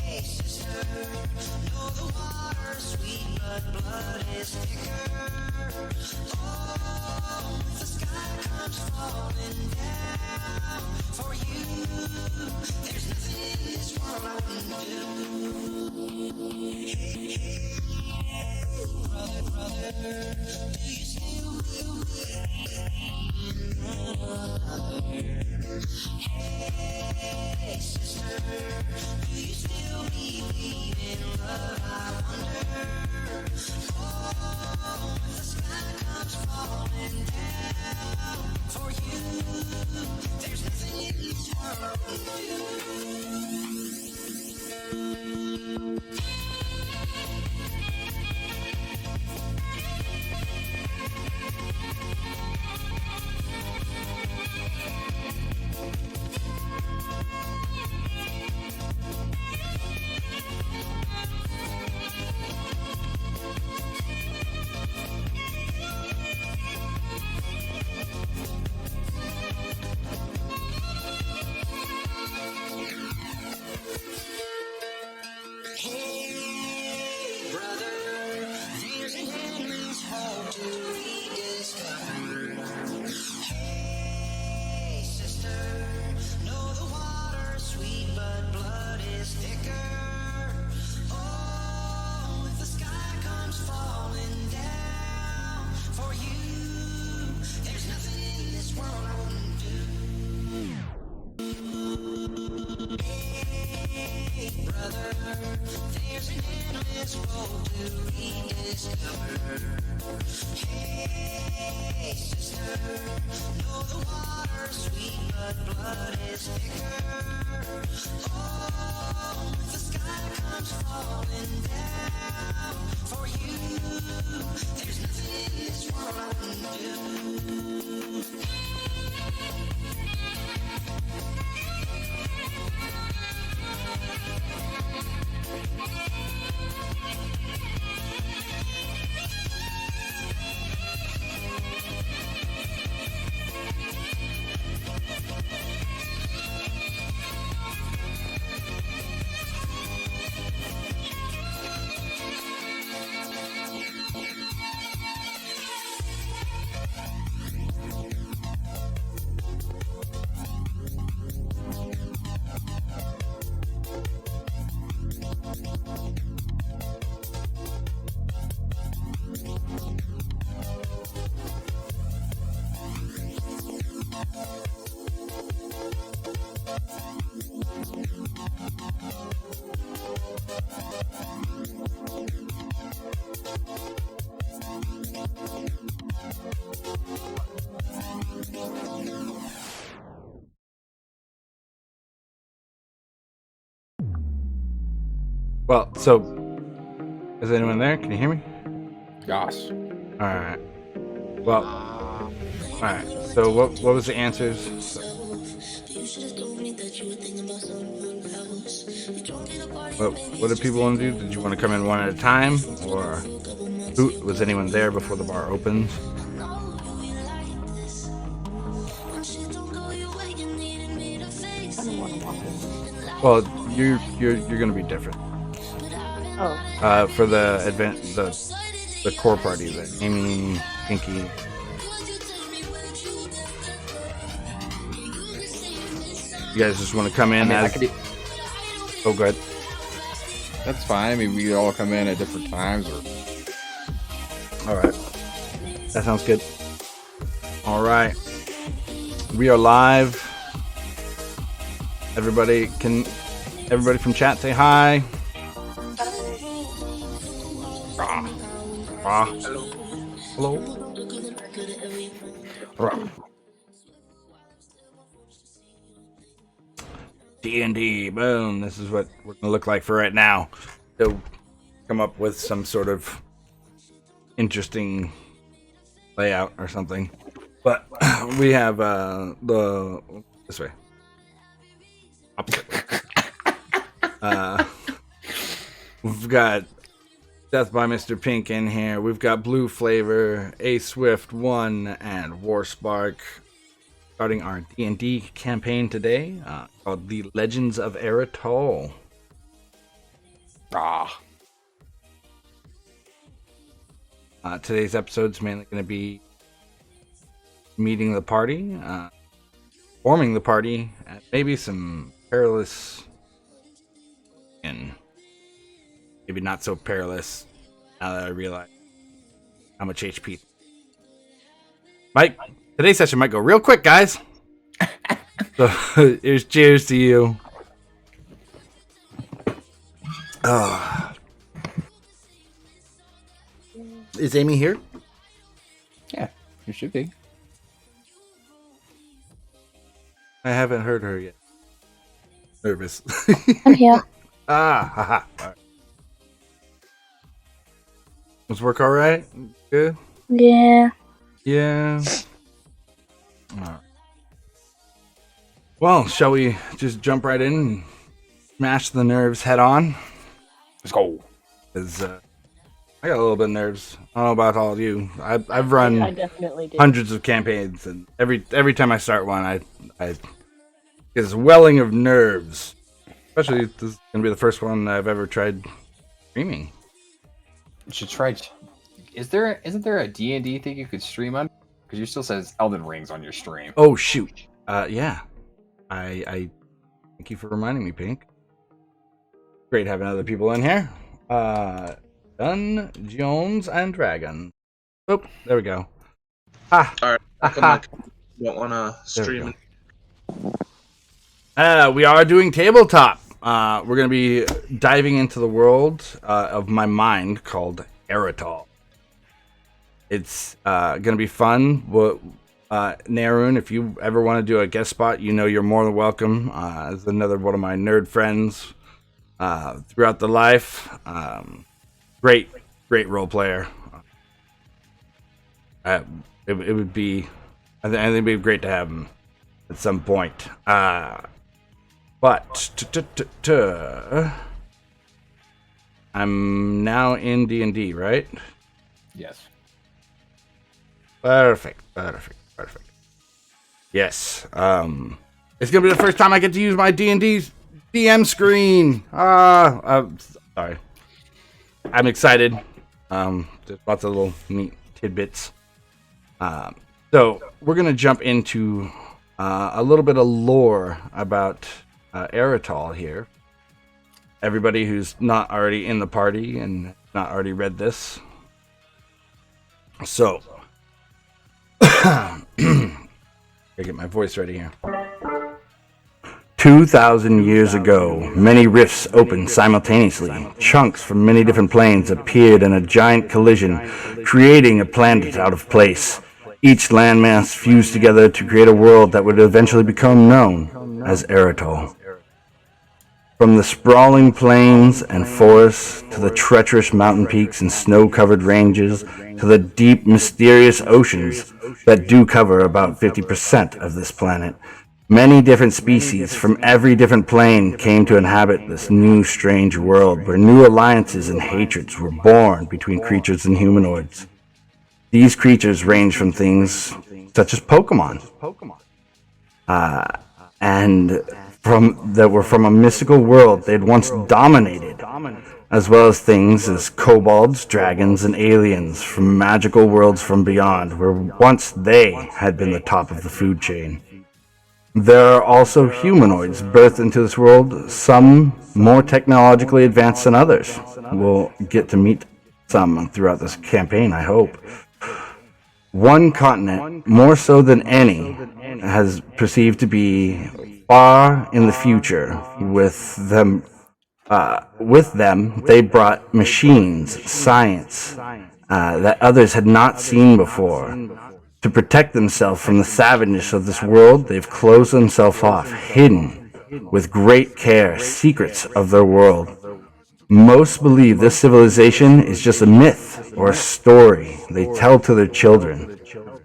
Hey, sister, know the water sweet, but blood is thicker. Oh, if the sky comes falling down for you, there's nothing in this world I wouldn't do. Brother, do you still Hey, sister, do you still believe in love? I wonder. Oh, if the sky comes falling down for you, there's nothing in this world I wouldn't do. There's an endless road to rediscover. Hey, sister, know the water's sweet, but blood is thicker. Oh, if the sky comes falling down for you, there's nothing in this world I wouldn't do. Well, so is anyone there? Can you hear me? Yes. All right. Well, all right. So what was the answers? What did people want to do? Did you want to come in one at a time, or was anyone there before the bar opens? Well, you're gonna be different. Oh. For the event, the core party, the Amy, Pinky. You guys just want to come in as... Oh, good. That's fine. I mean, we all come in at different times. All right. That sounds good. All right. We are live. Everybody from chat say hi. Hello. D&D, boom. This is what we're gonna look like for right now. So come up with some sort of interesting layout or something. But we have this way. We've got Death by Mr. Pink in here. We've got Blue Flavor, A Swift 1, and War Spark. Starting our D&D campaign today, called The Legends of Aratol. Today's episode's mainly going to be meeting the party, forming the party, and maybe some perilous, and maybe not so perilous now that I realize how much HP. Today's session might go real quick, guys. So, here's cheers to you. Is Amy here? Yeah, you should be. I haven't heard her yet. Nervous. I'm here. Haha. All right. Was work all right? Good? Yeah. Yeah. All right. Well, shall we just jump right in and smash the nerves head on? Let's go. Because I got a little bit of nerves. I don't know about all of you. I've run I definitely do. hundreds of campaigns, and every time I start one, I get this welling of nerves. Especially this is gonna be the first one I've ever tried streaming. You should try. Isn't there a D&D thing you could stream on? Because you still says Elden Rings on your stream. Oh shoot! Yeah. I thank you for reminding me, Pink. Great having other people in here. Dungeons and Dragons. Oop, there we go. Alright, you don't want to stream it. We are doing tabletop. We're going to be diving into the world of my mind called Aratol. It's going to be fun. Narun, if you ever want to do a guest spot, you know you're more than welcome. As another one of my nerd friends throughout the life. Great role player. It would be, I think it'd be great to have him at some point. But I'm now in D&D, right? Yes. Perfect. Yes. It's gonna be the first time I get to use my D&D DM screen. Sorry. I'm excited. There's lots of little neat tidbits. So we're gonna jump into a little bit of lore about Eritol here. Everybody who's not already in the party and not already read this. So, gotta get my voice ready here. 2,000 years ago, many rifts opened simultaneously. Chunks from many different planes appeared in a giant collision, creating a planet out of place. Each landmass fused together to create a world that would eventually become known as Aratol. From the sprawling plains and forests, to the treacherous mountain peaks and snow-covered ranges, to the deep, mysterious oceans that do cover about 50% of this planet, many different species from every different plane came to inhabit this new, strange world where new alliances and hatreds were born between creatures and humanoids. These creatures range from things such as Pokemon, and that were from a mystical world they'd once dominated, as well as things as kobolds, dragons, and aliens from magical worlds from beyond, where once they had been the top of the food chain. There are also humanoids birthed into this world, some more technologically advanced than others. We'll get to meet some throughout this campaign, I hope. One continent, more so than any, has perceived to be far in the future. With them, they brought machines, science, that others had not seen before. To protect themselves from the savageness of this world, they've closed themselves off, hidden with great care secrets of their world. Most believe this civilization is just a myth or a story they tell to their children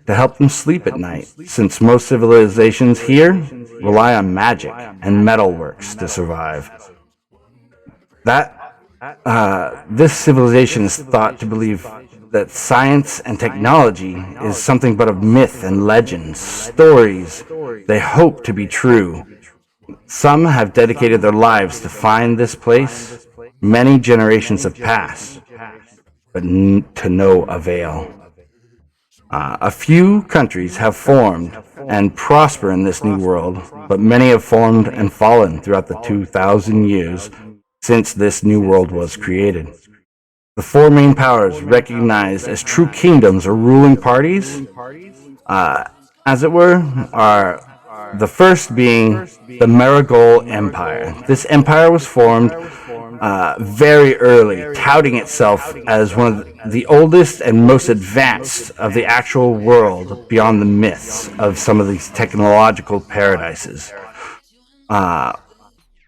to help them sleep at night, since most civilizations here rely on magic and metalworks to survive. This civilization is thought to believe that science and technology is something but a myth and legends, stories they hope to be true. Some have dedicated their lives to find this place. Many generations have passed, but to no avail. A few countries have formed and prosper in this new world, but many have formed and fallen throughout the 2,000 years since this new world was created. The four main powers recognized as true kingdoms or ruling parties, as it were, are the first being the Marigold Empire. This empire was formed very early, touting itself as one of the oldest and most advanced of the actual world beyond the myths of some of these technological paradises.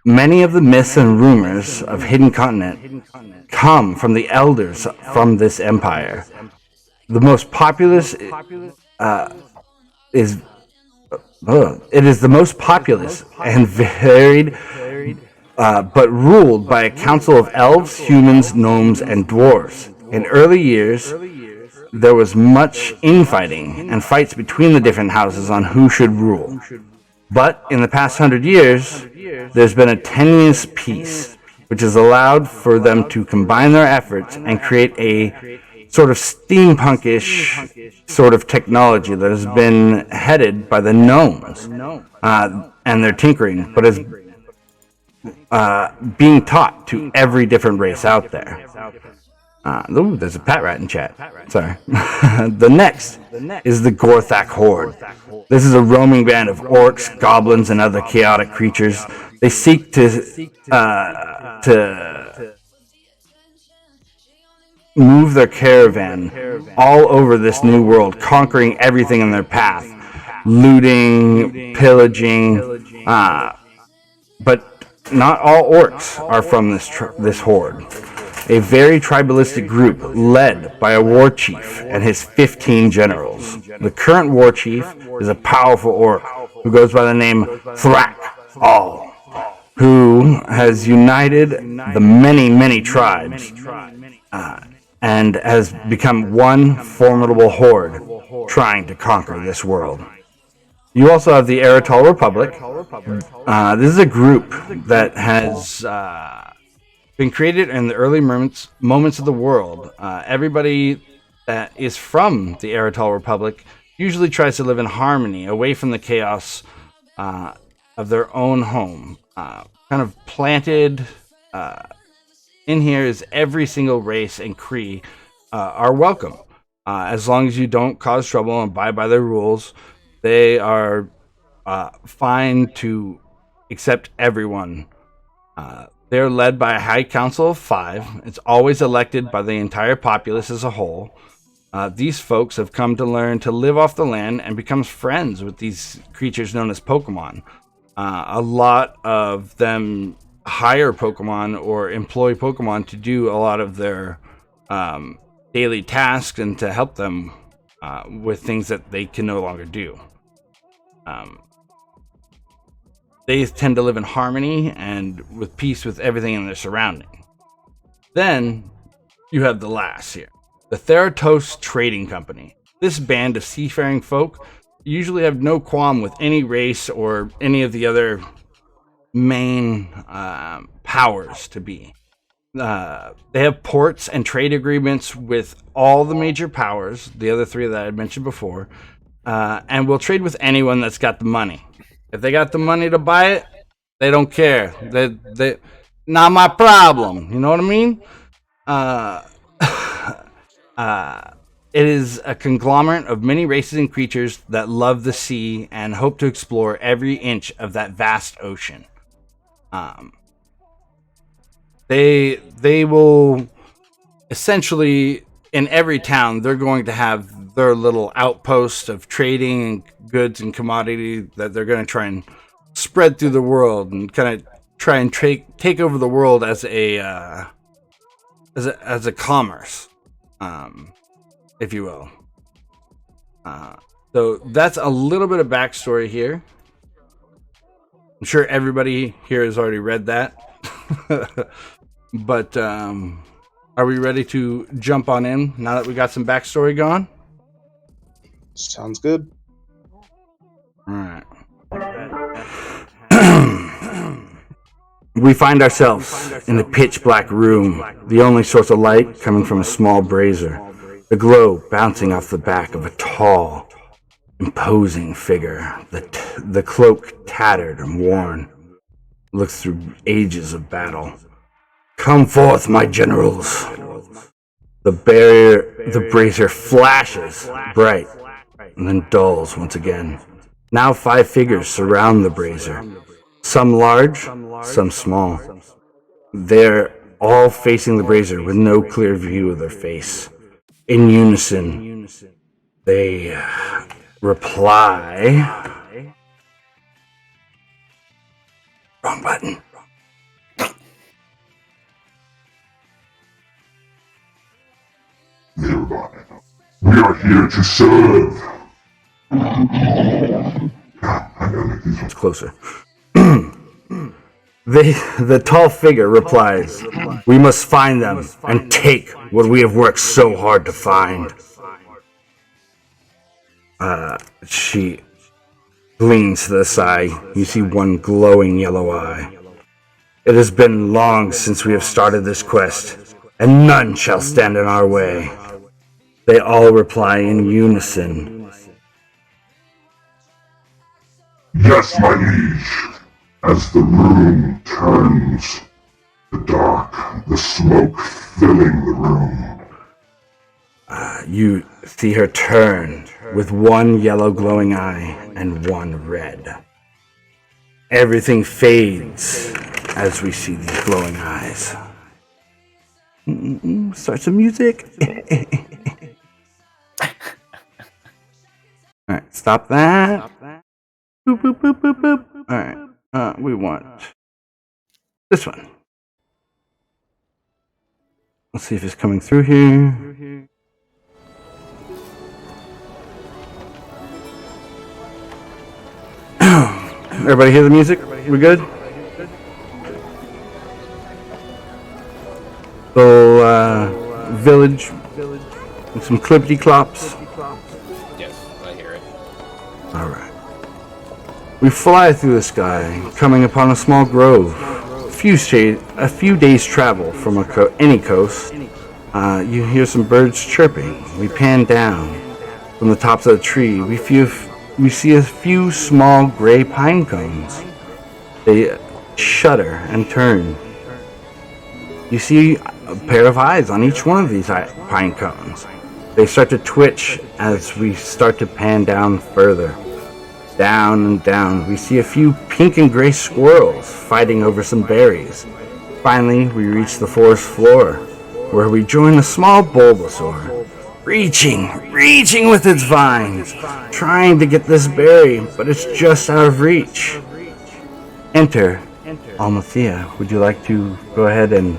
Many of the myths and rumors of Hidden Continent come from the elders from this empire. The most populous it is the most populous and varied, but ruled by a council of elves, humans, gnomes, and dwarves. In early years, there was much infighting and fights between the different houses on who should rule. But in the past 100 years, there's been a tenuous peace, which has allowed for them to combine their efforts and create a sort of steampunkish sort of technology that has been headed by the gnomes and their tinkering, but is being taught to every different race out there. There's a pat rat in chat. Sorry. The next is the Gorthak Horde. This is a roaming band of orcs, goblins, and other chaotic creatures. They seek to move their caravan all over this new world, conquering everything in their path, looting, pillaging, but not all orcs are from this horde. A very tribalistic group led by a war chief and his 15 generals. The current war chief is a powerful orc who goes by the name Aratol, who has united the many tribes and has become one formidable horde trying to conquer this world. You also have the Eritol Republic. This is a group that has been created in the early moments of the world. Everybody that is from the Eritol Republic usually tries to live in harmony, away from the chaos of their own home. Kind of planted in here is every single race and Cree are welcome. As long as you don't cause trouble and abide by their rules, they are fine to accept everyone. They're led by a high council of 5. It's always elected by the entire populace as a whole. These folks have come to learn to live off the land and become friends with these creatures known as Pokemon. A lot of them hire Pokemon or employ Pokemon to do a lot of their daily tasks and to help them with things that they can no longer do. They tend to live in harmony and with peace with everything in their surrounding. Then you have the last here, the Theratos Trading Company. This band of seafaring folk usually have no qualm with any race or any of the other main powers to be. They have ports and trade agreements with all the major powers, the other 3 that I mentioned before, and will trade with anyone that's got the money. If they got the money to buy it, they don't care. They not my problem. You know what I mean? Uh, it is a conglomerate of many races and creatures that love the sea and hope to explore every inch of that vast ocean. They will essentially, in every town, they're going to have their little outpost of trading and goods and commodity that they're going to try and spread through the world and kind of try and take over the world as a commerce, if you will. So that's a little bit of backstory here. I'm sure everybody here has already read that. But are we ready to jump on in now that we got some backstory going? Sounds good. All right. We find ourselves in a pitch black room, the only source of light coming from a small brazier, the glow bouncing off the back of a tall, imposing figure, the cloak tattered and worn, looks through ages of battle. Come forth, my generals. The brazier flashes bright and then dulls once again. Now 5 figures surround the brazier, some large, some small. They're all facing the brazier with no clear view of their face. In unison, they reply. Wrong button. We are here to serve. It's closer. The tall figure replies, "We must find them and take what we have worked so hard to find." She leans to the side. You see one glowing yellow eye. "It has been long since we have started this quest, and none shall stand in our way." They all reply in unison. Yes, my liege. As the room turns, the dark, the smoke filling the room. You see her turn with one yellow glowing eye and one red. Everything fades as we see these glowing eyes. Start some music. Alright, stop that. Boop, boop, boop, boop, boop. Alright, we want this one. Let's see if it's coming through here. Everybody hear the music? We good? So, village and some clippity clops. Yes, I hear it. Alright. We fly through the sky, coming upon a small grove. A few days' travel from any coast. You hear some birds chirping. We pan down. From the tops of the tree, we see a few small gray pine cones. They shudder and turn. You see a pair of eyes on each one of these pine cones. They start to twitch as we start to pan down further. Down and down, we see a few pink and gray squirrels fighting over some berries. Finally, we reach the forest floor, where we join a small Bulbasaur, reaching with its vines, trying to get this berry, but it's just out of reach. Enter Almathea. Would you like to go ahead and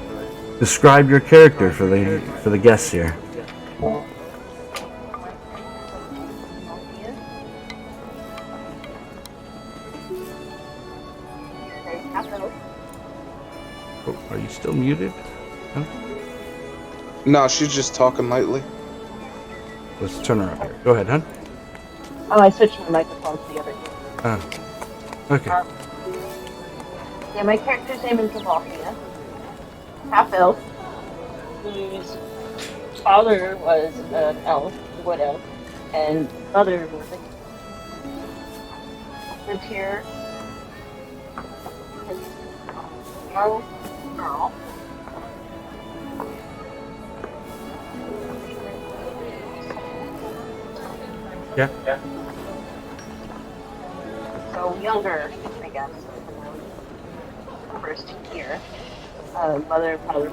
describe your character for the guests here? Oh, are you still muted? Huh? No, she's just talking lightly. Let's turn her up here. Go ahead, hon. Oh, I switched my microphone to the other ear. Okay. Yeah, my character's name is Almathea. Half elf, whose father was an elf, a wood elf, and mother was a lived here young girl. Yeah. So younger, I guess. First year. Mother and father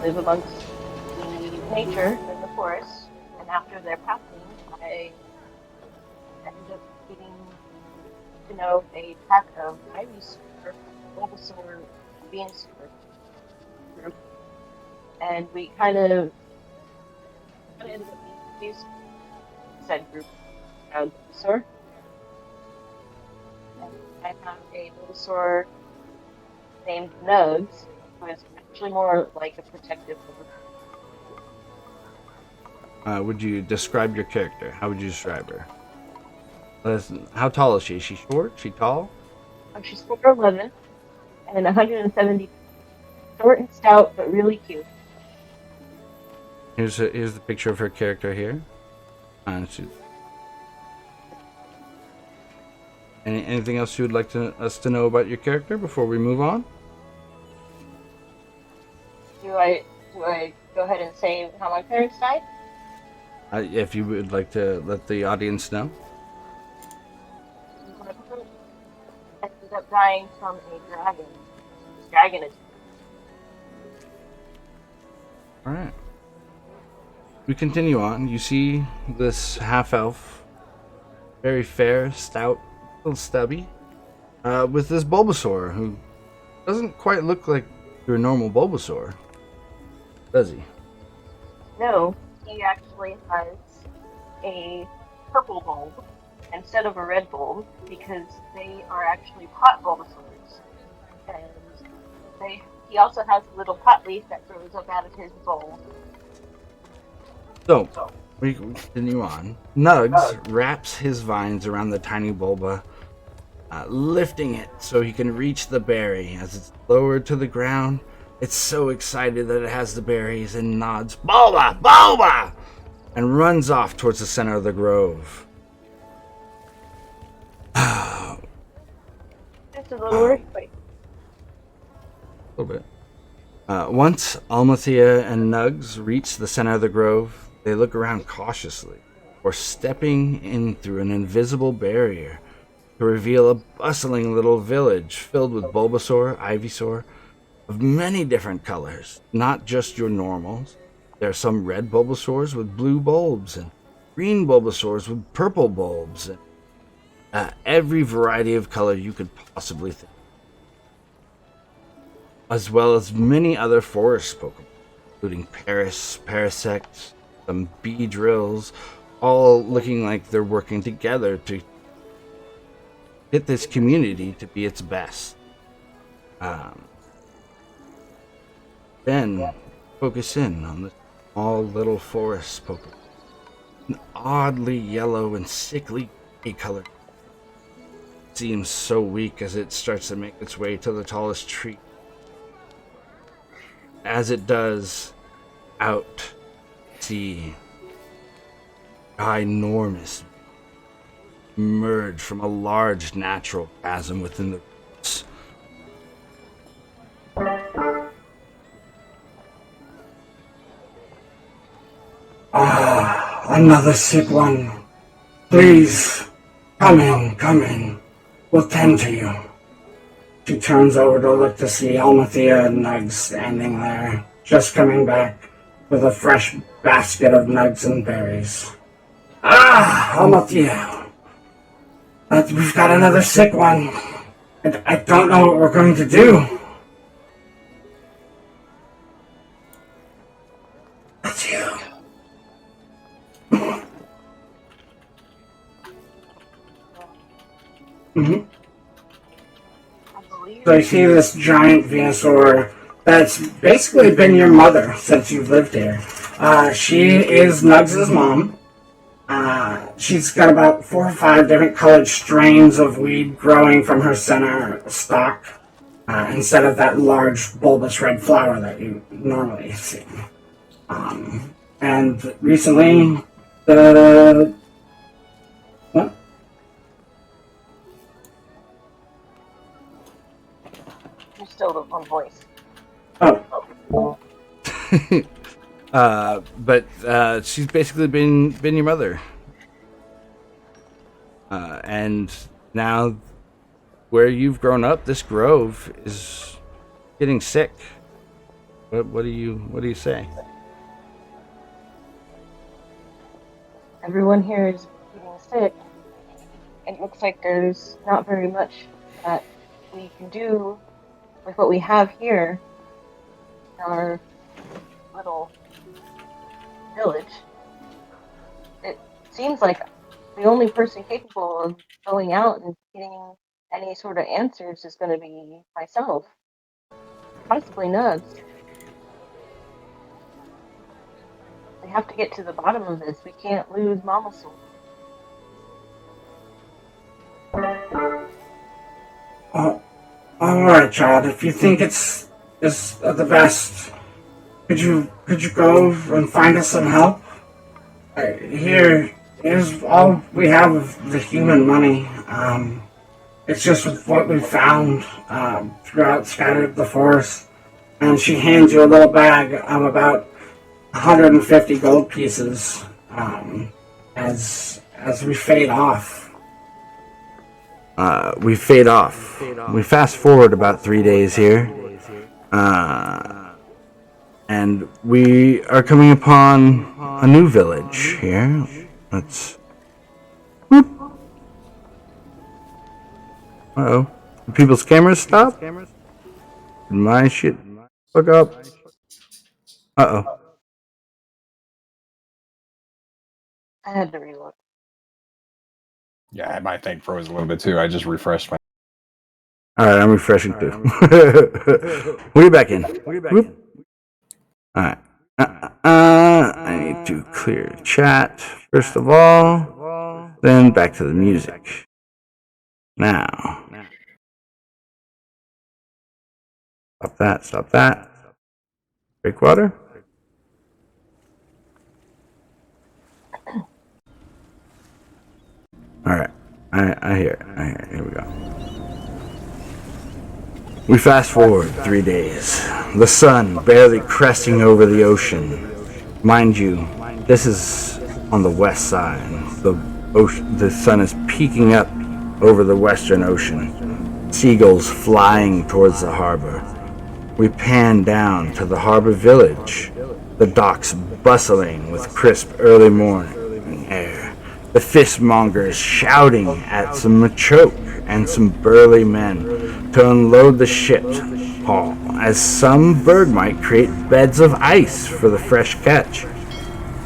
live amongst the nature in the forest, and after their passing, I ended up getting to know a pack of Ivysaur, Bulbasaur, Venusaur group, and we kind of ended up being said group around Bulbasaur. And I have a Bulbasaur named Nugs, who is actually more like a protective Bulbasaur. Would you describe your character? How would you describe her? How tall is she? Is she short? Is she tall? She's 4'11" and 170. Short and stout, but really cute. Here's the picture of her character here. Anything else you would like us to know about your character before we move on? Do I go ahead and say how my parents died? If you would like to let the audience know. My parents ended up dying from a dragon attack. Alright. We continue on. You see this half-elf, very fair, stout, a little stubby, with this Bulbasaur, who doesn't quite look like your normal Bulbasaur, does he? No, he actually has a purple bulb instead of a red bulb because they are actually pot Bulbasaurs. And he also has a little pot leaf that grows up out of his bulb. So, we continue on. Nugs wraps his vines around the tiny Bulba, lifting it so he can reach the berry. As it's lowered to the ground, it's so excited that it has the berries and nods, "Bulba! Bulba!" and runs off towards the center of the grove. Just a little earthquake. A little bit. Once Almathea and Nugs reach the center of the grove, they look around cautiously, before stepping in through an invisible barrier to reveal a bustling little village filled with Bulbasaur, Ivysaur, of many different colors, not just your normals. There are some red Bulbasaurs with blue bulbs, and green Bulbasaurs with purple bulbs, and every variety of color you could possibly think, as well as many other forest Pokemon, including Paris, Parasect, some Beedrills, all looking like they're working together to get this community to be its best. Then focus in on the small little forest Pokemon. An oddly yellow and sickly gray color. It seems so weak as it starts to make its way to the tallest tree. As it does, out see ginormous emerge from a large natural chasm within the roots. Another sick one. Please, come in. We'll tend to you. She turns over to look to see Almathea and Nugs standing there, just coming back with a fresh basket of nugs and berries. Almathea. We've got another sick one. I don't know what we're going to do. That's you. Mm-hmm. So you see this giant Venusaur that's basically been your mother since you've lived here. She is Nugs' mom. She's got about 4 or 5 different colored strains of weed growing from her center stalk, instead of that large bulbous red flower that you normally see. And recently, what? she's still the one voice. Oh, But she's basically been your mother. And now, where you've grown up, this grove is getting sick. What do you say? Everyone here is getting sick. It looks like there's not very much that we can do with what we have here in our little village. It seems like the only person capable of going out and getting any sort of answers is going to be myself. Possibly Nugs. We have to get to the bottom of this. We can't lose Mama Soul. all right, child. If you think it's the best, could you go and find us some help? Here's all we have of the human money. It's just what we found throughout scattered the forest. And she hands you a little bag of about 150 gold pieces as we fade off. We fade off. We fast forward about 3 days here. And we are coming upon a new village here. Let's... Whoop. Uh-oh. Do people's cameras stop? My shit. Fuck up. Uh-oh. I had to reload. Yeah, my thing froze a little bit too. I just refreshed my. Alright, I'm refreshing too. We're back in. Whoop. Alright. I need to clear chat first of all. Then back to the music. Now. Stop that. Drink water. Alright. I hear it. Here we go. We fast forward 3 days. The sun barely cresting over the ocean. Mind you, this is on the west side. The sun is peeking up over the western ocean. Seagulls flying towards the harbor. We pan down to the harbor village. The docks bustling with crisp early morning air. The fishmongers shouting at some machoke and some burly men to unload the ship haul, as some berg might create beds of ice for the fresh catch.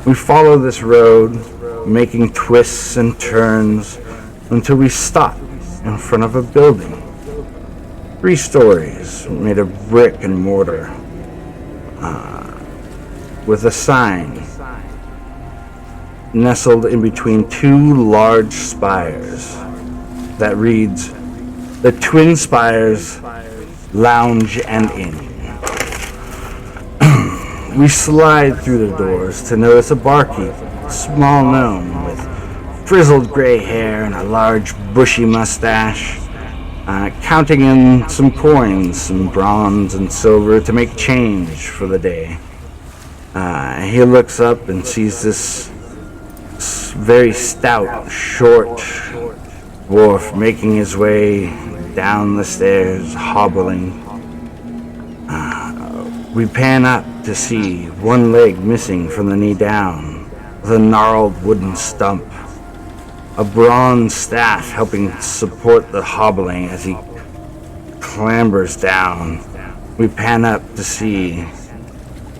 We follow this road, making twists and turns until we stop in front of a building. 3 stories made of brick and mortar, with a sign nestled in between 2 large spires that reads, "The Twin Spires Lounge and Inn." We slide through the doors to notice a barkeep, a small gnome with frizzled gray hair and a large bushy mustache, counting in some coins, some bronze and silver to make change for the day. He looks up and sees this very stout, short dwarf making his way down the stairs, hobbling. We pan up to see one leg missing from the knee down, with a gnarled wooden stump, a bronze staff helping support the hobbling as he clambers down. We pan up to see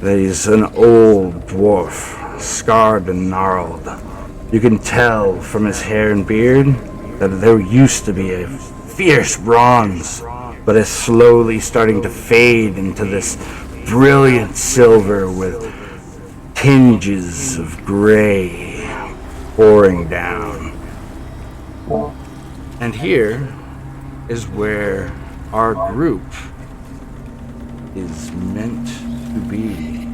that he's an old dwarf, scarred and gnarled. You can tell from his hair and beard that there used to be a fierce bronze, but is slowly starting to fade into this brilliant silver with tinges of gray pouring down. And here is where our group is meant to be.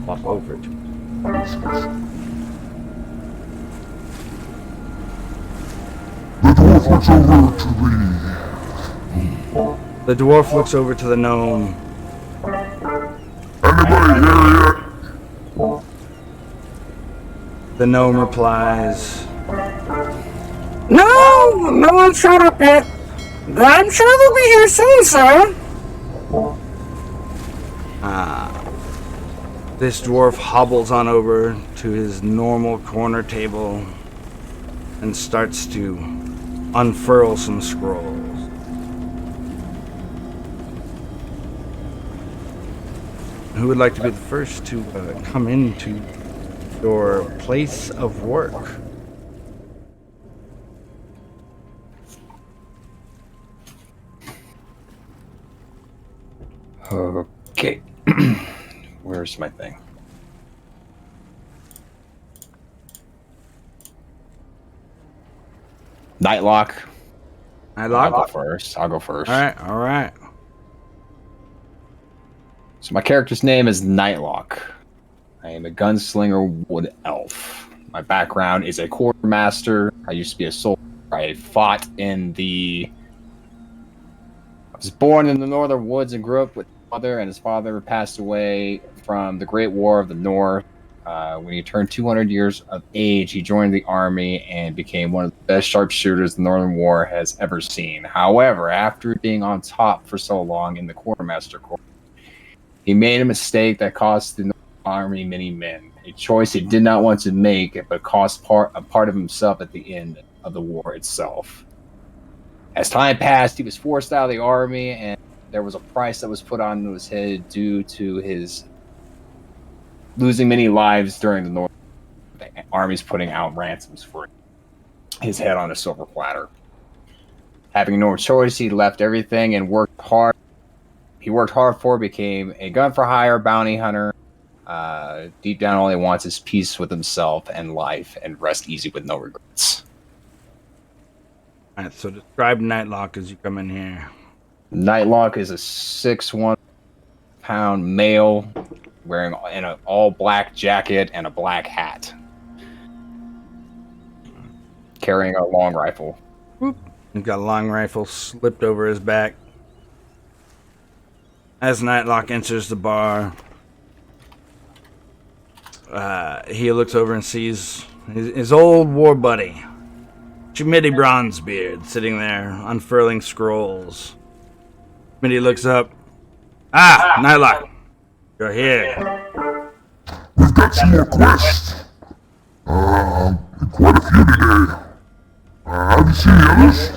Walk over to The dwarf looks over to me. The dwarf looks over to the gnome. Anybody here yet? The gnome replies, No! No one showed up yet. I'm sure they'll be here soon, sir. This dwarf hobbles on over to his normal corner table and starts to unfurl some scrolls. Who would like to be the first to come into your place of work? Okay. Where's my thing? Nightlock. I'll go first. All right. So my character's name is Nightlock. I am a gunslinger wood elf. My background is a quartermaster. I used to be a soldier. I fought in the... I was born in the northern woods and grew up with his mother, and his father passed away from the Great War of the North. When he turned 200 years of age, he joined the army and became one of the best sharpshooters the Northern War has ever seen. However, after being on top for so long in the Quartermaster Corps, he made a mistake that cost the army many men. A choice he did not want to make, but cost a part of himself at the end of the war itself. As time passed, he was forced out of the army, and there was a price that was put on his head due to his losing many lives during the North. The army's putting out ransoms for his head on a silver platter. Having no choice, he left everything and worked hard. He worked hard became a gun for hire bounty hunter. Deep down, all he wants is peace with himself and life, and rest easy with no regrets. All right, so describe Nightlock as you come in here. Nightlock is a 6'1" male, wearing an all-black jacket and a black hat, carrying a long rifle. He's got a long rifle slipped over his back. As Nightlock enters the bar, he looks over and sees his old war buddy, Schmitty Bronzebeard, sitting there, unfurling scrolls. Schmitty looks up. Ah, Nightlock, you're here. We've got some more quests. Quite a few today. Have you seen the others?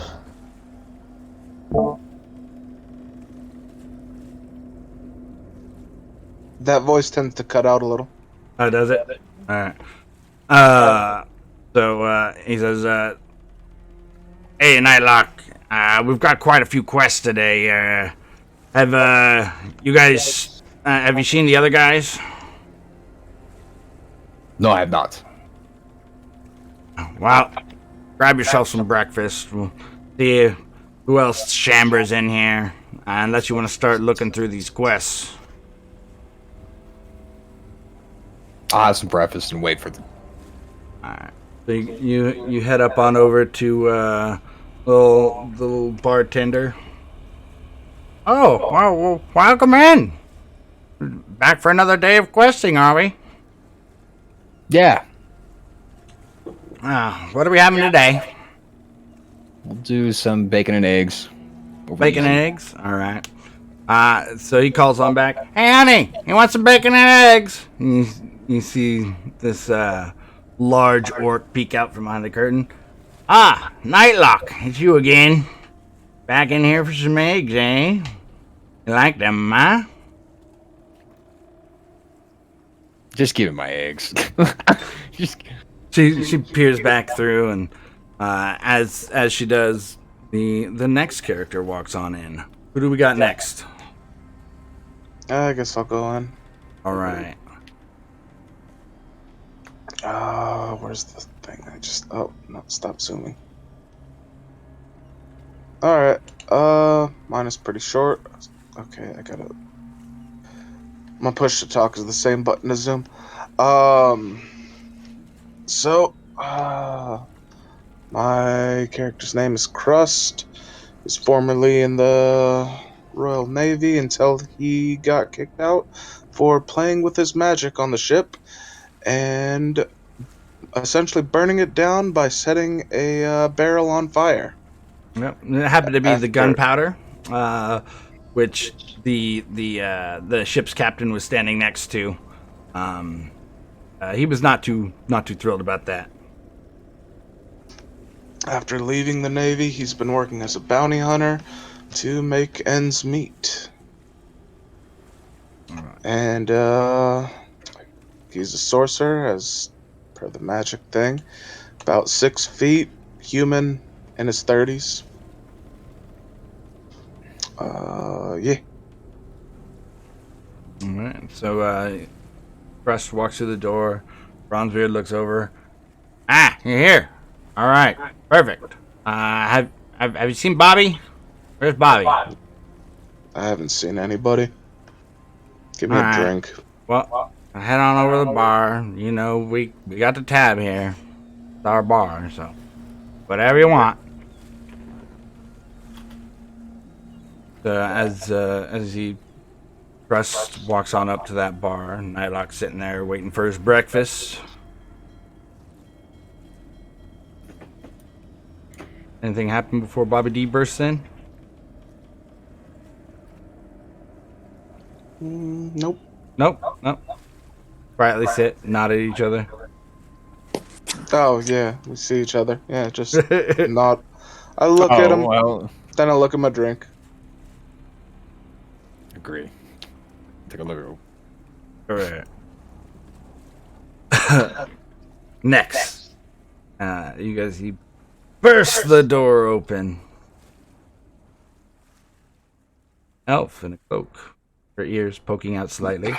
That voice tends to cut out a little. Oh, does it? Alright. So he says, hey, Nightlock, we've got quite a few quests today. Have you guys, have you seen the other guys? No, I have not. Well, grab yourself some breakfast. We'll see who else chambers in here, unless you want to start looking through these quests. I'll have some breakfast and wait for them. Alright. So you head up on over to the little bartender. Oh, well, welcome in. Back for another day of questing, are we? Yeah. What are we having today? We'll do some bacon and eggs. Bacon and eggs? Alright. So he calls on back. Hey, honey, you want some bacon and eggs? And you see this large orc peek out from behind the curtain. Ah, Nightlock, it's you again. Back in here for some eggs, eh? You like them, huh? Just give me my eggs. She peers back through, and as she does, the next character walks on in. Who do we got next? I guess I'll go in. All right. Where's the thing? Oh, no, stop zooming. Alright, mine is pretty short. Okay, my push to talk is the same button as zoom. My character's name is Crust. He's formerly in the Royal Navy until he got kicked out for playing with his magic on the ship and essentially burning it down by setting a barrel on fire. Yep. And it happened to be the After- gunpowder, which the ship's captain was standing next to. He was not too thrilled about that. After leaving the Navy, he's been working as a bounty hunter to make ends meet. And he's a sorcerer, as per the magic thing. About 6 feet, human, in his 30s. Yeah. All right. So Crust walks through the door. Bronzebeard looks over. Ah, you're here. All right. Perfect. Have you seen Bobby? Where's Bobby? I haven't seen anybody. Give me All a right. drink. Well, head on over to the bar. You know, we got the tab here. It's our bar, so whatever you want. As he Crust walks on up to that bar, Nightlock's sitting there waiting for his breakfast. Anything happen before Bobby D bursts in? Nope. Nope. Quietly sit, nod at each other. Oh, yeah, we see each other. Yeah, just nod. I look at him, Well, then I look at my drink. agree. Take a look. Alright. Next. You guys, he bursts the door open. Elf in a cloak. Her ears poking out slightly.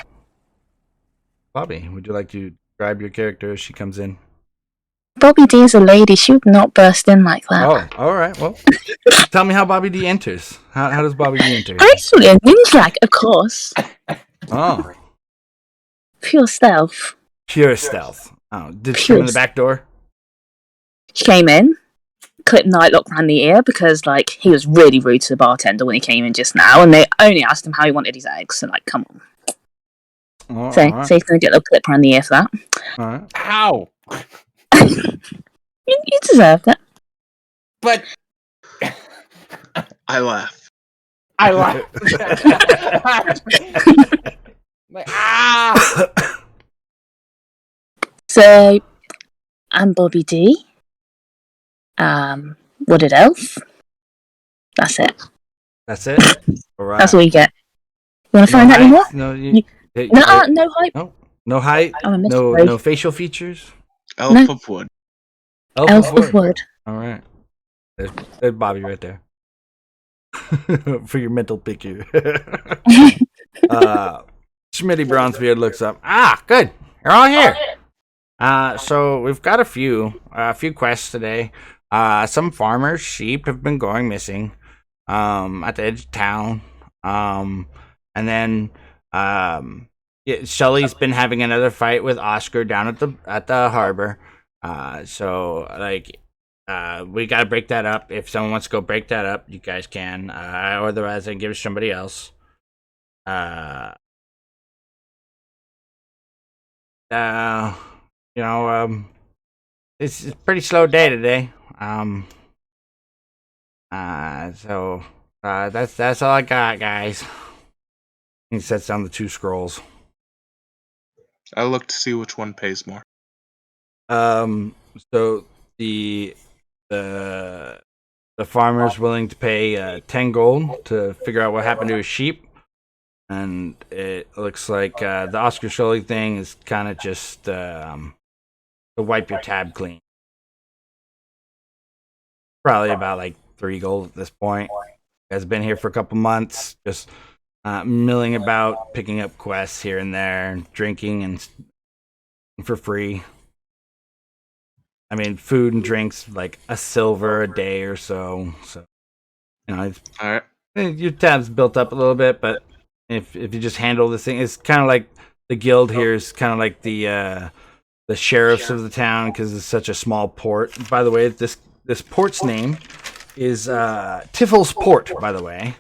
Bobby, would you like to describe your character as she comes in? Bobby D is a lady. She would not burst in like that. Oh, alright, well. Tell me how Bobby D enters. How does Bobby D enter? Actually, a ninja, of course. Oh, Pure stealth. pure stealth. Oh, did she come in the back door? She came in, clipped Nightlock around the ear because, like, he was really rude to the bartender when he came in just now, and they only asked him how he wanted his eggs. So, like, come on. Oh, So alright. he's going to get a little clip around the ear for that. Alright. How? You deserved it. But I laugh. I like. Like, ah! So, I'm Bobby D. Wooded Elf. That's it. That's it? Alright. That's all you get. You want to find out any more? No, No hype. No height? I'm a mystery. No facial features? Elf No. of wood. Elf of Wood. Alright. There's Bobby right there. For your mental picture. Schmitty Bronzebeard looks up. Ah, good. You're all here. So we've got a few quests today. Some farmers' sheep have been going missing at the edge of town. And then Sully's been having another fight with Oscar down at the harbor. So like we gotta break that up. If someone wants to go break that up, you guys can. Otherwise I can give it to somebody else. It's a pretty slow day today. So that's all I got, guys. He sets down the 2 scrolls. I look to see which one pays more. So the farmer's willing to pay 10 gold to figure out what happened to his sheep, and it looks like the Oscar Sully thing is kind of just to wipe your tab clean. Probably about like 3 gold at this point. Has been here for a couple months, just milling about, picking up quests here and there, drinking and for free. I mean, food and drinks like a silver a day or so. So, it's, All right. your tab's built up a little bit, but if you just handle this thing, it's kind of like the guild here is kind of like the sheriffs of the town because it's such a small port. By the way, this port's name is Tiffel's Port. By the way,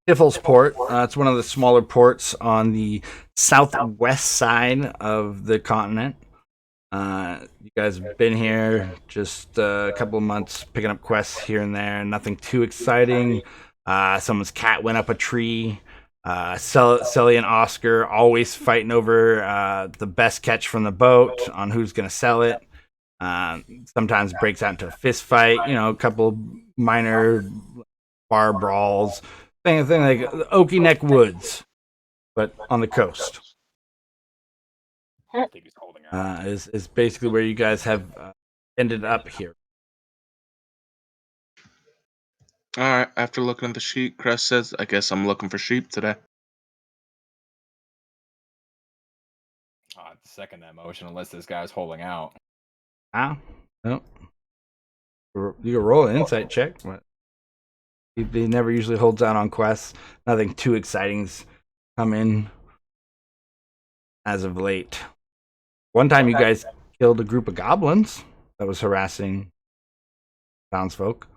Tiffel's Port. It's one of the smaller ports on the southwest side of the continent. You guys have been here just a couple of months, picking up quests here and there. Nothing too exciting. Someone's cat went up a tree. Sully and Oscar always fighting over the best catch from the boat on who's going to sell it. Sometimes breaks out into a fist fight. A couple minor bar brawls. Thing like Okie Neck Woods, but on the coast. I think he's holding out. Is basically where you guys have ended up here. Alright, after looking at the sheet, Crest says, I guess I'm looking for sheep today. I'd second that motion unless this guy's holding out. Ah, no. You can roll an insight check, but he never usually holds out on quests. Nothing too exciting's come in as of late. One time you guys killed a group of goblins that was harassing townsfolk.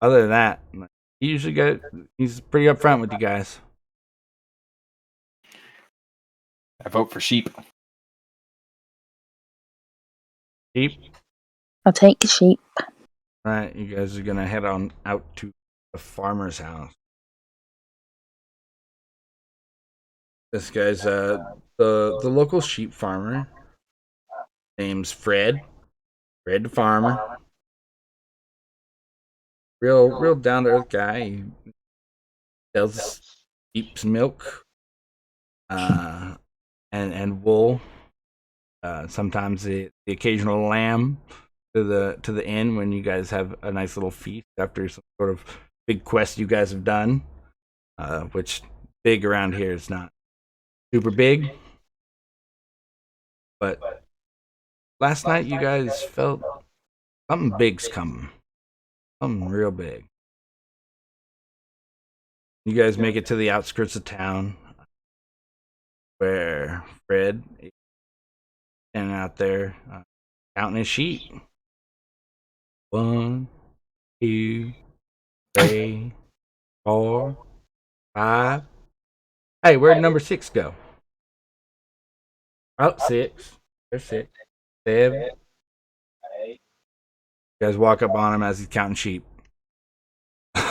Other than that, he's pretty upfront with you guys. I vote for sheep. Sheep? I'll take the sheep. Right, you guys are gonna head on out to the farmer's house. This guy's the local sheep farmer. Name's Fred. Fred the farmer. Real down to earth guy. He sells sheep's milk, and wool. Sometimes the occasional lamb to the inn when you guys have a nice little feast after some sort of big quest you guys have done. Which big around here is not super big, but last night you guys felt something big's coming. Something real big. You guys make it to the outskirts of town where Fred is standing out there counting his sheep. 1, 2, 3, 4, 5. Hey, where'd number 6 go? Oh, 6. There's 6. 7. 8. You guys walk up on him as he's counting sheep. Say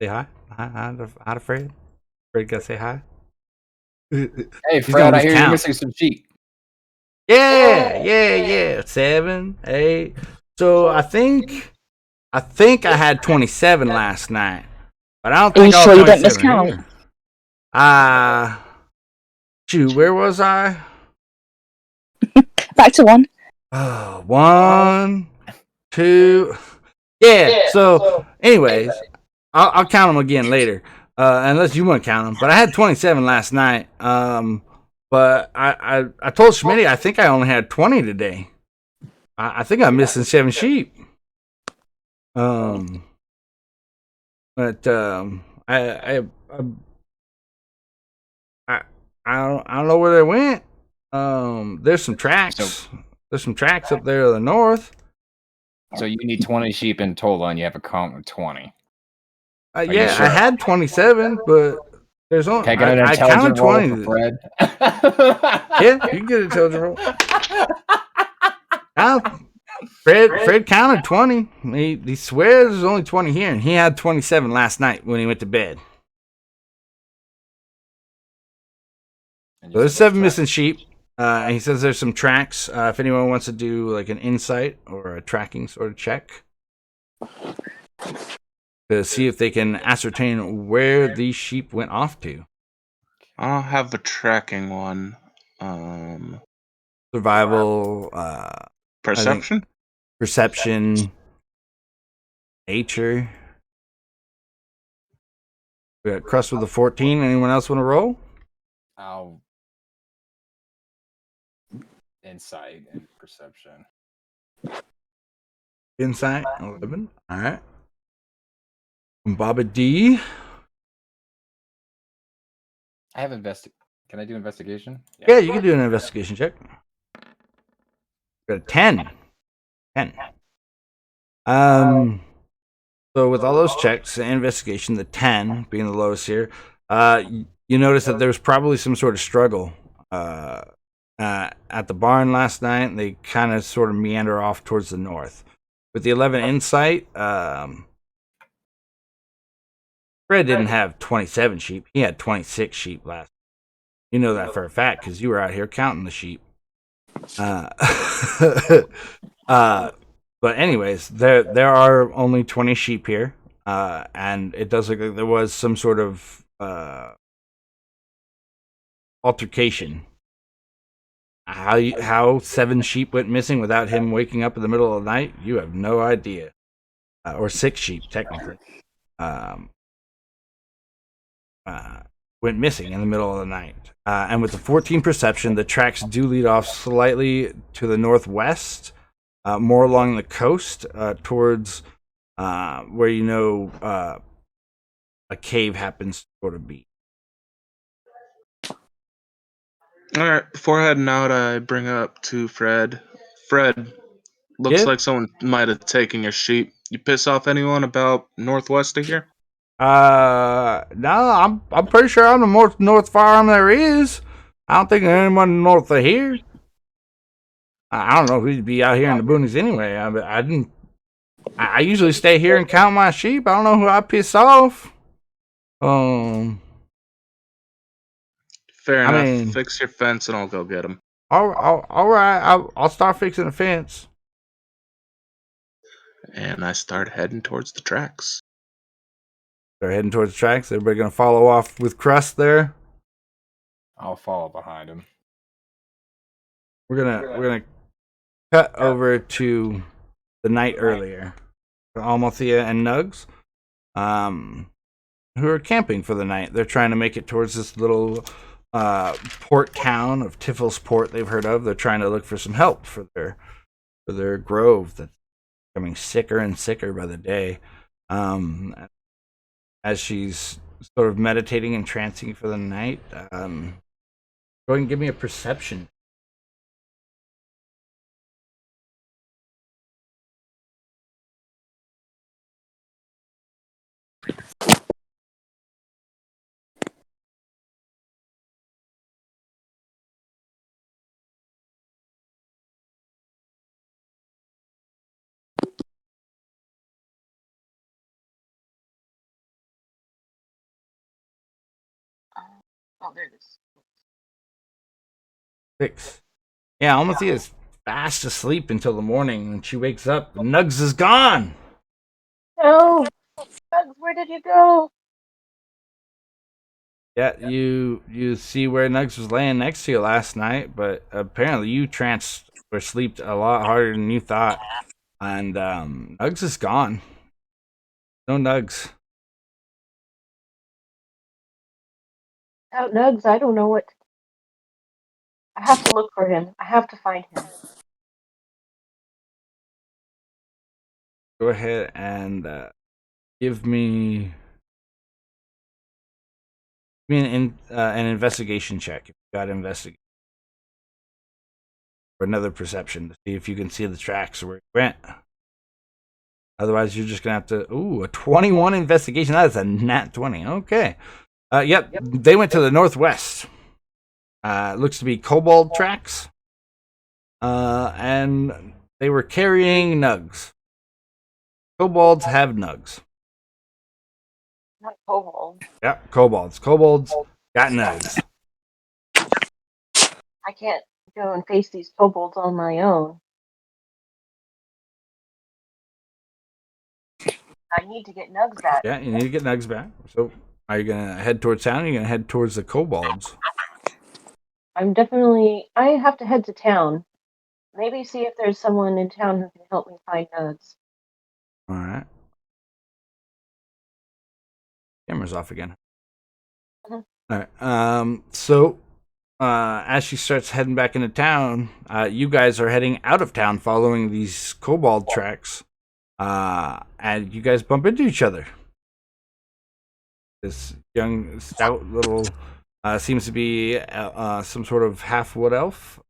hi. Hi to Fred. Fred gotta say hi. Hey, Fred, I hear you're missing some sheep. Yeah. 7, 8. So I think I had 27 last night, but I don't think Are you sure you don't miscount? Shoot, where was I? Back to 1. 1, 2. Yeah. So, anyways, I'll count them again later, unless you want to count them. But I had 27 last night. But I told Schmitty I think I only had 20 today. I think I'm missing 7 sheep. But I don't know where they went. There's some tracks. There's some tracks up there to the north. So you need 20 sheep in total, and you have a count of 20. Yeah, sure? I had 27, but there's only Can I get an intelligent roll for Fred? Yeah, you can get an intelligent roll. Fred counted 20. He swears there's only 20 here, and he had 27 last night when he went to bed. So there's 7 missing sheep. And he says there's some tracks. If anyone wants to do like an insight or a tracking sort of check to see if they can ascertain where these sheep went off to. I'll have a tracking one. Survival. Perception? Perception. Nature. We got Crust with a 14. Anyone else want to roll? I'll insight and perception. Insight 11. All right. Baba D. I have Can I do investigation? Yeah, you can do an investigation check. Got a 10. 10. So with all those checks and investigation, the 10 being the lowest here, you notice that there's probably some sort of struggle at the barn last night, and they kind of sort of meander off towards the north. With the 11 insight, Fred didn't have 27 sheep. He had 26 sheep last. You know that for a fact because you were out here counting the sheep. But anyways, there are only 20 sheep here, and it does look like there was some sort of altercation. How 7 sheep went missing without him waking up in the middle of the night, you have no idea. Or 6 sheep, technically. Went missing in the middle of the night. And with the 14 perception, the tracks do lead off slightly to the northwest, more along the coast, towards where you know a cave happens to sort of be. Alright, before heading out, I bring up to Fred. Fred, looks Yep. like someone might have taken your sheep. You piss off anyone about northwest of here? No, I'm pretty sure I'm the most north farm there is. I don't think there's anyone north of here. I don't know who'd be out here in the boonies anyway. I usually stay here and count my sheep. I don't know who I piss off. Fair I enough. mean- Fix your fence and I'll go get him. All right. I'll start fixing the fence. And I start heading towards the tracks. They're heading towards the tracks. Everybody gonna follow off with Crust there. I'll follow behind him. We're gonna cut over to the night earlier. Almathea and Nugs, who are camping for the night. They're trying to make it towards this little port town of Tiflis Port they've heard of. They're trying to look for some help for their grove that's becoming sicker and sicker by the day. As she's sort of meditating and trancing for the night, go ahead and give me a perception. Oh, there it is. 6. Yeah, Almathea is fast asleep until the morning. When she wakes up, Nugs is gone. No! Bugs, where did you go? Yeah, you see where Nugs was laying next to you last night, but apparently you tranced or slept a lot harder than you thought. And Nugs is gone. No Nugs. Out Nugs, I don't know what. I have to look for him. I have to find him. Go ahead and give me an investigation check. If you got to investigate. Or another perception to see if you can see the tracks where it went. Otherwise, you're just going to have to... Ooh, a 21 investigation. That is a nat 20. Okay. Yep, they went to the northwest. Looks to be kobold tracks. And they were carrying Nugs. Kobolds have Nugs. Not kobold. Yep, kobolds. Kobolds got Nugs. I can't go and face these kobolds on my own. I need to get Nugs back. Yeah, you need to get Nugs back. So, are you going to head towards town or are you going to head towards the kobolds? I have to head to town. Maybe see if there's someone in town who can help me find Nugs. Alright. Camera's off again. Alright, so as she starts heading back into town, you guys are heading out of town following these kobold tracks. And you guys bump into each other. This young, stout little, seems to be some sort of half wood elf,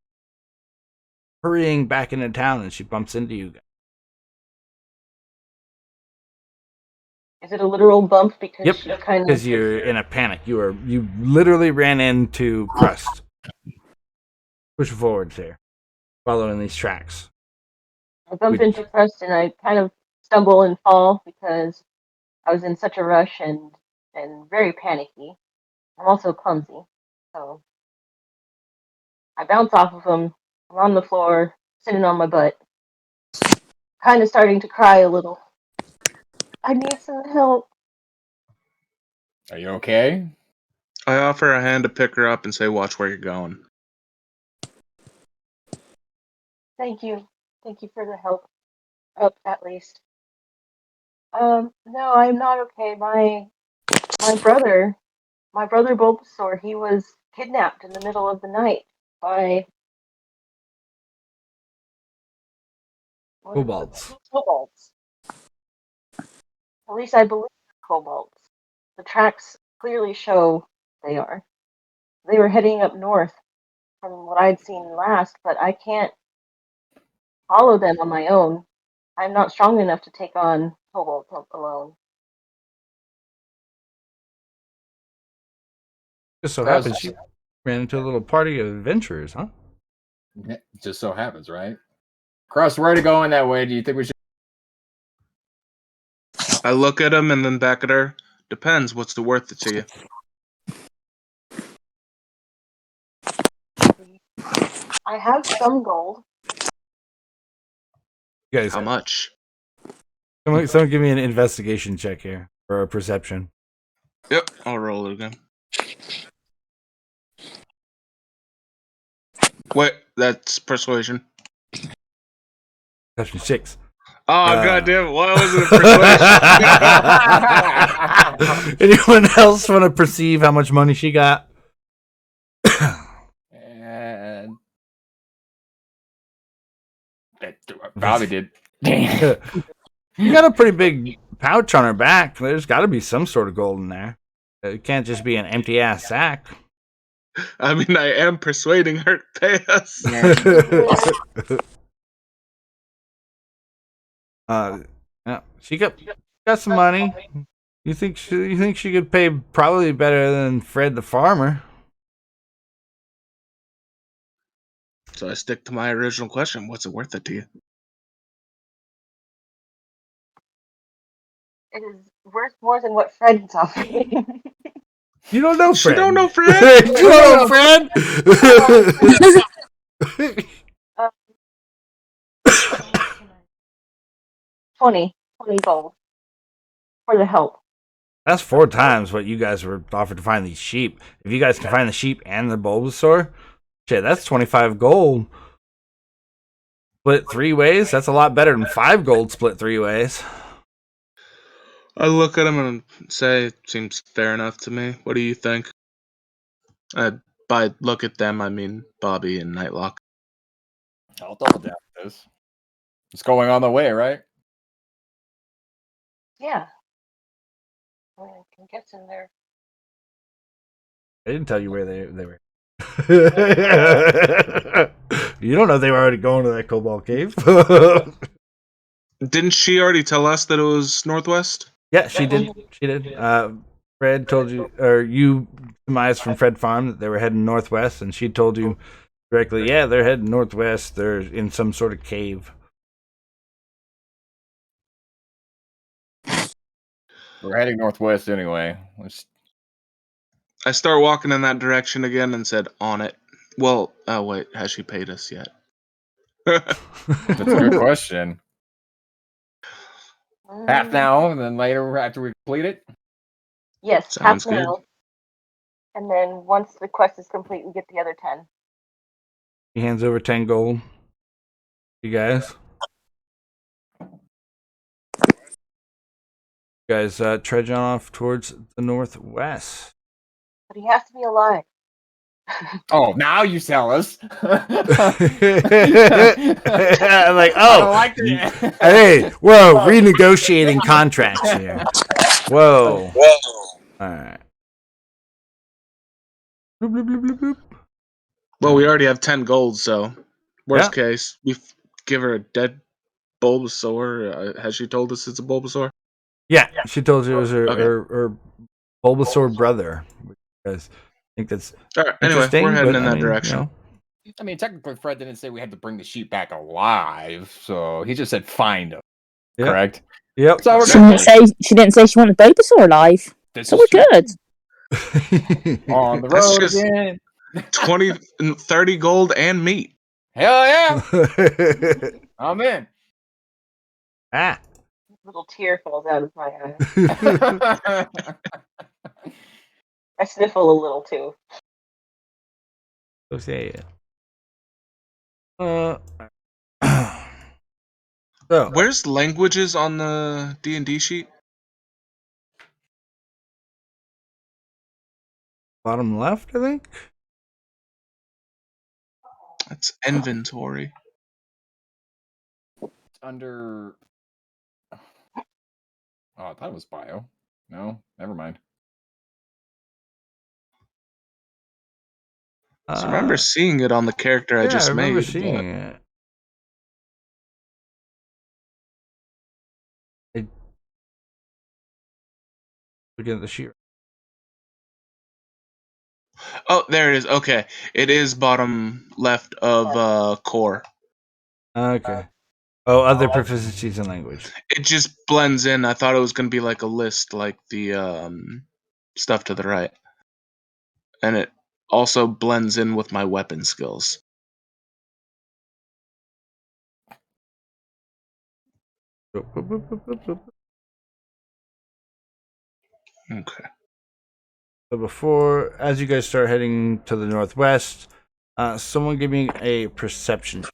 hurrying back into town, and she bumps into you guys. Is it a literal bump because Yep, she kind of... because you're in a panic. You literally ran into Crust. Pushing forwards here, following these tracks. I bump into Crust and I kind of stumble and fall because I was in such a rush and very panicky. I'm also clumsy, so I bounce off of him. I'm on the floor, sitting on my butt, kind of starting to cry a little. I need some help. Are you okay? I offer a hand to pick her up and say, watch where you're going. Thank you. Thank you for the help. Up, at least. No, I'm not okay. My brother Bulbasaur, he was kidnapped in the middle of the night by Kobolds. Kobolds. At least I believe they're kobolds. The tracks clearly show they are. They were heading up north from what I'd seen last, but I can't follow them on my own. I'm not strong enough to take on kobolds alone. Just so happens she ran into a little party of adventurers, huh? It just so happens, right? Crust, where to go in that way? Do you think we should? I look at him and then back at her. Depends. What's the worth it to you? I have some gold. You guys, How much? someone give me an investigation check here or a perception. Yep, I'll roll it again. Wait, that's persuasion. Perception 6. Oh, goddamn, why was it persuasion? Anyone else want to perceive how much money she got? And Bobby did. You got a pretty big pouch on her back. There's got to be some sort of gold in there. It can't just be an empty ass sack. I mean, I am persuading her to pay us. Yeah, she got some money. You think she could pay probably better than Fred the farmer? So I stick to my original question. What's it worth it to you? It is worth more than what Fred's offering. You don't know Fred. You don't know Fred? You don't know Fred? 20 gold for the help. That's 4 times what you guys were offered to find these sheep. If you guys can find the sheep and the Bulbasaur, shit, that's 25 gold. Split 3 ways? That's a lot better than 5 gold split 3 ways. I look at him and say, it seems fair enough to me. What do you think? By look at them, I mean Bobby and Nightlock. I'll double down this. It's going on the way, right? Yeah. I can get in there. They didn't tell you where they were. You don't know they were already going to that Cobalt Cave. Didn't she already tell us that it was northwest? Yeah, she did. She did. Fred told you, or you surmised from Fred Farm that they were heading northwest, and she told you directly, yeah, they're heading northwest. They're in some sort of cave. We're heading northwest anyway. I start walking in that direction again and said, on it. Well, wait, has she paid us yet? That's a good question. Half now, and then later after we complete it? Yes, Sounds half now. And then once the quest is complete, we get the other 10. He hands over 10 gold. You guys? You guys trudge on off towards the northwest. But he has to be alive. Oh, now you sell us. Like, I oh, like that. hey, whoa, renegotiating contracts here. Whoa. All right. Bloop, bloop, bloop, bloop, bloop. Well, we already have 10 gold, so worst case, we give her a dead Bulbasaur. Has she told us it's a Bulbasaur? Yeah, she told you it was Okay. her Bulbasaur brother. Because I think that's All right. Anyway, interesting. we're heading but, in I that mean, direction. I mean, technically, Fred didn't say we had to bring the sheep back alive, so he just said find them. Yep. Correct. Yep. So we're She didn't say she wanted Bulbasaur alive. This So is we're true. good. On the That's road just- again. 20 and 30 gold and meat. Hell yeah! I'm in. Ah. A little tear falls out of my eye. I sniffle a little too. Okay. So Where's languages on the D&D sheet? bottom left, I think. That's inventory. It's under. Oh, I thought it was bio. No, never mind. So I remember seeing it on the character I just I remember made. seeing it. Looking at the sheet. Oh, there it is. Okay. It is bottom left of core. Okay. Oh, other proficiencies in language. It just blends in. I thought it was going to be like a list, like the stuff to the right. And it also blends in with my weapon skills. Okay. So before, as you guys start heading to the northwest, someone give me a perception.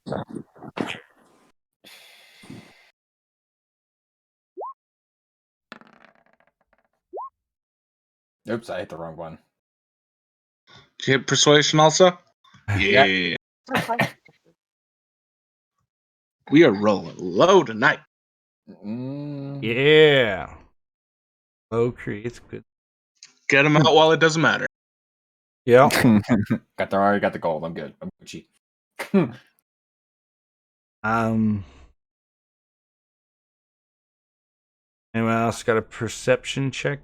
Oops, I hit the wrong one. Did you hit persuasion also? Yeah. We are rolling low tonight. Yeah. Low creates good. Get them out while it doesn't matter. Yeah. Already got the gold. I'm good. I'm Gucci. Anyone else got a perception check?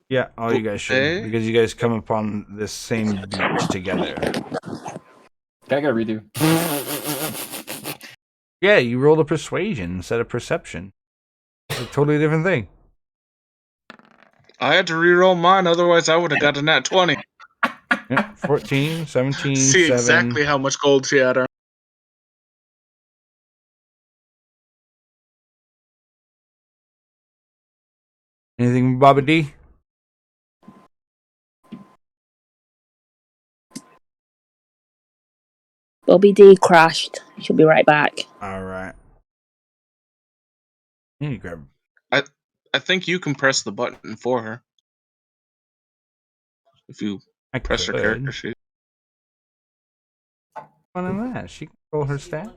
Yeah, all you guys should, Okay. because you guys come upon this same beach together. Can I get a redo? Yeah, you rolled a persuasion instead of perception. It's a totally different thing. I had to re-roll mine, otherwise I would have got a nat 20. Yeah, 14, 17, See 7. exactly how much gold she had. Anything, Bobby D? Bobby D crashed. She'll be right back. All right. You grab. I think you can press the button for her. If you I press her could. character sheet. Fun in that. She can roll her stats.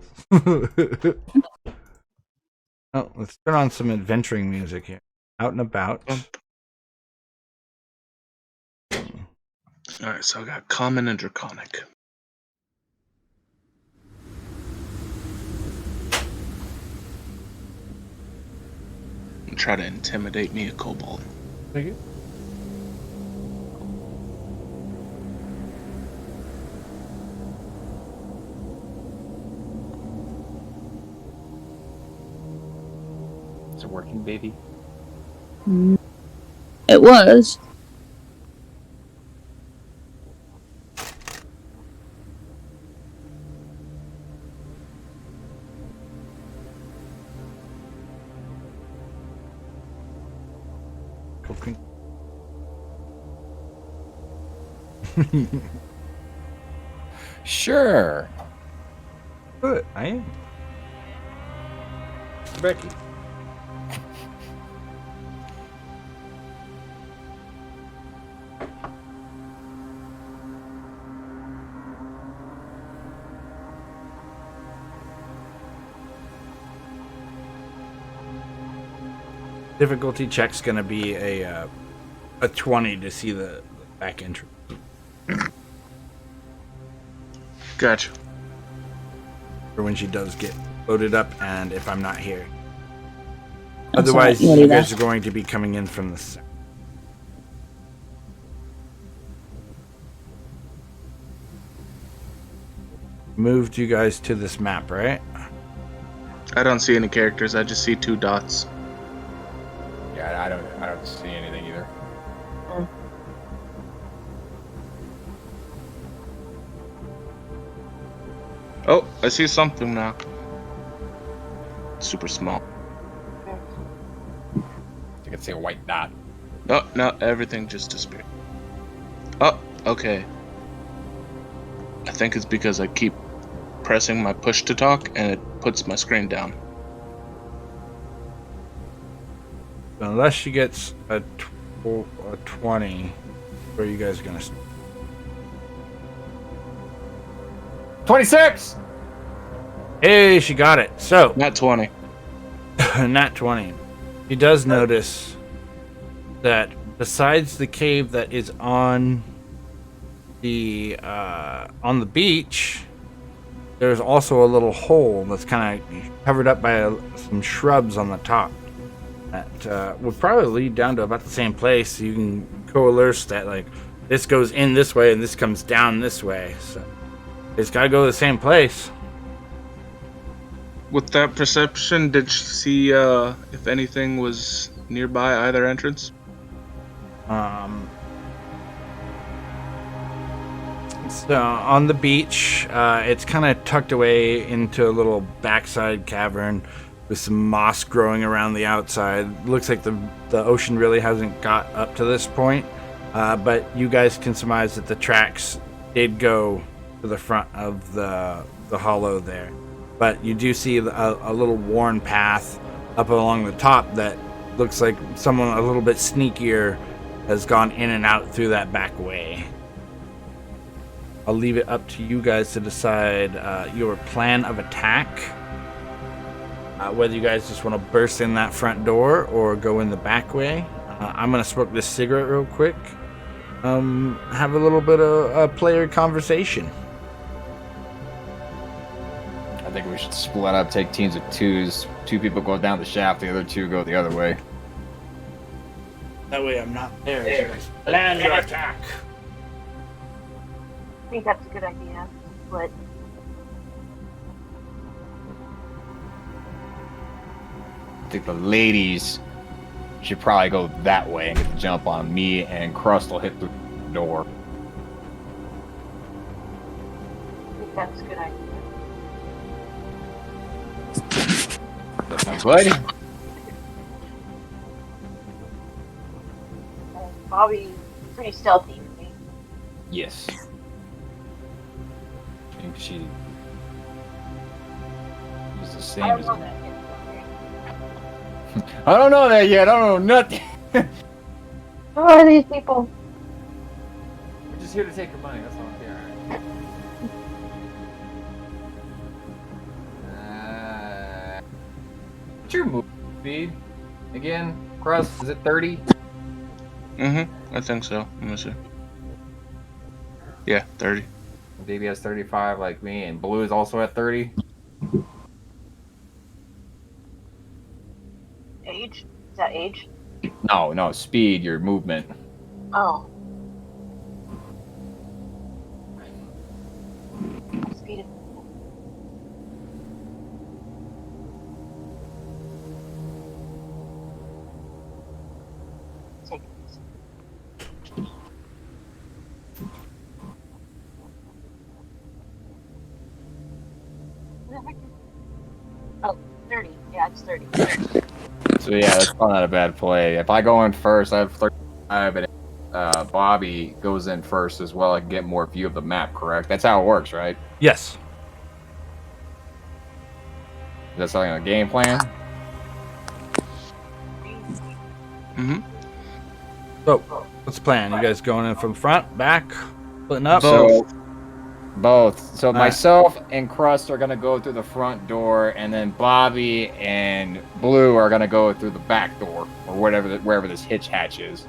Oh, let's turn on some adventuring music here. Out and about. Alright, so I got common and draconic. And try to intimidate me a kobold. Thank you. Is it working, baby? It was. Cooking. Sure. Good, I am. Becky. Difficulty check's gonna be a 20 to see the back entry. Gotcha. For when she does get loaded up and if I'm not here. Otherwise, nearly you guys there. are going to be coming in from the south. Moved you guys to this map, right? I don't see any characters. I just see 2 dots. Yeah, I don't see anything either. Oh, I see something now. Super small. You can see a white dot. Oh, no, everything just disappeared. Oh, okay. I think it's because I keep pressing my push to talk and it puts my screen down. Unless she gets a 20, where are you guys going to start? 26! Hey, she got it. So, Not 20. not 20. She does notice that besides the cave that is on the beach, there's also a little hole that's kind of covered up by some shrubs on the top. That would probably lead down to about the same place. You can coalesce that, like, this goes in this way and this comes down this way. So it's got to go to the same place. With that perception, did she see if anything was nearby either entrance? So on the beach, it's kind of tucked away into a little backside cavern with some moss growing around the outside. Looks like the ocean really hasn't got up to this point, but you guys can surmise that the tracks did go to the front of the hollow there. But you do see a little worn path up along the top that looks like someone a little bit sneakier has gone in and out through that back way. I'll leave it up to you guys to decide your plan of attack. Whether you guys just want to burst in that front door or go in the back way. I'm going to smoke this cigarette real quick. Have a little bit of a player conversation. I think we should split up, take teams of 2s. 2 people go down the shaft, the other 2 go the other way. That way I'm not there. Plan your attack. I think that's a good idea. But I think the ladies should probably go that way and get the jump on me, and Crust will hit the door. I think that's a good idea. That sounds good. Bobby, pretty stealthy, right? Yes. I think she is the same I don't as know me. that yet. I don't know that yet. I don't know nothing. Who are these people? We're just here to take your money. That's all I'm here. What's your move speed? Again, Crust, is it 30? I think so. Let me see. Yeah, 30. Baby has 35 like me, and Blue is also at 30. Age? Is that age? No, speed, your movement. Oh. Speed. Take it. Oh, 30. Yeah, it's 30. So yeah, that's not a bad play. If I go in first, I have 35, and Bobby goes in first as well. I can get more view of the map, correct? That's how it works, right? Yes. Is that something on a game plan? So, what's the plan? You guys going in from front, back, splitting up? Both. So Alright. myself and Crust are gonna go through the front door, and then Bobby and Blue are gonna go through the back door, or wherever this hitch hatch is.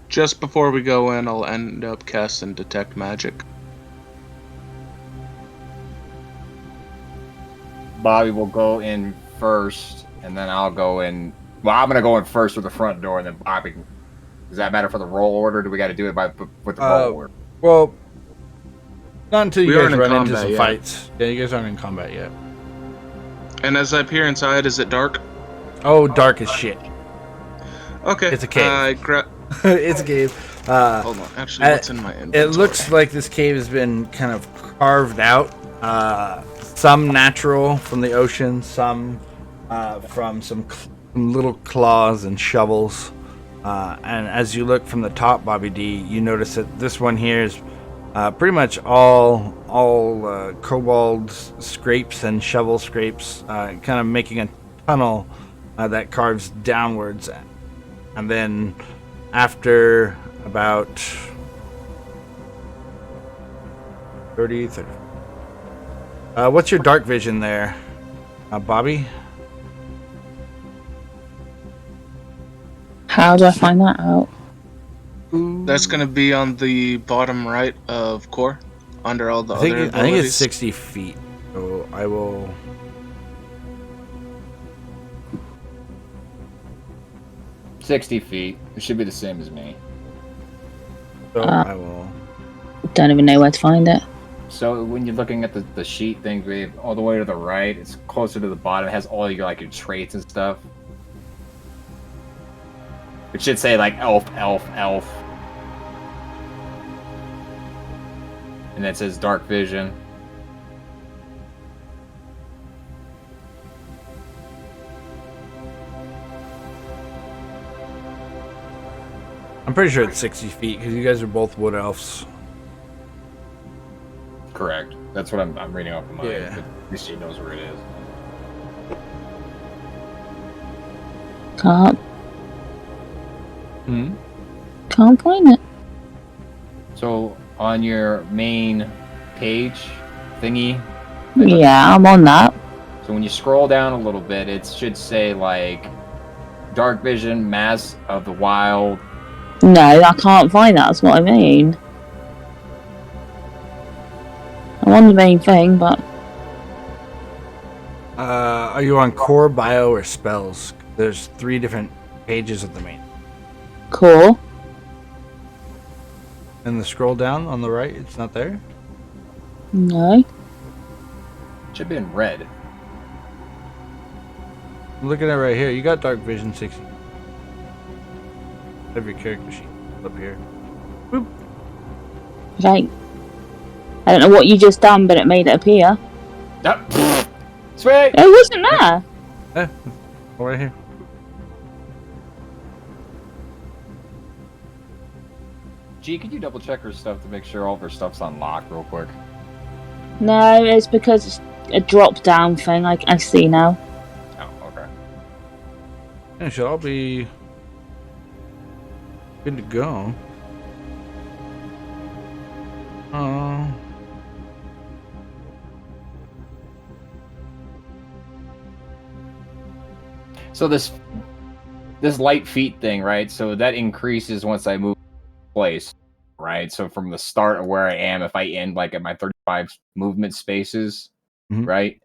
Just before we go in, I'll end up casting Detect Magic. Bobby will go in first, and then I'll go in. Well, I'm gonna go in first with the front door, and then Bobby. Does that matter for the roll order? Do we got to do it with the roll order? Well, not until you We guys aren't in run into combat some yet. fights. Yeah, you guys aren't in combat yet. And as I peer inside, is it dark? Oh, dark as shit. Okay. It's a cave. It's a cave. Hold on. Actually, what's in my inventory? It looks like this cave has been kind of carved out. Some natural from the ocean, some from some little claws and shovels. And as you look from the top, Bobby D, you notice that this one here is pretty much all kobold scrapes and shovel scrapes, kind of making a tunnel that carves downwards. And then after about 30. What's your dark vision there, Bobby? How do I find that out? That's going to be on the bottom right of core, under all the other abilities. I think it's 60 feet. So I will. $60. It should be the same as me. So I will. Don't even know where to find it. So when you're looking at the sheet thing, babe, all the way to the right, it's closer to the bottom. It has all your your traits and stuff. It should say elf, elf, elf. And then it says dark vision. I'm pretty sure it's 60 feet because you guys are both wood elves. Correct. That's what I'm reading off of mine. Yeah. At least she knows where it is. Can't Hmm. can't find it. So on your main page thingy. Yeah, I'm on that. So when you scroll down a little bit, it should say dark vision, mass of the wild. No, I can't find that. That's what I mean. I'm on the main thing, but Are you on core, bio, or spells? There's 3 different pages of the main. cool. And the scroll down on the right, it's not there. No. It should be in red. I'm looking at it right here. You got dark vision 60. Have your character sheet up here. Boop. Right. I don't know what you just done, but it made it appear. Oh, sweet! It wasn't there. Right here. G, could you double check her stuff to make sure all of her stuff's unlocked real quick? No, it's because it's a drop down thing. I see now. Oh, okay. It should all be good to go. So this light feet thing, right? So that increases once I move place, right? So from the start of where I am, if I end at my 35 movement spaces, Mhm. right?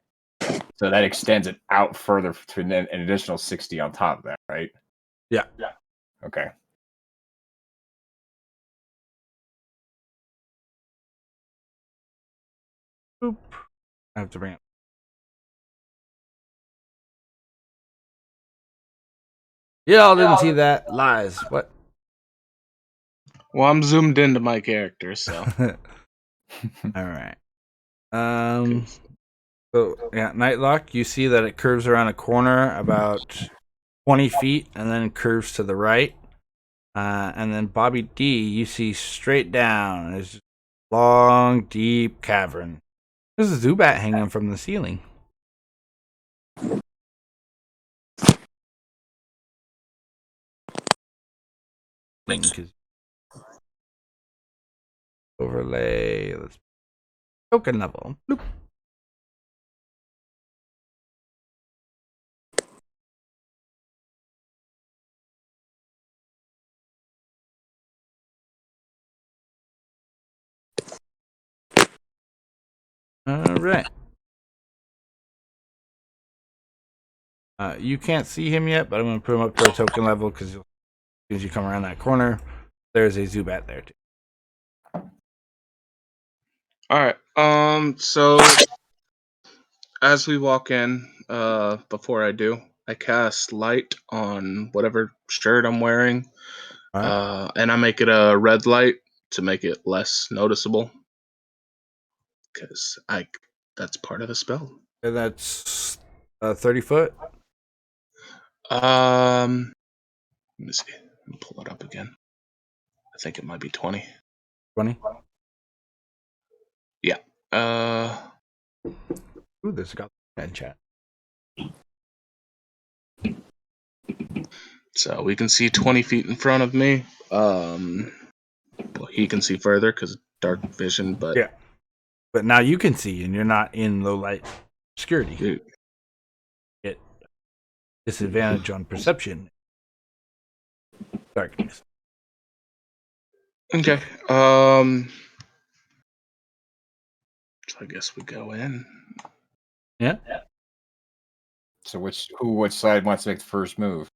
So that extends it out further to an additional 60 on top of that, right? Yeah. Okay. Boop. I have to bring it. Y'all didn't see that. Lies. What? Well, I'm zoomed into my character, so. All right. So yeah, Nightlock. You see that it curves around a corner about 20 feet, and then curves to the right. And then Bobby D, you see straight down. There's a long, deep cavern. There's a Zubat hanging from the ceiling. Overlay. Let's token level. Bloop. All right. You can't see him yet, but I'm going to put him up to a token level because as soon as you come around that corner, there's a Zubat there too. All right. So as we walk in, before I do, I cast light on whatever shirt I'm wearing, All right. and I make it a red light to make it less noticeable, because that's part of the spell. And that's 30 foot. Let me see. Let me pull it up again. I think it might be 20. 20. Yeah. Ooh, there's a guy in chat. So we can see 20 feet in front of me. Well, he can see further because dark vision, but Yeah. But now you can see, and you're not in low light obscurity. Dude. Get disadvantage on perception. Darkness. Okay. So I guess we go in. Yeah. So which side wants to make the first move?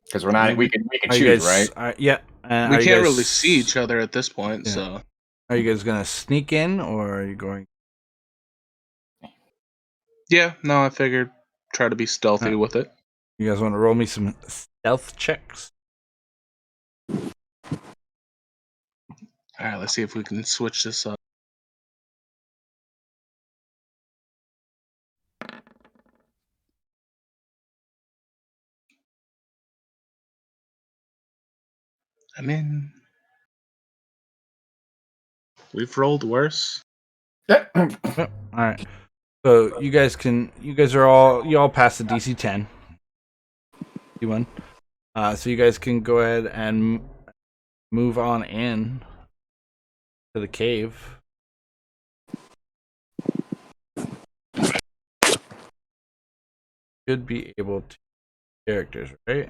Because we're not. We can choose, right? Yeah. We can't really see each other at this point, Yeah. so. Are you guys gonna sneak in, or are you going? Yeah. No, I figured try to be stealthy with it. You guys want to roll me some stealth checks? All right. Let's see if we can switch this up. I mean, we've rolled worse. Yep. All right. So you guys all passed the DC 10. D1. So you guys can go ahead and move on in to the cave. Should be able to characters, right?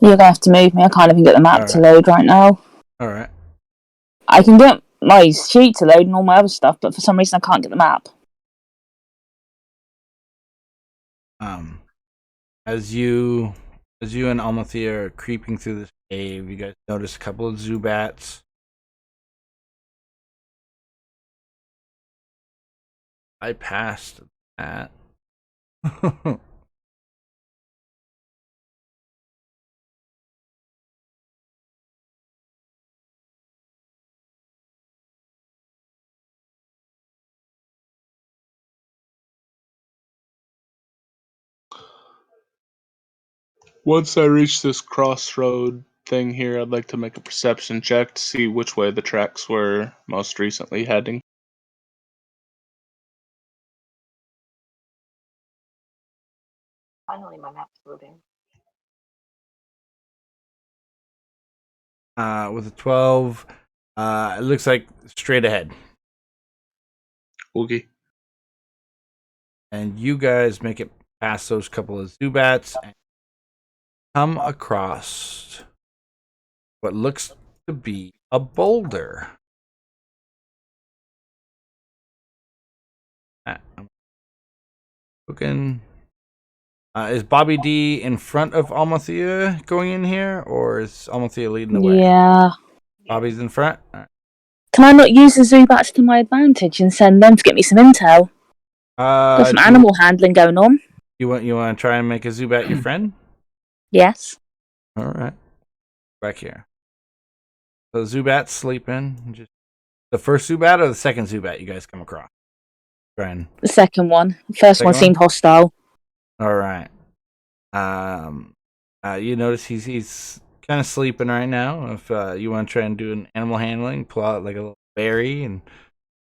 You're gonna have to move me. I can't even get the map to load right now. All right. I can get my sheet to load and all my other stuff, but for some reason I can't get the map. As you and Almathea are creeping through this cave, you guys notice a couple of Zubats. I passed that. Once I reach this crossroad thing here, I'd like to make a perception check to see which way the tracks were most recently heading. Finally, my map's loading. With a 12, it looks like straight ahead. Okay. And you guys make it past those couple of Zubats and come across what looks to be a boulder. Looking. Is Bobby D in front of Almathea going in here, or is Almathea leading the way? Yeah. Bobby's in front? All right. Can I not use the Zubats to my advantage and send them to get me some intel? Got some animal handling going on. You want to try and make a Zubat your friend? Yes. All right. Back here. So Zubat's sleeping. Just the first Zubat or the second Zubat you guys come across? Trying. The second one. The first one seemed hostile. All right. You notice he's kind of sleeping right now. If you want to try and do an animal handling, pull out like a little berry and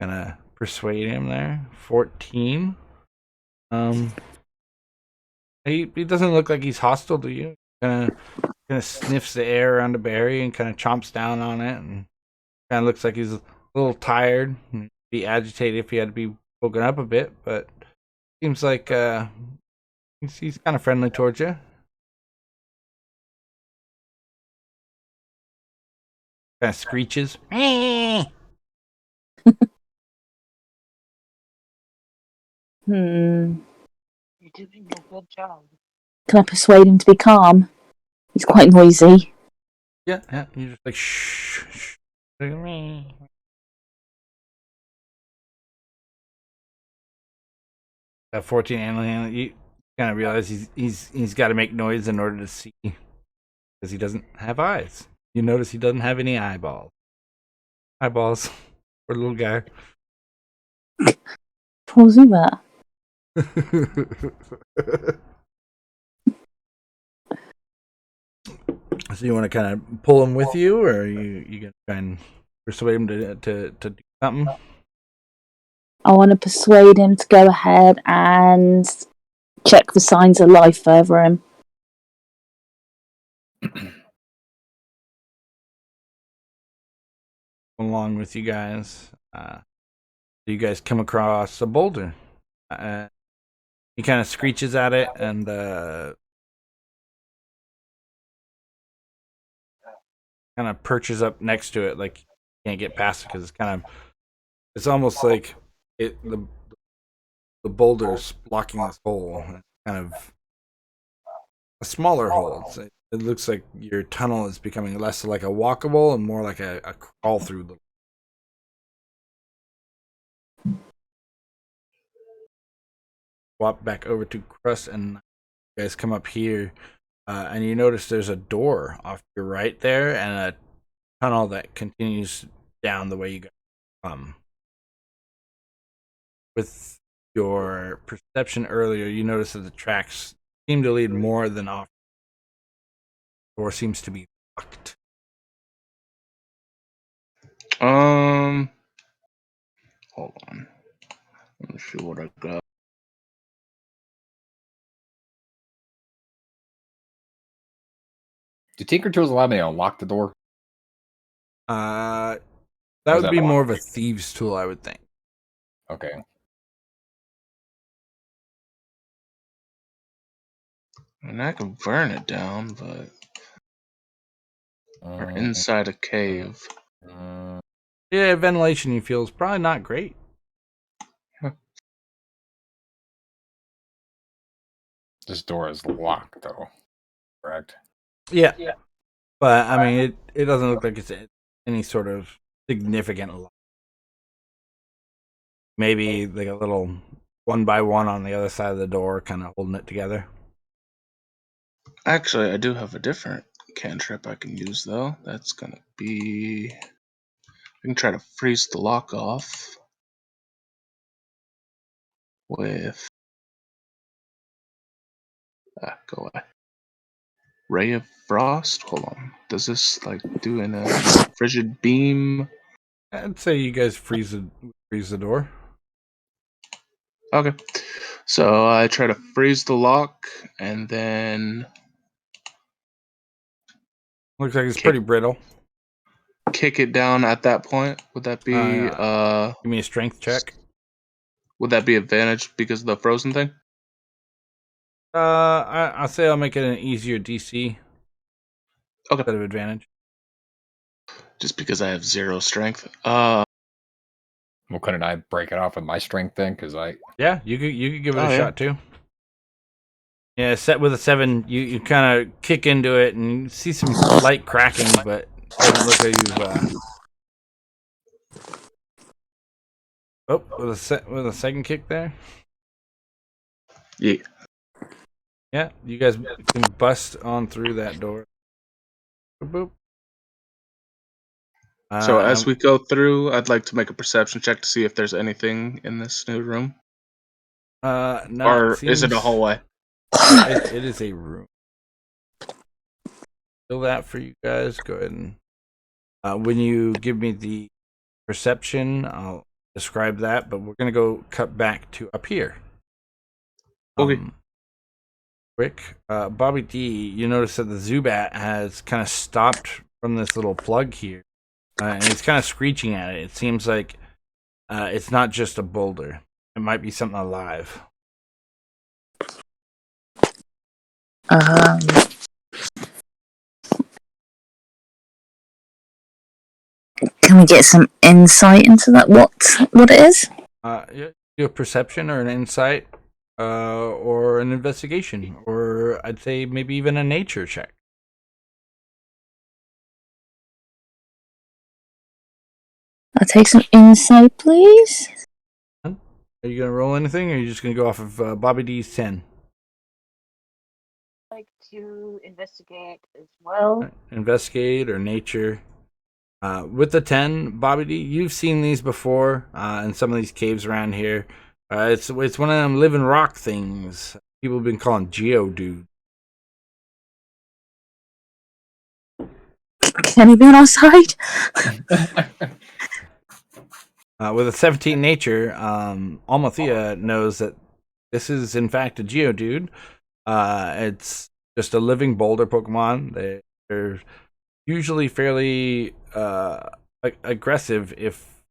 kind of persuade him there. 14. He doesn't look like he's hostile to you. Kind of sniffs the air around the berry and kind of chomps down on it, and kind of looks like he's a little tired and be agitated if he had to be woken up a bit, but seems like he's kind of friendly towards you. Kind of screeches. You're doing a good job. Can I persuade him to be calm? He's quite noisy. Yeah. You're just like, shh. Look at me. That 14 alien, you kind of realize he's got to make noise in order to see, because he doesn't have eyes. You notice he doesn't have any eyeballs. Eyeballs for the little guy. Poor Zubat. So you want to kind of pull him with you, or are you gonna try and persuade him to do something? I want to persuade him to go ahead and check for signs of life further him. Along with you guys, you guys come across a boulder. He kind of screeches at it and kind of perches up next to it, like you can't get past it because it's almost like the boulder's blocking this hole. It's kind of a smaller hole. It looks like your tunnel is becoming less like a walkable and more like a crawl through. Swap back over to Crust, and you guys come up here, and you notice there's a door off your right there, and a tunnel that continues down the way you go. With your perception earlier, you notice that the tracks seem to lead more than off. The door seems to be locked. Hold on. Let me see what I got. Do Tinker Tools allow me to unlock the door? That Or is would be more of locked? a thieves' tool, I would think. Okay. And I can burn it down, but we're inside a cave. Yeah, ventilation you feel is probably not great. This door is locked, though. Correct. Yeah. But I mean, it doesn't look like it's any sort of significant lock. Maybe like a little 1x1 on the other side of the door, kind of holding it together. Actually, I do have a different cantrip I can use, though. That's gonna be... I can try to freeze the lock off with... go away. Ray of Frost? Hold on. Does this, like, do in a frigid beam? I'd say you guys freeze the door. Okay. So I try to freeze the lock, and then... Looks like it's pretty brittle. kick it down at that point. Would that be Give me a strength check. would that be advantage because of the frozen thing? I'll say I'll make it an easier DC. Okay. Instead of advantage. Just because I have 0 strength. Well, couldn't I break it off with my strength then? Because Yeah, you could give it a shot too. Yeah, set with a 7, you kind of kick into it and you see some light cracking, but it doesn't look like you've. Oh, with a second kick there. Yeah. Yeah, you guys can bust on through that door. Boop, boop. So as we go through, I'd like to make a perception check to see if there's anything in this new room. No, or is it a hallway? It is a room. Fill that for you guys. Go ahead and when you give me the perception, I'll describe that. But we're gonna go cut back to up here. Okay. Quick, Bobby D, you notice that the Zubat has kind of stopped from this little plug here, and it's kind of screeching at it. It seems like it's not just a boulder; it might be something alive. Can we get some insight into that? What it is? Your perception or an insight. or an investigation, or I'd say maybe even a nature check. I'll take some insight, please. Are you gonna roll anything, or are you just gonna go off of Bobby D's 10? I'd like to investigate as well. Investigate or nature. With the 10, Bobby D, you've seen these before in some of these caves around here. It's one of them living rock things people have been calling Geodude. Can he be on our side? With a 17 nature, Almathea knows that this is in fact a Geodude. It's just a living boulder Pokemon. They're usually fairly aggressive if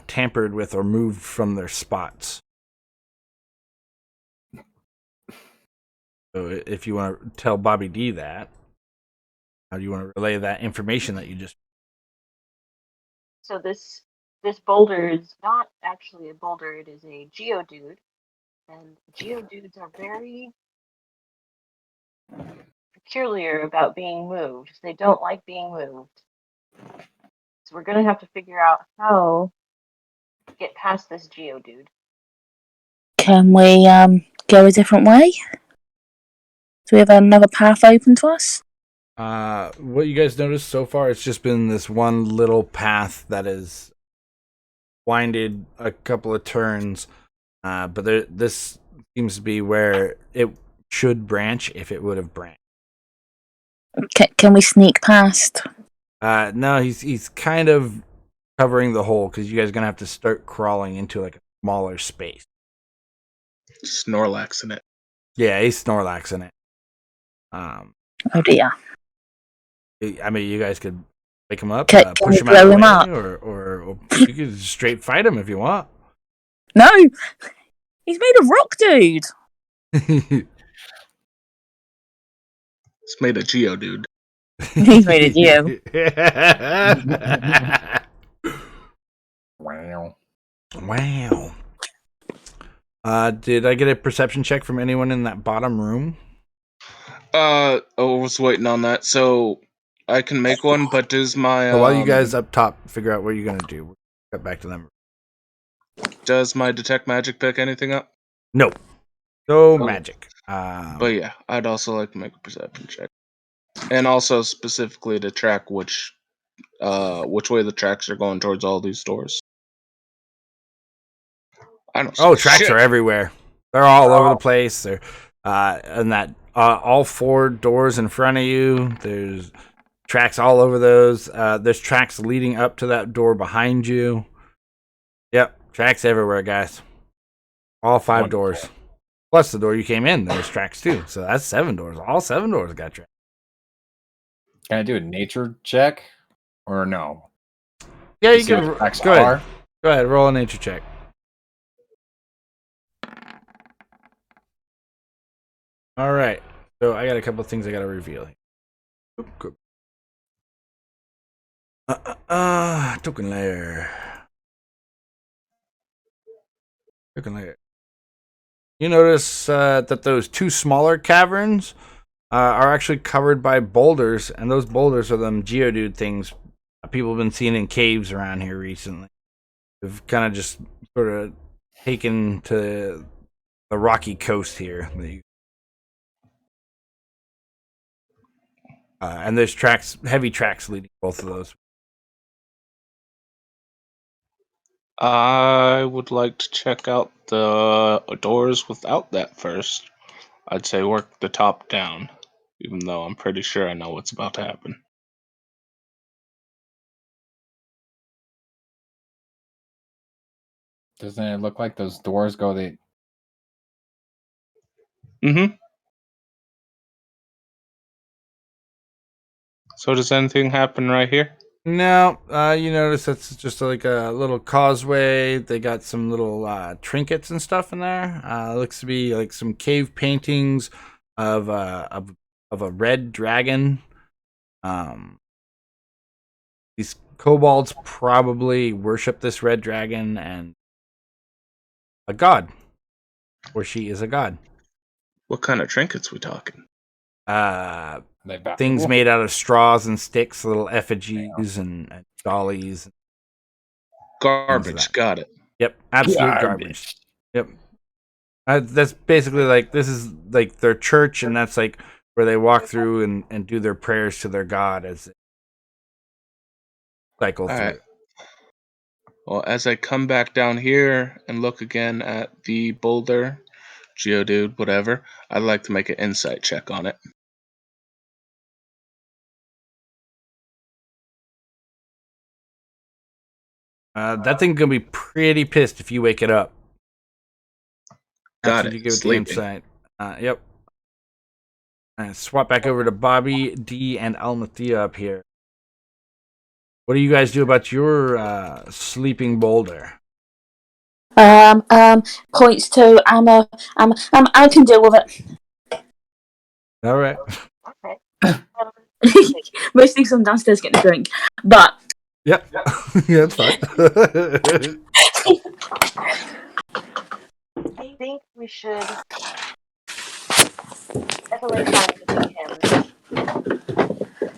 tampered with or moved from their spots. So if you want to tell Bobby D that, how do you want to relay that information that you just... So this boulder is not actually a boulder, it is a Geodude. And Geodudes are very peculiar about being moved. They don't like being moved. So we're going to have to figure out how to get past this Geodude. Can we go a different way? Do we have another path open to us? What you guys noticed so far, it's just been this one little path that is winded a couple of turns, but this seems to be where it should branch if it would have branched. Can we sneak past? No, he's kind of covering the hole because you guys are gonna have to start crawling into like a smaller space. Snorlax in it. Yeah, he's Snorlaxing it. Oh dear. I mean, you guys could wake him up, Can push we him out of blow the him way, up? or you could straight fight him if you want. No! He's made of rock, dude! It's made of Geodude. He's made of you. Wow. Wow. Did I get a perception check from anyone in that bottom room? I was waiting on that, so I can make one, but does my So while you guys up top figure out what you're gonna do, we'll get back to them. does my detect magic pick anything up? No, no magic. But yeah, I'd also like to make a perception check, and also specifically to track which way the tracks are going towards all these doors. I don't. Oh, tracks are everywhere. They're all over the place. They're and that all four doors in front of you. There's tracks all over those. There's tracks leading up to that door behind you. Yep, tracks everywhere, guys. All five doors. Plus the door you came in, there's tracks too. So that's 7 doors. All 7 doors got tracks. Can I do a nature check? Or no? Yeah, To you see can. what the tracks Go ahead. are? Go ahead. Roll a nature check. All right. So I got a couple of things I got to reveal. Token layer. Token layer. You notice that those 2 smaller caverns are actually covered by boulders, and those boulders are them Geodude things people have been seeing in caves around here recently. They've kind of just sort of taken to the rocky coast here. And there's tracks, heavy tracks leading both of those. I would like to check out the doors without that first. I'd say work the top down, even though I'm pretty sure I know what's about to happen. Doesn't it look like those doors go the... Mm-hmm. So does anything happen right here? No, you notice that's just like a little causeway. They got some little trinkets and stuff in there. Looks to be like some cave paintings of a red dragon. These kobolds probably worship this red dragon and a god. for she is a god. What kind of trinkets we talking? Things made out of straws and sticks, little effigies and dollies. Garbage. Got it. Yep, absolute garbage. Yep. That's basically like, this is like their church, and that's like where they walk through and do their prayers to their god as they cycle All through. right. Well, as I come back down here and look again at the boulder, Geodude, whatever, I'd like to make an insight check on it. That thing's gonna be pretty pissed if you wake it up. Got After it. you give it the Sleeping. insight. Yep. And swap back over to Bobby, D, and Almathea up here. What do you guys do about your sleeping boulder? Points to I can deal with it. All right. Okay. Most things I'm downstairs getting a drink, but Yep. Yeah, that's fine. I think we should definitely try to make him.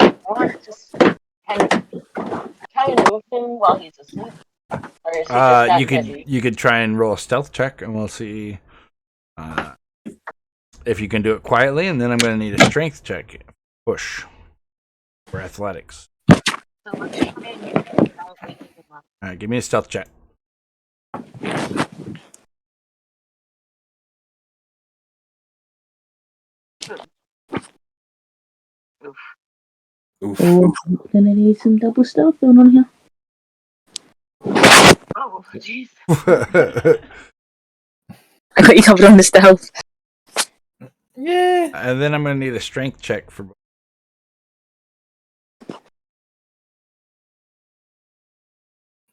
I want to kind of move him while he's asleep. Or is he just that heavy? You could try and roll a stealth check, and we'll see if you can do it quietly. And then I'm going to need a strength check. Push for athletics. So let's try and wake him up. All right, give me a stealth check. Oof. Gonna need some double stealth going on here. Oh, jeez. I got you covered on the stealth. Yeah. And then I'm going to need a strength check for.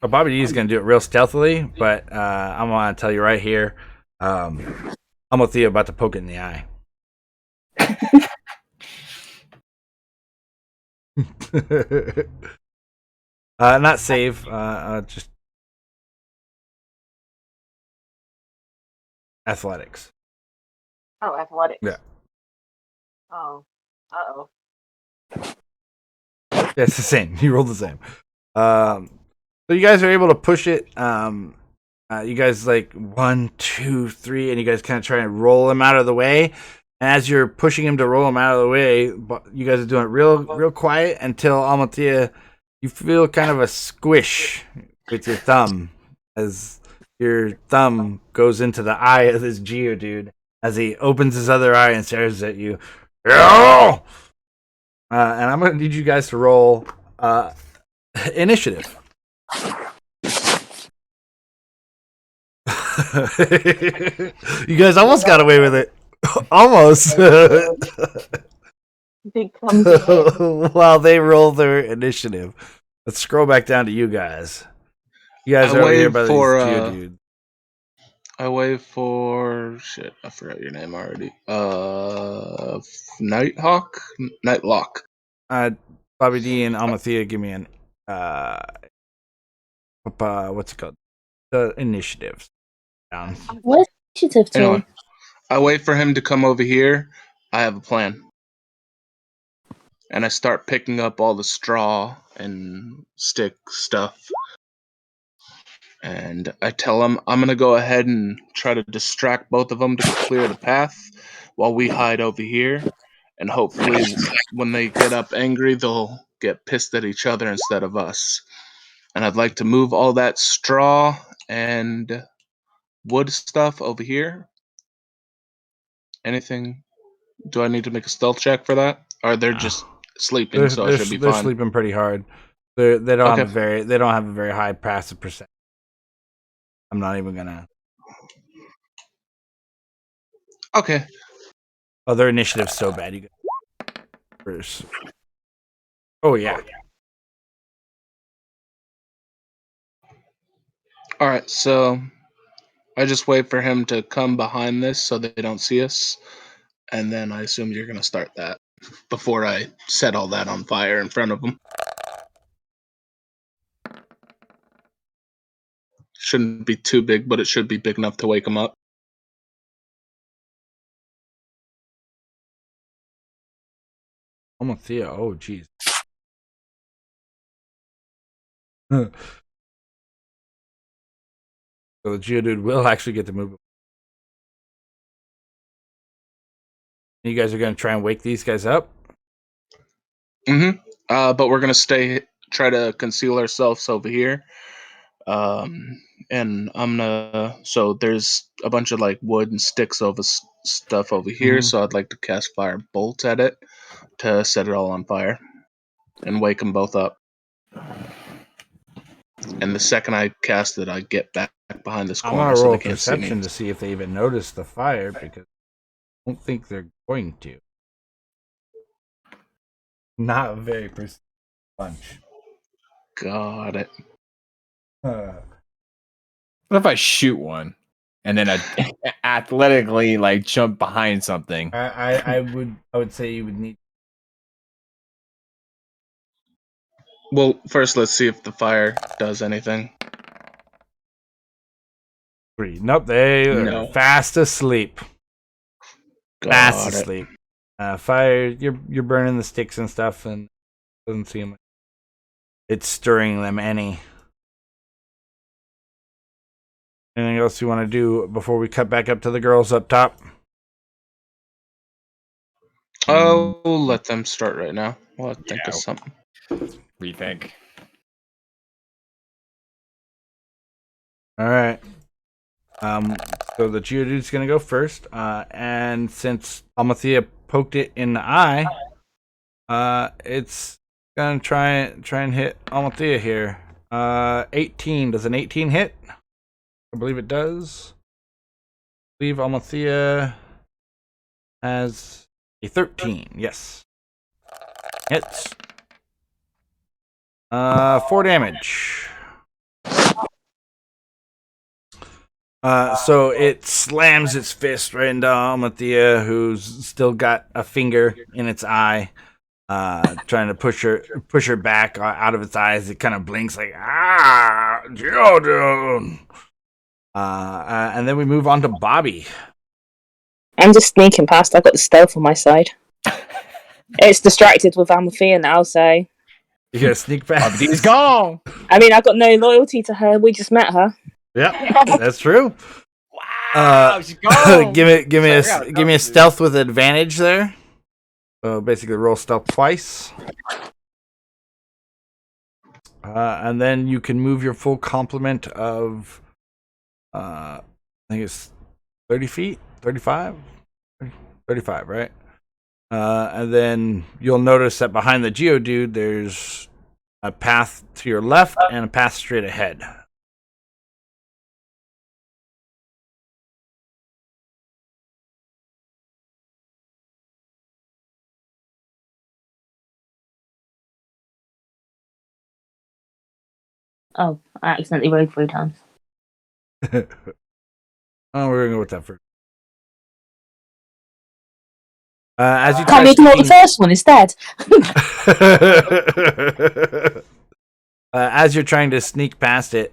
Well, Bobby D is going to do it real stealthily, but I'm going to tell you right here, Almathea about to poke it in the eye. Not save, just athletics. Oh, athletics. Yeah. Oh. Uh-oh. Yeah, it's the same. You rolled the same. So you guys are able to push it. You guys like 1, 2, 3, and you guys kind of try and roll him out of the way. And as you're pushing him to roll him out of the way, you guys are doing it real quiet until Almathea, you feel kind of a squish with your thumb as your thumb goes into the eye of this Geodude as he opens his other eye and stares at you. And I'm going to need you guys to roll initiative. You guys almost got away with it. Almost. Big clumsy. While they roll their initiative. Let's scroll back down to you guys. You guys I are over here wave by these for, Geodudes. I wave for shit. I forgot your name already. Nighthawk, Nightlock. Bobby D and Almathea, give me an what's it called? The initiatives. Down. What initiative to? Anyway, I wait for him to come over here. I have a plan. And I start picking up all the straw and stick stuff. And I tell him I'm going to go ahead and try to distract both of them to clear the path while we hide over here. And hopefully when they get up angry, they'll get pissed at each other instead of us. And I'd like to move all that straw and wood stuff over here. Anything? Do I need to make a stealth check for that? Or they're just sleeping, so I should be they're fine. sleeping pretty hard. They don't have Okay. they don't have a very high passive percent. I'm not even gonna. Okay. Oh, their initiative's so bad. You guys. Oh yeah. All right, so I just wait for him to come behind this so they don't see us, and then I assume you're going to start that before I set all that on fire in front of him. Shouldn't be too big, but it should be big enough to wake him up. Almathea, oh jeez. So the Geodude will actually get to move. You guys are going to try and wake these guys up? Mm-hmm. But we're gonna try to conceal ourselves over here. And I'm gonna. So there's a bunch of like wood and sticks over stuff over here. Mhm. So I'd like to cast fire bolts at it to set it all on fire and wake them both up. And the second I cast it, I get back behind this I'm corner going to so roll they a can't see me. perception to see if they even notice the fire, because I don't think they're going to. Not a very perceptive bunch. Got it. What if I shoot one and then I athletically like jump behind something? I would say you would need. Well, first let's see if the fire does anything. 3. Nope, they are No. fast asleep. Fast Got it. asleep. Fire, you're burning the sticks and stuff, and doesn't seem like it's stirring them any. Anything else you want to do before we cut back up to the girls up top? I'll let them start right now. We'll think Yeah. of something. Rethink. All right. So the Geodude's gonna go first, and since Almathea poked it in the eye, it's gonna try and hit Almathea here. 18. Does an 18 hit? I believe it does. I believe Almathea has a 13. Yes. Hits. 4 damage. So it slams its fist right into Almathea, who's still got a finger in its eye, trying to push her back out of its eyes. It kind of blinks like, Geodude. And then we move on to Bobby. I'm just sneaking past. I've got the stealth on my side. It's distracted with Almathea now, so. You gotta sneak past. Bobby's gone. I mean, I've got no loyalty to her. We just met her. Yep, that's true. Wow, she's gone. give me a stealth with advantage there. So basically, roll stealth twice, and then you can move your full complement of, I think it's 30 feet, 35, 35, right? And then you'll notice that behind the Geodude, there's a path to your left and a path straight ahead. Oh, I accidentally rode 3 times. Oh, we're gonna go with that first. As you Can't we ignore the first one instead? as you're trying to sneak past it,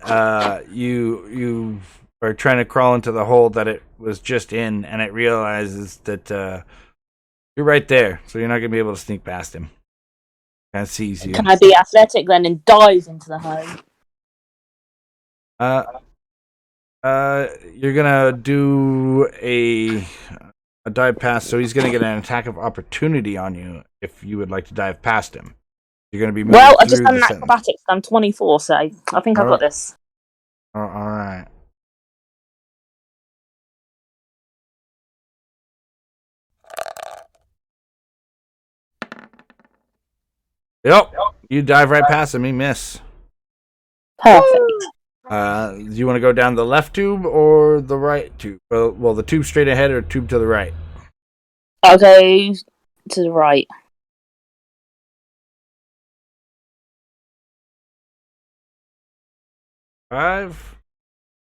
you are trying to crawl into the hole that it was just in, and it realizes that you're right there, so you're not gonna be able to sneak past him. Kind of sees you. Can I be athletic then and dive into the hole? You're gonna do a dive past, so he's gonna get an attack of opportunity on you if you would like to dive past him. You're gonna be moving Well, I've just through done the an sentence. acrobatics. I'm 24, so I think I've got this. All right. Yep. You dive right past him. He miss. Perfect. Do you want to go down the left tube or the right tube? Well, the tube straight ahead or tube to the right? I'll go to the right. Five.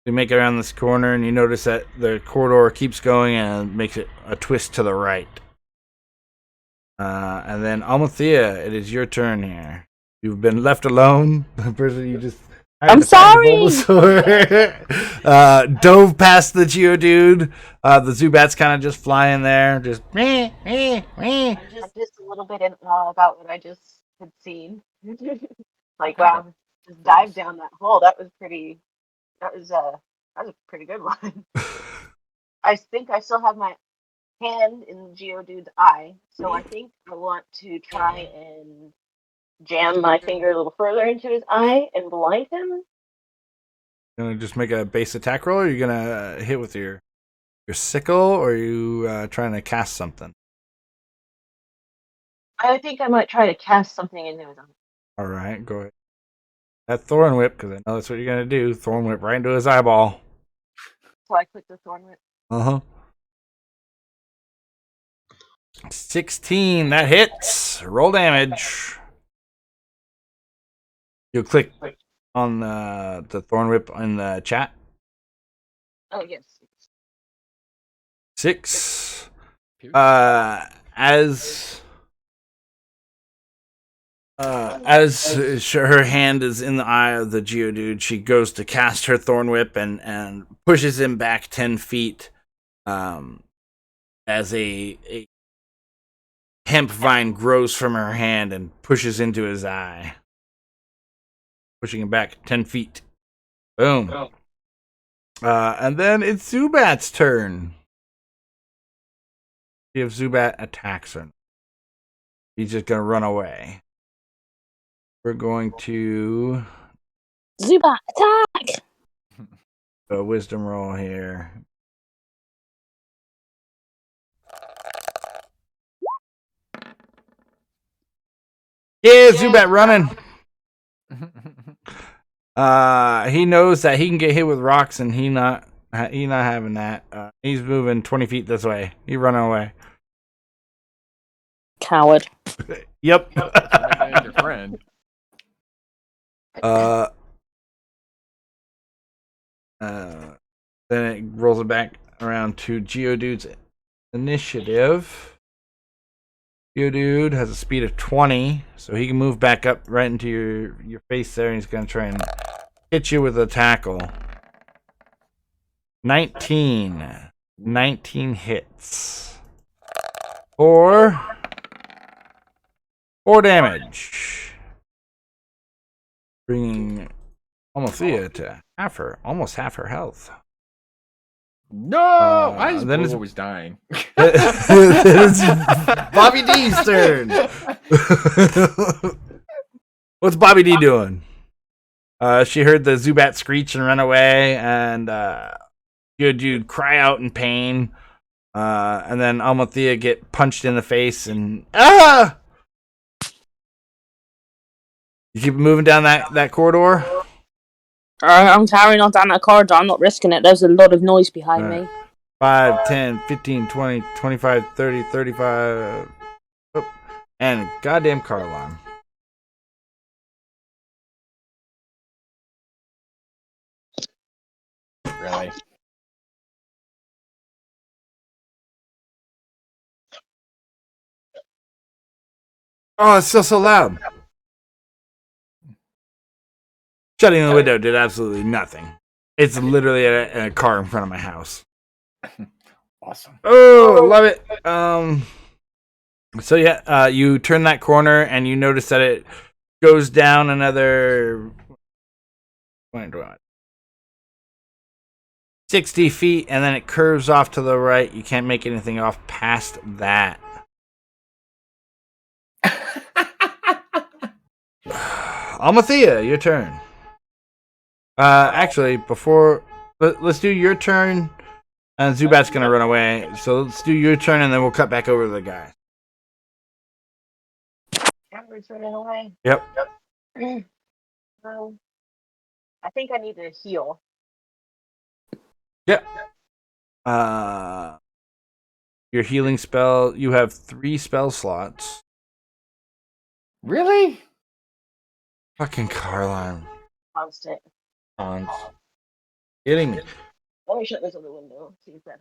You make it around this corner, and you notice that the corridor keeps going and makes it a twist to the right. And then Almathea, it is your turn here. You've been left alone. The person you just... I'm sorry! Dove past the Geodude. The Zubat's kind of just flying there. Just... I'm just little bit in awe about what I just had seen. Like, wow, just dive down that hole. That was pretty. That was a pretty good one. I think I still have my hand in Geodude's eye, so I think I want to try and jam my finger a little further into his eye and blind him. You gonna just make a base attack roll, or are you gonna hit with your sickle, or are you trying to cast something? I think I might try to cast something into his eye. All right, go ahead. That Thorn Whip, because I know that's what you're gonna do. Thorn Whip right into his eyeball. So I click the Thorn Whip. 16, that hits. Roll damage. You'll click on the Thorn Whip in the chat. Oh, yes. 6. As her hand is in the eye of the Geodude, she goes to cast her Thorn Whip and pushes him back 10 feet as a hemp vine grows from her hand and pushes into his eye, pushing him back 10 feet. Boom. And then it's Zubat's turn. See if Zubat attacks her. He's just going to run away. We're going to Zubat, attack! do a wisdom roll here. Yeah, Zubat running. He knows that he can get hit with rocks, and he not having that. He's moving 20 feet this way. He's running away. Coward. Yep. Your friend. Then it rolls it back around to Geodude's initiative. Geodude has a speed of 20, so he can move back up right into your face there, and he's going to try and hit you with a tackle. 19. 19 hits. 4 damage. Bringing Almothea to almost half her health. No! Why is then Boo it's- always dying? It's Bobby D's turn. What's Bobby D doing? She heard the Zubat screech and run away, and Geodude cry out in pain. And then Almothea get punched in the face, and you keep moving down that corridor. I'm carrying on down that corridor. I'm not risking it. There's a lot of noise behind me. 5, 10, 15, 20, 25, 30, 35. Oh, and a goddamn car alarm. Really? Oh, it's still so loud. Shutting the window did absolutely nothing. It's literally a car in front of my house. Awesome. Oh, love it. So yeah, you turn that corner and you notice that it goes down another 60 feet, and then it curves off to the right. You can't make anything off past that. Almothea, your turn. Actually, before let's do your turn, and Zubat's gonna run away. So let's do your turn, and then we'll cut back over to the guy. Coward's running away. Yep. I think I need to heal. Yep. Your healing spell. You have 3 spell slots. Really? Fucking car alarm. Constant. Kidding me. Let me shut this other window. See if that.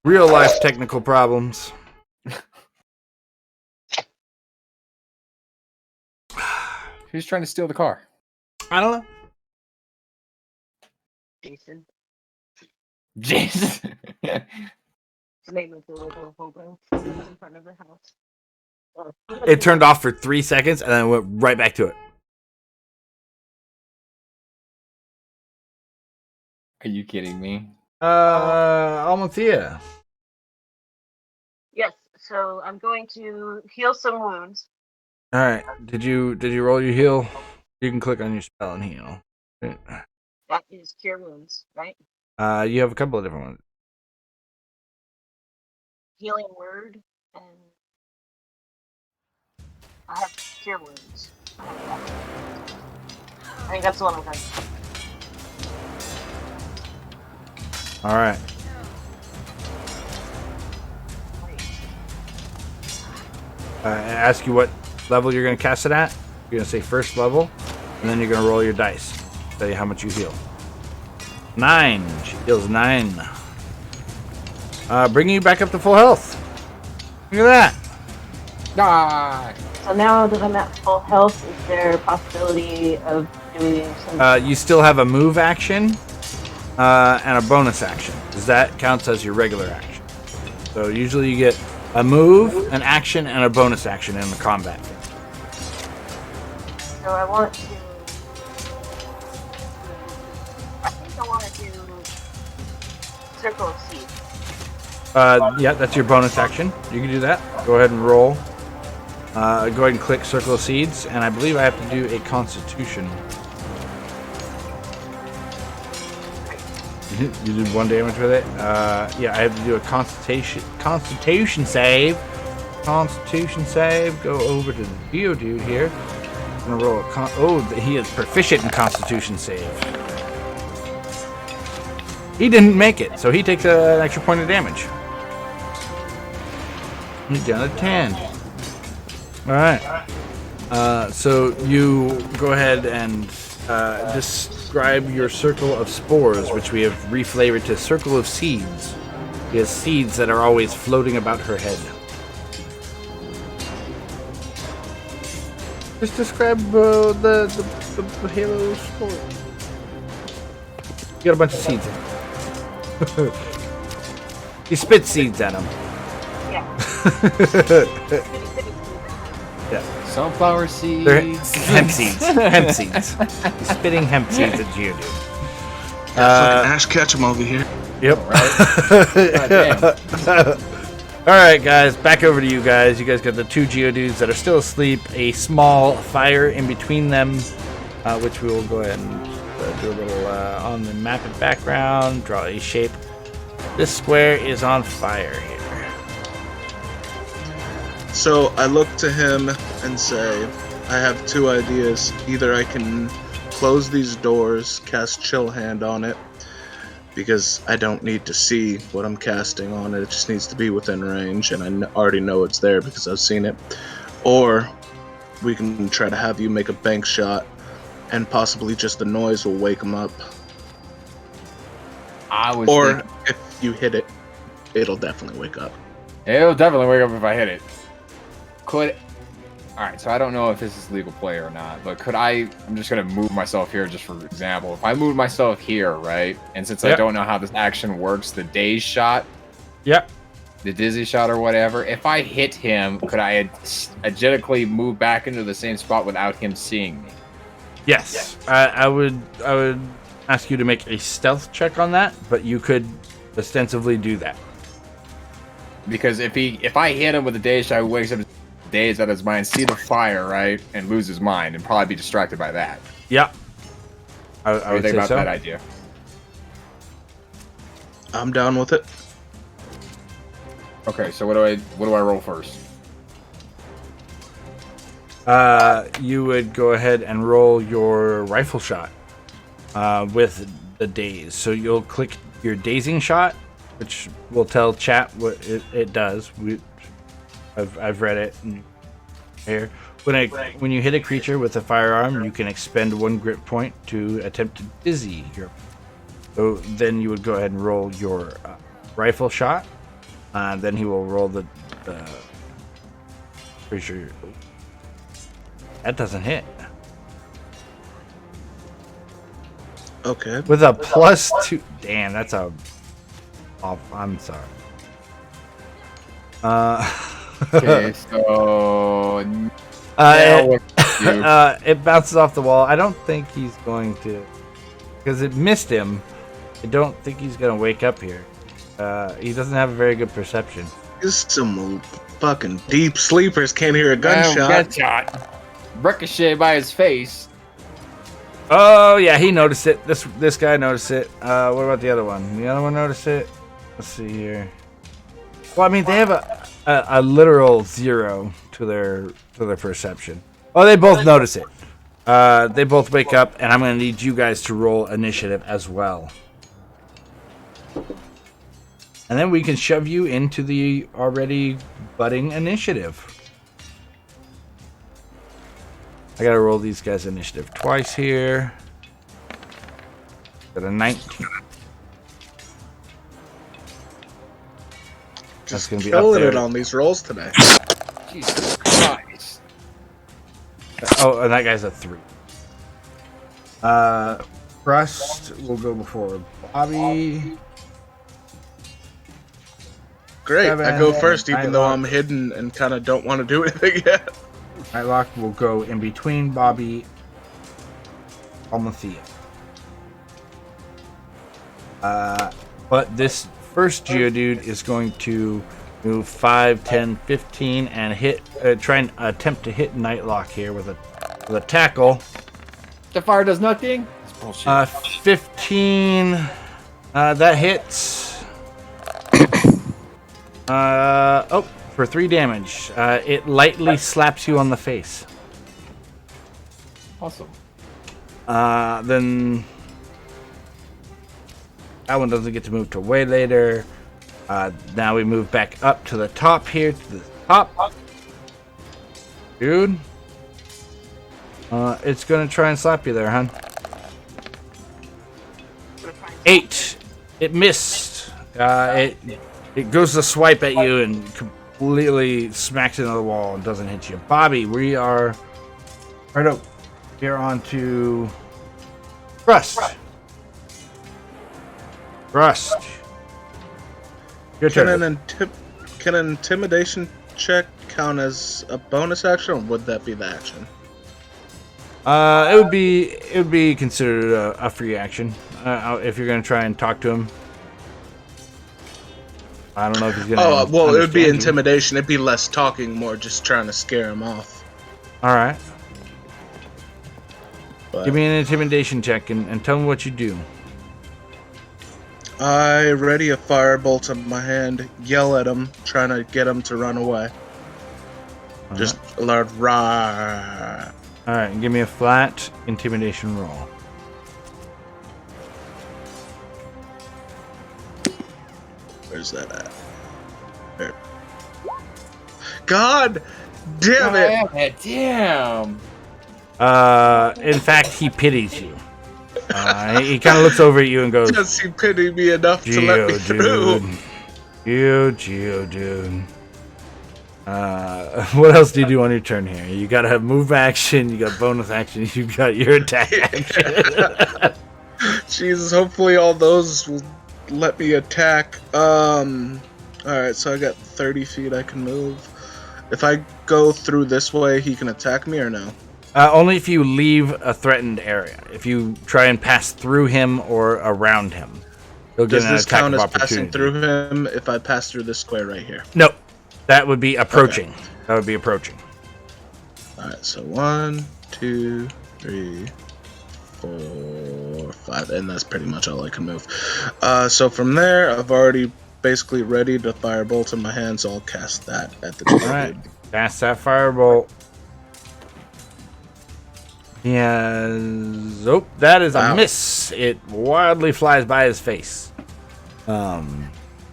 Real life technical problems. Who's trying to steal the car? I don't know. Jason. Jason. It's made into a little hobo in front of the house. It turned off for 3 seconds and then went right back to it. Are you kidding me? Almost here. Yes, so I'm going to heal some wounds. All right. Did you roll your heal? You can click on your spell and heal. That is cure wounds, right? You have a couple of different ones. Healing word, and I have cure wounds. I think that's the one I'm going. All right. I ask you what level you're going to cast it at. You're going to say first level, and then you're going to roll your dice. Tell you how much you heal. 9. She heals 9. Bringing you back up to full health. Look at that. Die. So now that I'm at full health, is there a possibility of doing some... You still have a move action and a bonus action. Because that counts as your regular action. So usually you get a move, an action, and a bonus action in the combat. So I want to... I think I want to do Circle of Seeds. Yeah, that's your bonus action. You can do that. Go ahead and roll. Go ahead and click Circle of Seeds, and I believe I have to do a Constitution. You did 1 damage with it. Yeah, I have to do a Constitution save. Constitution save. Go over to the Geodude here. I'm gonna roll a he is proficient in Constitution save. He didn't make it, so he takes an extra point of damage. He's down to 10. Alright. So you go ahead and describe your circle of spores, which we have reflavored to Circle of Seeds. He has seeds that are always floating about her head. Just describe the halo spore. You got a bunch of seeds in it. He spits seeds at him. Yeah. Yeah. Sunflower seeds. They're hemp seeds. Hemp seeds. He's spitting hemp seeds at Geodude. Fucking Ash Ketchum over here. Yep. God damn. Alright, guys. Back over to you guys. You guys got the 2 Geodudes that are still asleep. A small fire in between them, which we will go ahead and do a little on the map and background. Draw a shape. This square is on fire here. So I look to him and say, I have 2 ideas. Either I can close these doors, cast Chill Hand on it, because I don't need to see what I'm casting on it. It just needs to be within range, and I already know it's there because I've seen it. Or we can try to have you make a bank shot, and possibly just the noise will wake him up. Or if you hit it, it'll definitely wake up. It'll definitely wake up if I hit it. Alright, so I don't know if this is legal play or not, but I'm just going to move myself here just for example. If I move myself here, right, and since I don't know how this action works, the daze shot, the dizzy shot or whatever, if I hit him, could I agilely move back into the same spot without him seeing me? Yes. I would ask you to make a stealth check on that, but you could ostensibly do that. Because if I hit him with a daze shot, he wakes up dazed out of his mind, see the fire, right, and lose his mind, and probably be distracted by that. Yeah. I What do you would think say about so. that idea? I'm down with it. Okay, so what do I roll first? You would go ahead and roll your rifle shot with the daze. So you'll click your dazing shot, which will tell chat what it does. I've read it here. When you hit a creature with a firearm, you can expend 1 grit point to attempt to dizzy your. So then you would go ahead and roll your rifle shot. Then he will roll the. Pretty sure that doesn't hit. Okay. With a +2. Damn, that's a. Oh, I'm sorry. Okay, so it, you. it bounces off the wall. I don't think he's going to, because it missed him. I don't think he's going to wake up here. He doesn't have a very good perception. Just some fucking deep sleepers can't hear a gunshot. Ricochet by his face. Oh yeah, he noticed it. This guy noticed it. What about the other one? The other one noticed it. Let's see here. Well, I mean, they have a literal 0 to their perception. Oh, they both notice it. They both wake up, and I'm going to need you guys to roll initiative as well. And then we can shove you into the already budding initiative. I gotta roll these guys' initiative twice here. Got a 19. Just gonna be up killing there. it on these rolls today. Jesus Christ. Oh, and that guy's a 3. Rust will go before Bobby. Great, I go first even though Nightlock. I'm hidden and kind of don't want to do anything yet. Nightlock will go in between Bobby and Almathea. But this first Geodude is going to move 5, 10, 15 and hit. Try and attempt to hit Nightlock here with a tackle. The fire does nothing. It's bullshit. 15. That hits. For 3 damage. It lightly slaps you on the face. Awesome. Then that one doesn't get to move till way later. Now we move back up to the top here, to the top. Dude. It's gonna try and slap you there, hon. 8. It missed. It goes to swipe at you and completely smacks into the wall and doesn't hit you. Bobby, we are right up here on to Rust. Rust. Your turn. Can an intimidation check count as a bonus action, or would that be the action? It would be considered a free action if you're gonna try and talk to him. I don't know if he's gonna. Oh well, it would be understand you. intimidation. It'd be less talking, more just trying to scare him off. All right. But Give me an intimidation check and tell me what you do. I ready a firebolt in my hand, yell at him, trying to get him to run away. Just a loud roar. All right, give me a flat intimidation roll. Where's that at? There. God damn it! Damn. In fact, he pities you. He kind of looks over at you and goes, Does he pity me enough to let me through? Geodude. What else do you do on your turn here? You gotta have move action, you got bonus action, you got your attack action. Jesus, hopefully all those will let me attack. Alright, so I got 30 feet I can move. If I go through this way, he can attack me or no? Only if you leave a threatened area. If you try and pass through him or around him, you'll get Does an this attack count of as opportunity. passing through him if I pass through this square right here? No, that would be approaching. Okay. That would be approaching. Alright, so 1, 2, 3, 4, 5, and that's pretty much all I can move. So from there, I've already basically ready to firebolt in my hand, so I'll cast that at the target. Alright, cast that firebolt. Yes. Oh, that is a miss. It wildly flies by his face. They're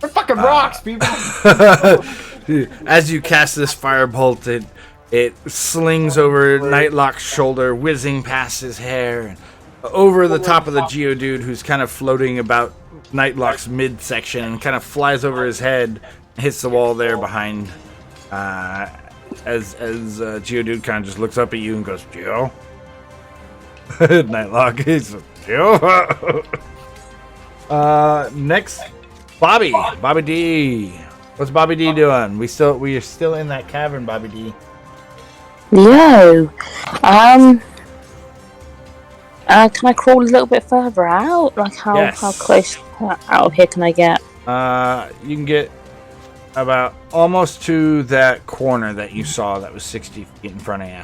fucking rocks, people. As you cast this firebolt, it slings over Nightlock's shoulder, whizzing past his hair, and over the top of the Geodude, who's kind of floating about Nightlock's midsection, and kind of flies over his head, hits the wall there behind. As Geodude kind of just looks up at you and goes, Geo? Nightlock is Geo. Next, Bobby D. What's Bobby D doing? We are still in that cavern, Bobby D. Yo. Can I crawl a little bit further out? Like how close out of here can I get? You can get about almost to that corner that you saw that was 60 feet in front of you.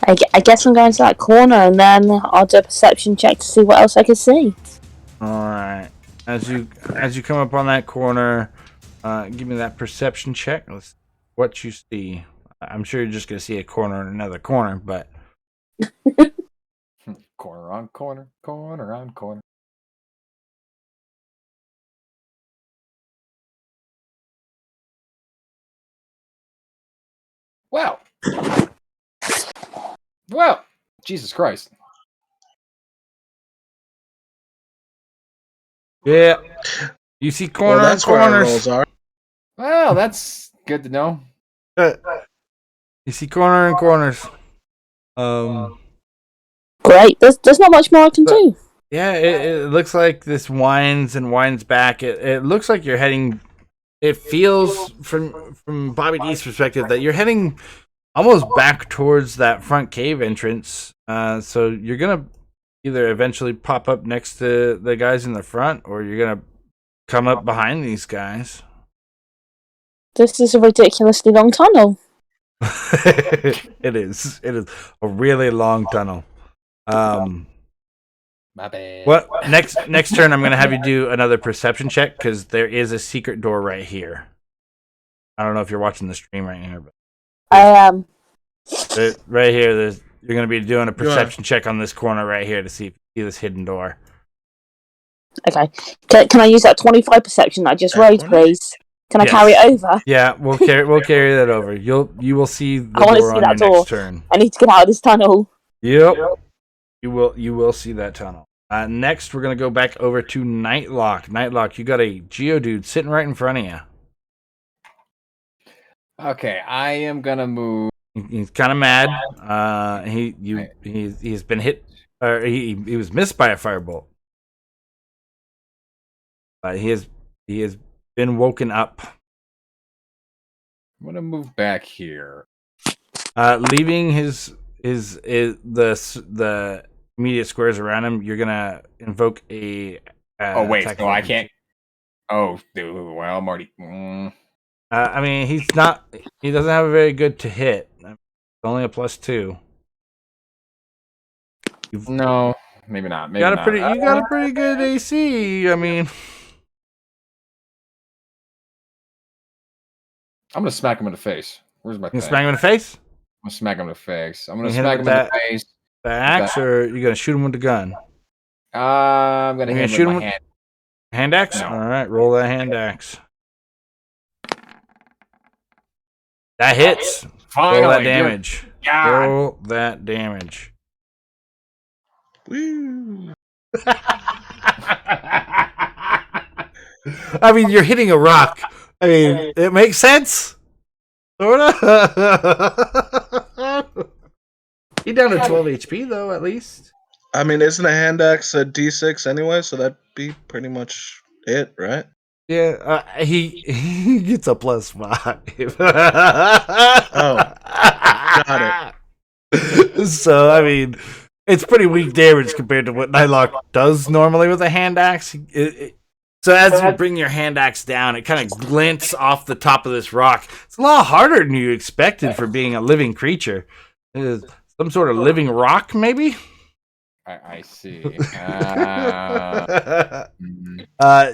I guess I'm going to that corner and then I'll do a perception check to see what else I can see. Alright. As you come up on that corner, give me that perception check. Let's see what you see. I'm sure you're just going to see a corner and another corner, but... Corner on corner, corner on corner. Wow. Well, Jesus Christ. Yeah. You see corners. That's where our rolls are. Well, that's good to know. You see corners. Great. There's not much more I can do. Yeah, it looks like this winds and winds back. It looks like you're heading. It feels from Bobby D's perspective that you're heading almost back towards that front cave entrance. So you're gonna either eventually pop up next to the guys in the front, or you're gonna come up behind these guys. This is a ridiculously long tunnel. It is a really long tunnel. My bad. What next turn? I'm gonna have you do another perception check because there is a secret door right here. I don't know if you're watching the stream right here, but I am. Right here, you're gonna be doing a perception check on this corner right here to see if you see this hidden door. Okay. Can I use that 25 perception that I just rolled, please? Can I carry it over? Yeah, we'll carry that over. You will see the door on your next turn. I need to get out of this tunnel. Yep. You will see that tunnel. Next, we're gonna go back over to Nightlock. Nightlock, you got a Geodude sitting right in front of you. Okay, I am gonna move. He's kind of mad. He's been hit, or he was missed by a firebolt. He has been woken up. I'm gonna move back here. Leaving the immediate squares around him, you're gonna invoke a. Oh wait, no, I can't. Oh, dude, well, I'm already. I mean, he doesn't have a very good to hit. It's only a +2. No, maybe not. Maybe You not. got a pretty good AC. I mean, I'm gonna smack him in the face. Where's my? You smack him in the face. I'm gonna smack him in the face. I'm gonna You hit smack him him with in the face. The axe, or you gonna shoot him with the gun? I'm gonna hit him with my hand. Hand axe? No. All right, roll that hand axe. That hits. Finally, roll that damage. God. Roll that damage. Woo. I mean, you're hitting a rock. I mean, it makes sense. Sorta. He's down to 12 HP though, at least. I mean, isn't a hand axe a D6 anyway? So that'd be pretty much it, right? Yeah, he gets a +5. Oh, got it. So I mean, it's pretty weak damage compared to what Nightlock does normally with a hand axe. So as you bring your hand axe down, it kind of glints off the top of this rock. It's a lot harder than you expected for being a living creature. It is some sort of living rock, maybe? I see.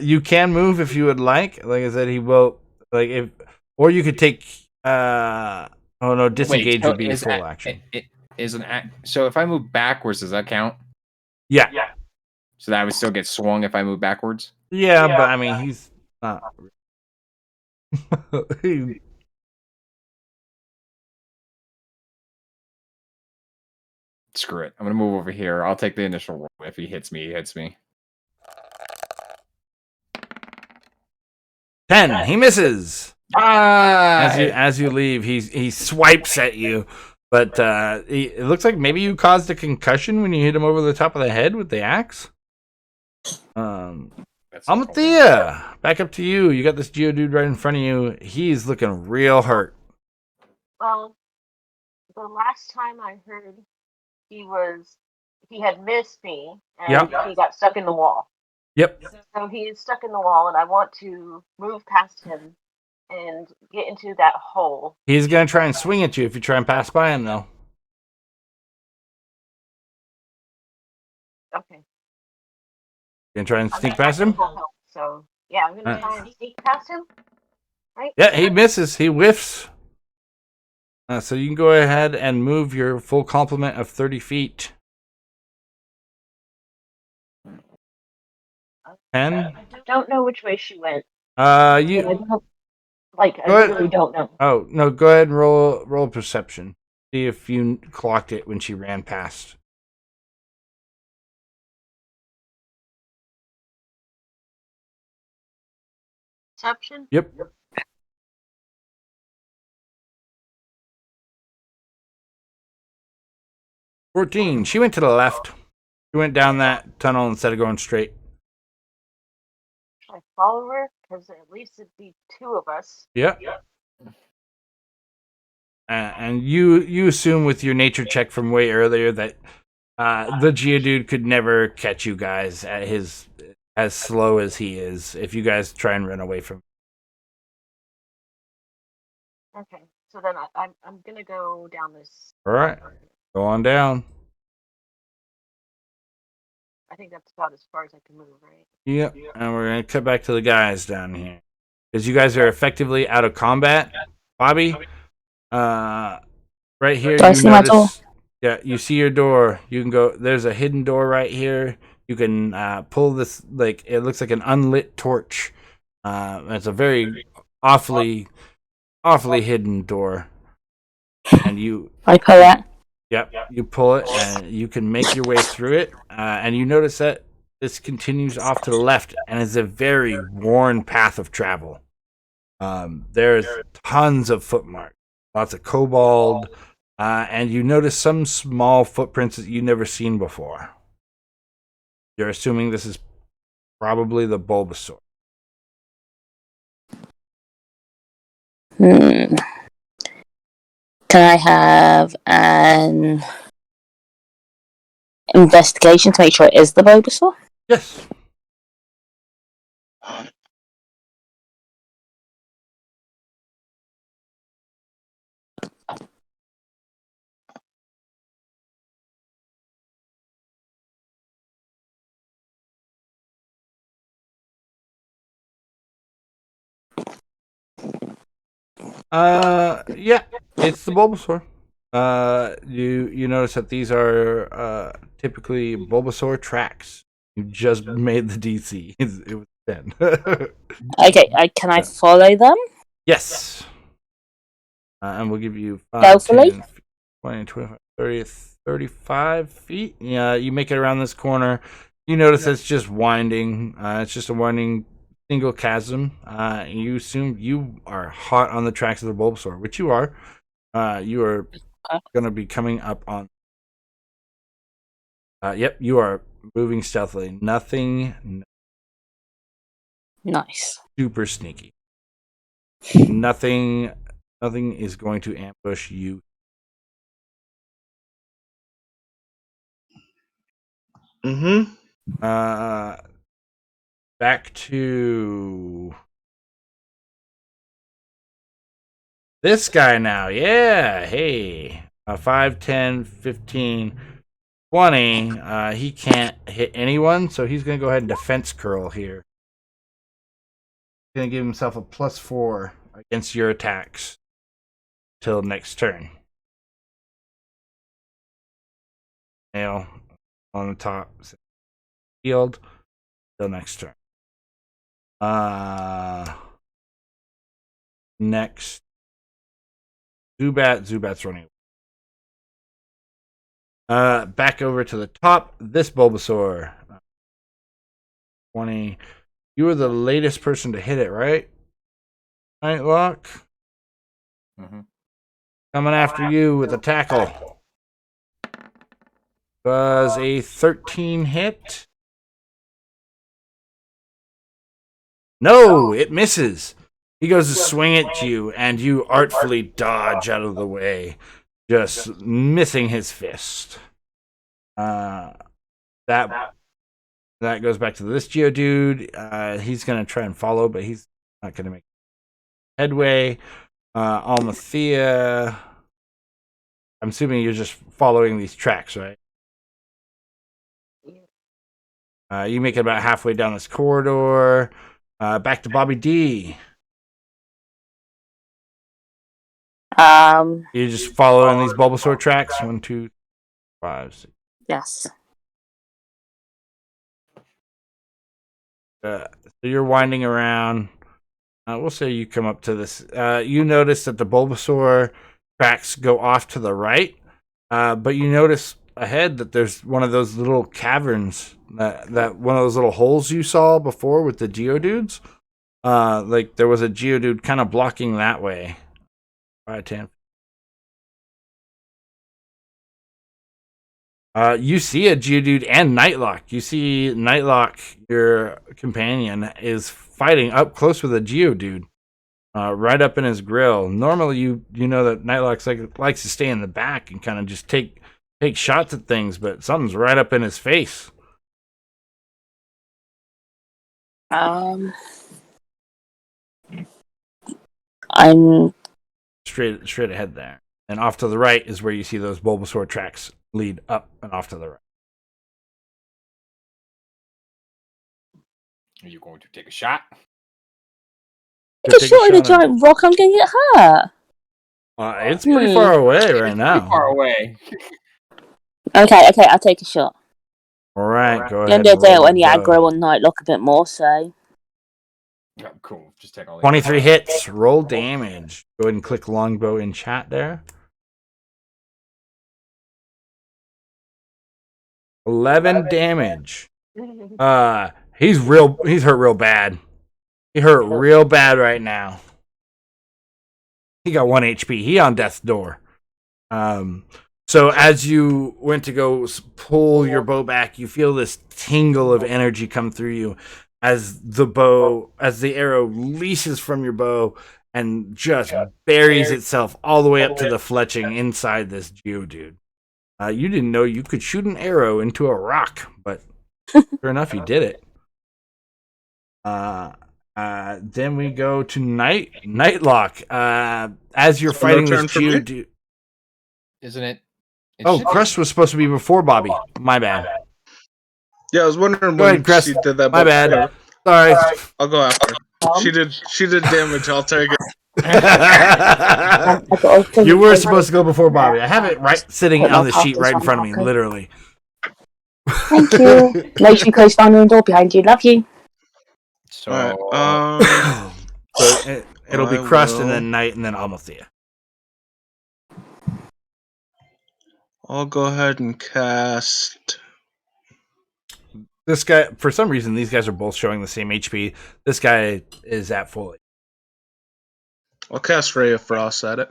You can move if you would like. Like I said, he will. Or you could take. Disengage would be a full action. So if I move backwards, does that count? Yeah. So that I would still get swung if I move backwards. Yeah, but I mean, he's not. Screw it. I'm gonna move over here. I'll take the initial roll. If he hits me, he hits me. 10. He misses. Ah! As you leave, he swipes at you, but it looks like maybe you caused a concussion when you hit him over the top of the head with the axe. That That's Almathea, back up to you. You got this Geodude right in front of you. He's looking real hurt. Well, the last time I heard he had missed me and Yep. he got stuck in the wall. Yep. So he is stuck in the wall and I want to move past him and get into that hole. He's going to try and swing at you if you try and pass by him, though. Okay. You going to try and sneak past him? So, yeah, I'm going to try and sneak past him. Right? Yeah, he misses. He whiffs. So you can go ahead and move your full complement of 30 feet. 10. I don't know which way she went. You. I Go ahead. really don't know. Oh no! Go ahead and roll perception. See if you clocked it when she ran past. Perception? Yep. 14. She went to the left. She went down that tunnel instead of going straight. Should I follow her? Because at least it'd be two of us. Yep. And you assume with your nature check from way earlier that the Geodude could never catch you guys at his as slow as he is if you guys try and run away from him. Okay, so then I'm gonna go down this. All right, go on down. I think that's about as far as I can move, right? Yep, and we're going to cut back to the guys down here. Because you guys are effectively out of combat. Bobby, right here, Do I see my door? Yeah, you see your door. You can go, there's a hidden door right here. You can pull this, like, it looks like an unlit torch. It's a very awfully hidden door. And you... I pull it. Yep, you pull it, and you can make your way through it. And you notice that this continues off to the left, and is a very worn path of travel. There's tons of footmarks, lots of kobold, and you notice some small footprints that you've never seen before. You're assuming this is probably the Bulbasaur. Can I have an investigation to make sure it is the Bulbasaur? Yes. Yeah, it's the Bulbasaur. You notice that these are typically Bulbasaur tracks. You just made the DC. It was 10. Okay, can I follow them? Yes. And we'll give you 5, Stealthily? 10, 20, 25, 30, 35 feet. Yeah, you make it around this corner. You notice it's just winding. It's just a winding single chasm. You assume you are hot on the tracks of the Bulbasaur, which you are. You are going to be coming up on... yep, you are moving stealthily. Nothing Nice. super sneaky. Nothing is going to ambush you. Back to this guy now. Yeah, hey. 5, 10, 15, 20. He can't hit anyone, so he's going to go ahead and defense curl here. He's going to give himself a +4 against your attacks till next turn. Nail on the top. Healed till next turn. Next. Zubat's running. Back over to the top. This Bulbasaur. 20. You were the latest person to hit it, right? Nightlock. Mm-hmm. Coming after you with a tackle. Was a 13 hit. No, it misses. He goes to swing at you, and you artfully dodge out of the way, just missing his fist. That goes back to this Geodude. He's going to try and follow, but he's not going to make headway. Almathea, I'm assuming you're just following these tracks, right? You make it about halfway down this corridor. Back to Bobby D. You're just following these Bulbasaur tracks. 1, 2, 5, 6. Yes. So you're winding around. We'll say you come up to this. You notice that the Bulbasaur tracks go off to the right, but you notice ahead that there's one of those little caverns, that one of those little holes you saw before with the Geodudes. Like there was a Geodude kind of blocking that way. 5, 10. You see a Geodude and Nightlock. You see Nightlock, your companion, is fighting up close with a Geodude, right up in his grill. Normally, you know that Nightlock likes to stay in the back and kind of just take shots at things, but something's right up in his face. I'm Straight ahead there, and off to the right is where you see those Bulbasaur tracks lead up and off to the right. Are you going to take a shot? Take a shot at a giant rock. I'm going to get hurt. It's pretty far away right now. Pretty far away. Okay, I'll take a shot. All right, go The ahead. end of the day, when you aggro on Nightlock a bit more, so. Yeah, cool. Just take all 23 hits. Roll damage. Go ahead and click longbow in chat there. 11 damage. He's hurt real bad. He hurt real bad right now. He got 1 HP. He on death's door. So as you went to go pull your bow back, you feel this tingle of energy come through you as the arrow leashes from your bow and just buries itself all the way up to the fletching inside this Geodude. You didn't know you could shoot an arrow into a rock, but sure enough, you did it. Then we go to Nightlock. As you're fighting this Geodude, isn't it? Crush was supposed to be before Bobby. My bad. Yeah, I was wondering Go when ahead, Crest. she did that. My bad. Sorry. I'll go after. She did damage. I'll take it. You were supposed to go before Bobby. I have it right sitting on the sheet right in front of me, literally. Thank you. Make sure you close down the door behind you. Love you. So, so it'll be Crust and then Night and then Almathea. I'll go ahead and cast. This guy, for some reason, these guys are both showing the same HP. This guy is at full. I'll cast Ray of Frost at it.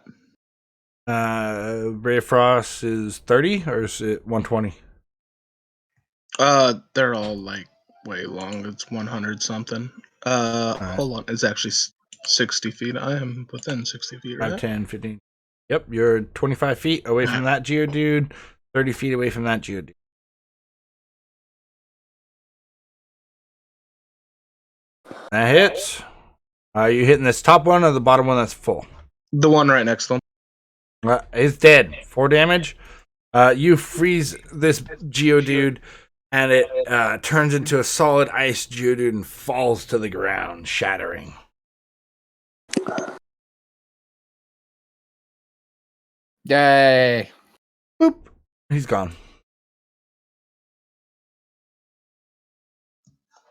Ray of Frost is 30 or is it 120? They're all like way long. It's 100 something. Hold on. It's actually 60 feet. I am within 60 feet, right? 5, 10, 15. Yep, you're 25 feet away from that Geodude, 30 feet away from that Geodude. That hits. You hitting this top one or the bottom one that's full? The one right next to him. It's dead. 4 damage. You freeze this Geodude, and it turns into a solid ice Geodude and falls to the ground, shattering. yay! Boop. He's gone.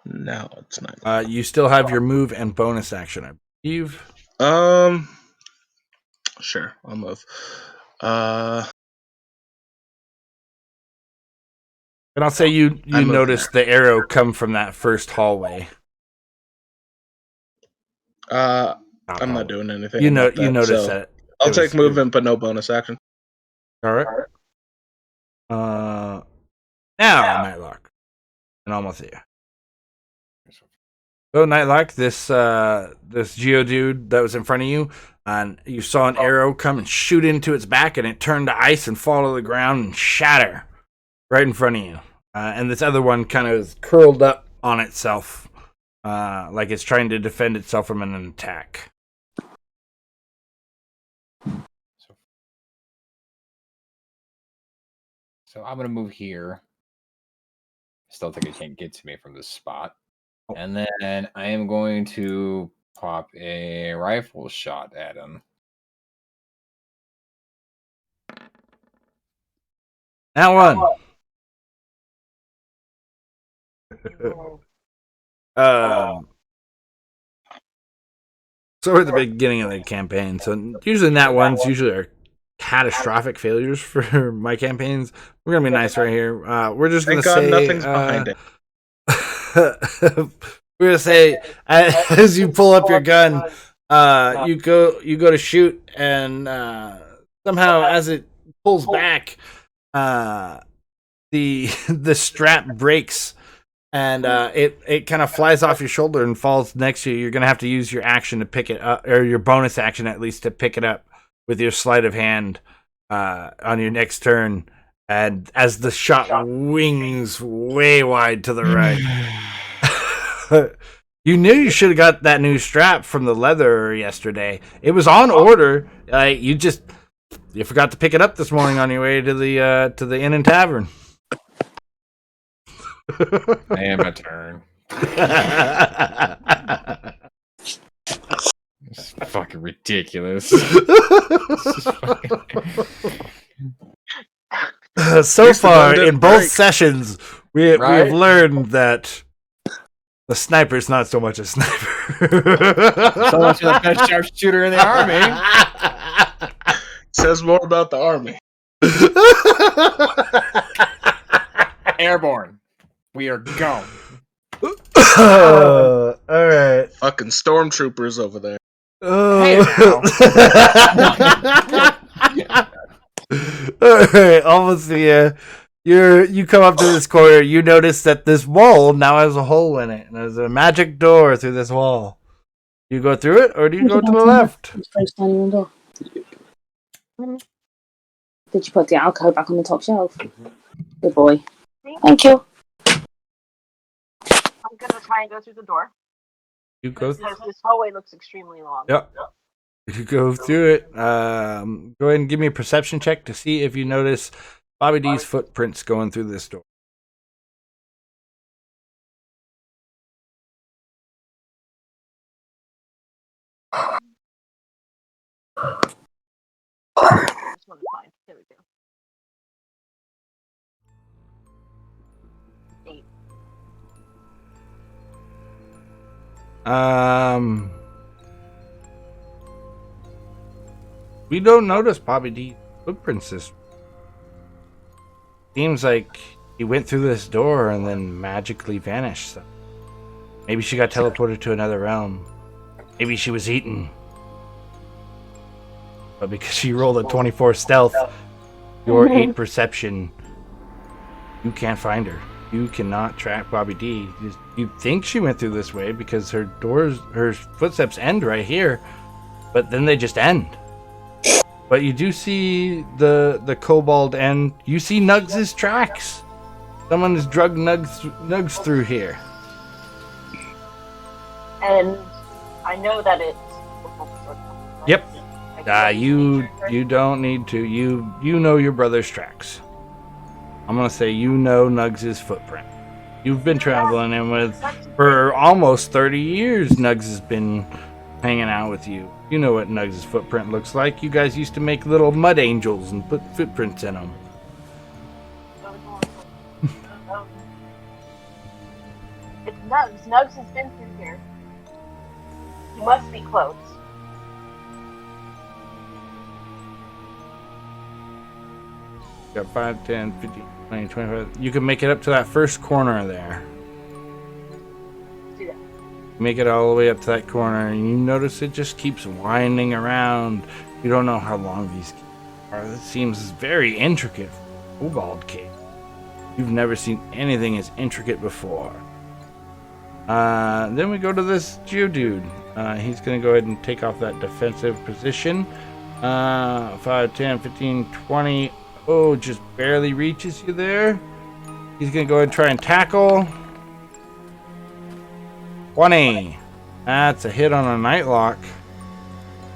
No, it's not. You still have your move and bonus action, I believe. Sure, I'll move. And I'll say you noticed the arrow come from that first hallway. I'm not doing anything. You noticed that. I'll take movement, but no bonus action. All right. Now Nightlock and Almathea. Oh, Nightlock, this Geodude that was in front of you, and you saw an arrow come and shoot into its back, and it turned to ice and fall to the ground and shatter right in front of you. And this other one kind of is curled up on itself, like it's trying to defend itself from an attack. So I'm gonna move here. Still think it can't get to me from this spot. And then I am going to pop a rifle shot at him. That one. So we're at the beginning of the campaign. So usually nat ones usually are catastrophic failures for my campaigns. We're gonna be nice right here. We're just gonna say nothing's behind it. we're gonna say as you pull up your gun, you go to shoot, and somehow as it pulls back, the strap breaks, and it kind of flies off your shoulder and falls next to you. You're gonna have to use your action to pick it up, or your bonus action at least, to pick it up with your sleight of hand on your next turn. And as the shot wings way wide to the right, you knew you should have got that new strap from the leather yesterday. It was on order. You forgot to pick it up this morning on your way to the inn and tavern. I am a turn. It's fucking ridiculous. So far, in both sessions, we have learned that the sniper's not so much a sniper. So much for the best sharpshooter in the army. Says more about the army. Airborne. We are going. All right. Fucking stormtroopers over there. Hey, All right, almost there. You come up to this corner. You notice that this wall now has a hole in it, and there's a magic door through this wall. Do you go through it, or do you go to the left? Did you put the alcove back on the top shelf? Good boy. Thank you. I'm gonna try and go through the door. You go. Because this hallway looks extremely long. Yep. You go through it. Go ahead and give me a perception check to see if you notice Bobby D's footprints going through this door. I just want to find. There we go. 8. We don't notice Bobby D's footprints. Seems like he went through this door and then magically vanished. So maybe she got teleported to another realm. Maybe she was eaten. But because she rolled a 24 stealth, your 8 perception, you can't find her. You cannot track Bobby D. You think she went through this way because her footsteps end right here, but then they just end. But you do see the kobold end. You see Nugs' tracks. Someone has drugged Nugs through here. And I know that it's... Yep. You don't need to. You know your brother's tracks. I'm gonna say you know Nugs' footprint. You've been traveling in with for almost 30 years. Nugs has been hanging out with you. You know what Nugs' footprint looks like. You guys used to make little mud angels and put footprints in them. It's Nugs. Nugs has been through here. He must be close. Got 5, 10, 15, 20, 25. You can make it up to that first corner there. Let's do that. Make it all the way up to that corner, and you notice it just keeps winding around. You don't know how long these are. It seems very intricate for a kobold cave. You've never seen anything as intricate before. Then we go to this Geodude. He's going to go ahead and take off that defensive position. 5, 10, 15, 20. Oh, just barely reaches you there. He's going to go ahead and try and tackle. 20. That's a hit on a Nightlock.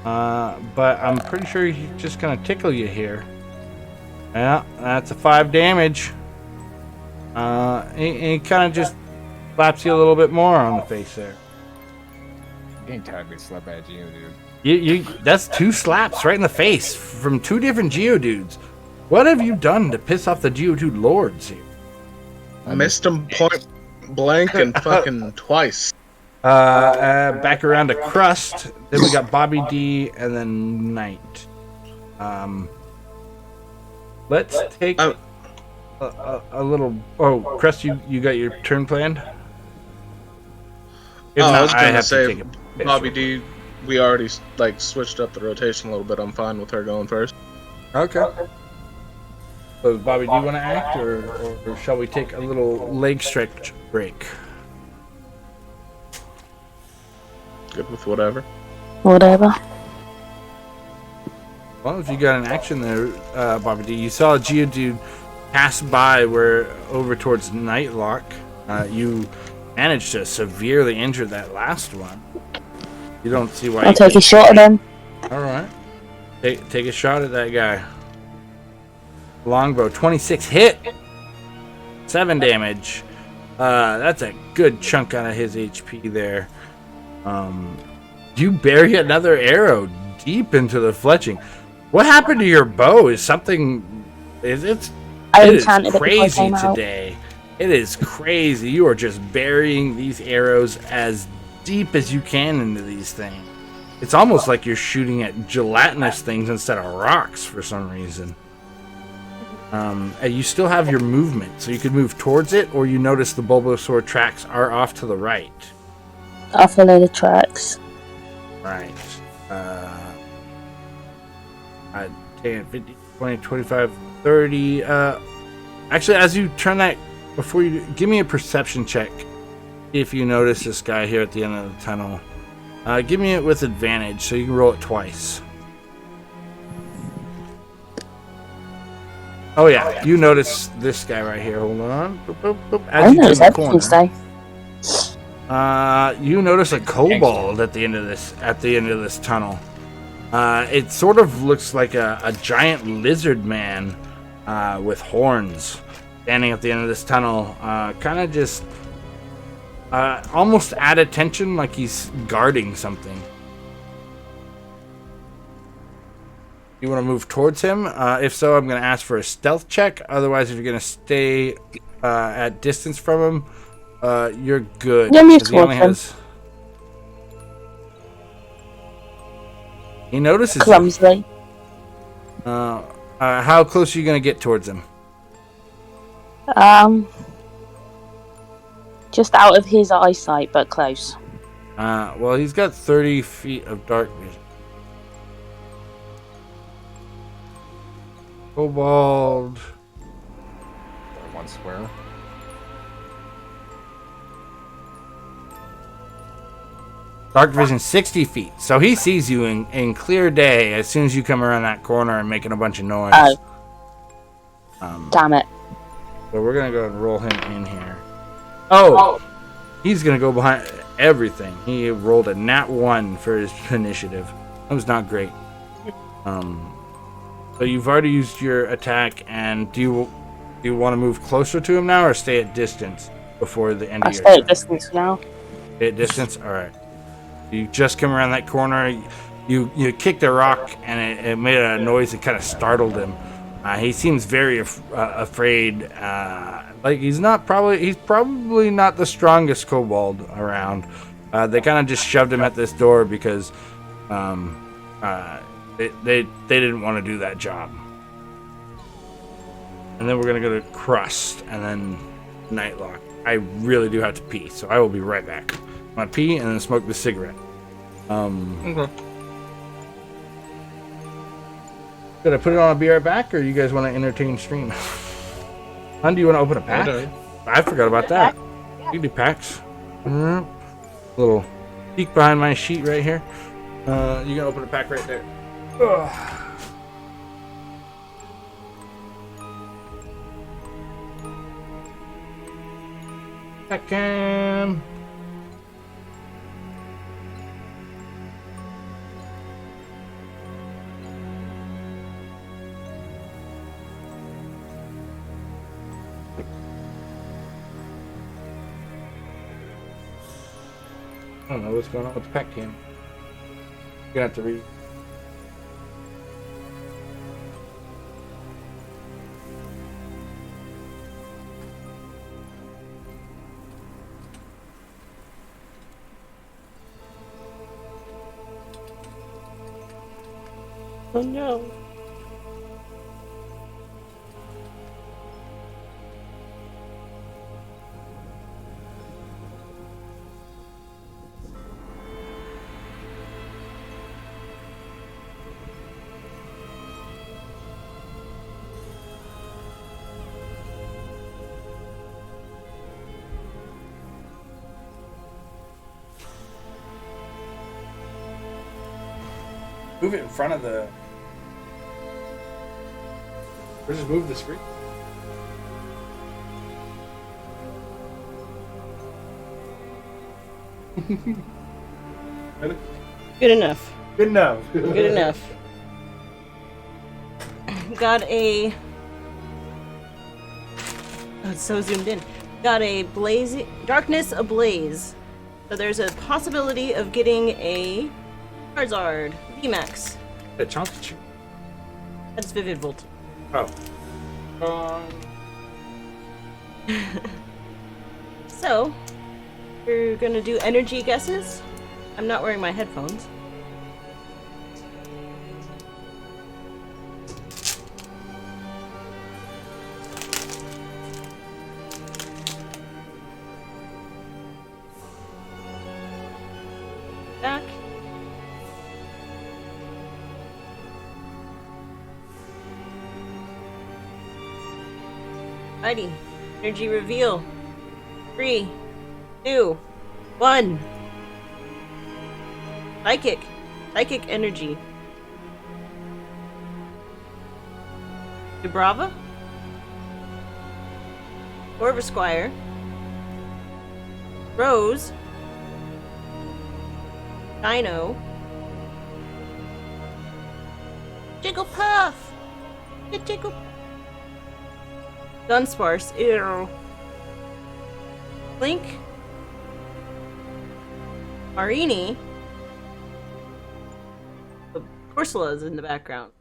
But I'm pretty sure he's just going to tickle you here. Yeah, that's a 5 damage. He kind of just slaps you a little bit more on the face there. Getting tired of being slapped by a Geodude. That's 2 slaps right in the face from 2 different Geodudes. What have you done to piss off the Geodude lords here? I missed him point blank and fucking twice. Back around to Crust. Then we got Bobby D and then Knight. Let's take a little. Oh, Crust, you got your turn planned? If I not, was gonna have to say, take a Bobby D. We already switched up the rotation a little bit. I'm fine with her going first. Okay. So does Bobby D want to act, or shall we take a little leg stretch break? Good with whatever. Whatever. Well, if you got an action there, Bobby D, you saw a Geodude pass by over towards Nightlock. You managed to severely injure that last one. You don't see why. I'll take a shot at him. All right. Take a shot at that guy. Longbow, 26 hit. 7 damage. That's a good chunk out of his HP there. You bury another arrow deep into the fletching. What happened to your bow? Is something? It is crazy today. It is crazy. You are just burying these arrows as deep as you can into these things. It's almost like you're shooting at gelatinous things instead of rocks for some reason. And you still have your movement, so you could move towards it, or you notice the Bulbasaur tracks are off to the right. I'll follow the tracks. Right. 10, 50, 20, 25, 30. Actually, as you turn that, before you give me a perception check, if you notice this guy here at the end of the tunnel. Give me it with advantage, so you can roll it twice. Oh yeah, you notice this guy right here. Hold on. Boop, boop, boop. As you turn the corner, you notice a kobold at the end of this tunnel. It sort of looks like a giant lizard man with horns standing at the end of this tunnel, kind of just almost at attention, like he's guarding something. You want to move towards him? If so, I'm going to ask for a stealth check. Otherwise, if you're going to stay at distance from him, you're good. Yeah, move towards him. He notices clumsily. How close are you going to get towards him? Just out of his eyesight, but close. Well, he's got 30 feet of dark vision. Kobold. One square. Dark vision 60 feet. So he sees you in clear day as soon as you come around that corner and making a bunch of noise. Damn it. So we're going to go and roll him in here. Oh! He's going to go behind everything. He rolled a nat 1 for his initiative. That was not great. So you've already used your attack, and do you want to move closer to him now, or stay at distance before the end of your turn? I'll stay at distance now. Stay at distance? Alright. You just come around that corner, you kicked a rock, and it made a noise that kind of startled him. He seems very afraid. Like he's probably not the strongest kobold around. They kind of just shoved him at this door because they didn't want to do that job. And then we're gonna go to Crust and then Nightlock. I really do have to pee, so I will be right back. I'm gonna pee and then smoke the cigarette. Okay. Should I put it on and be right back, or you guys want to entertain stream? Hun, do you want to open a pack? I forgot about that. You can do packs. Little peek behind my sheet right here. You can open the pack right there. Ugh. Second. I don't know what's going on with the pack cam. You're gonna have to read. Oh no. Move it in front of the. Or just move the screen. Good enough. Good enough. Good enough. Got a. Oh, it's so zoomed in. Got a darkness ablaze. So there's a possibility of getting a Charizard VMAX. A chunky. That's Vivid Volt. Oh. So, we're gonna do energy guesses. I'm not wearing my headphones. Back. Alrighty. Energy reveal. 3, 2, 1. Psychic. Psychic energy. Dubrava. Corvisquire. Rose. Dino. Jigglypuff! Get Jiggle. Dunsparce. Ew. Link. Marini. The Corsola is in the background.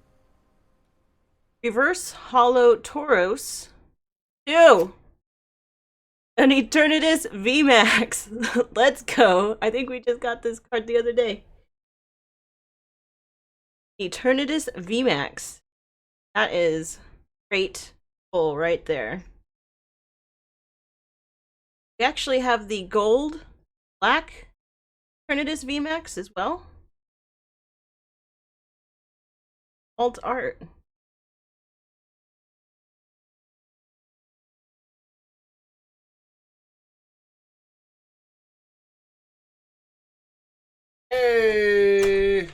Reverse Hollow Tauros. Ew! An Eternatus VMAX. Let's go. I think we just got this card the other day. Eternatus VMAX. That is great pull right there. We actually have the gold, black Eternatus VMAX as well. Alt art. Hey!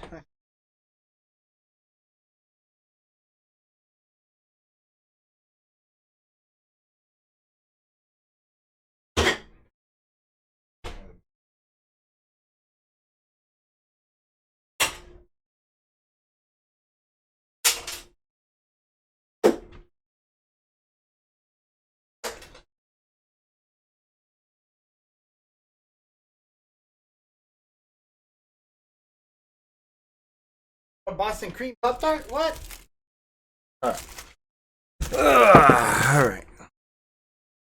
A Boston cream Pop Tart? What? Alright. Alright.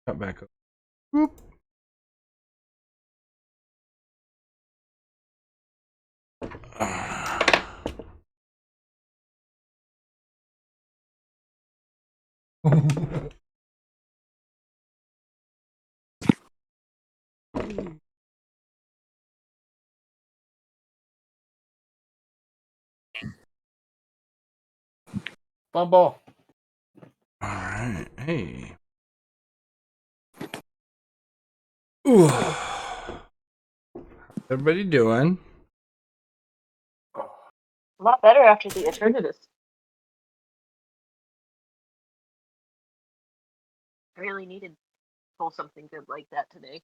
Cut back up. Whoop. Bumble. Alright. Hey. Ooh. Everybody doing? A lot better after the Eternatus. I really needed to pull something good like that today.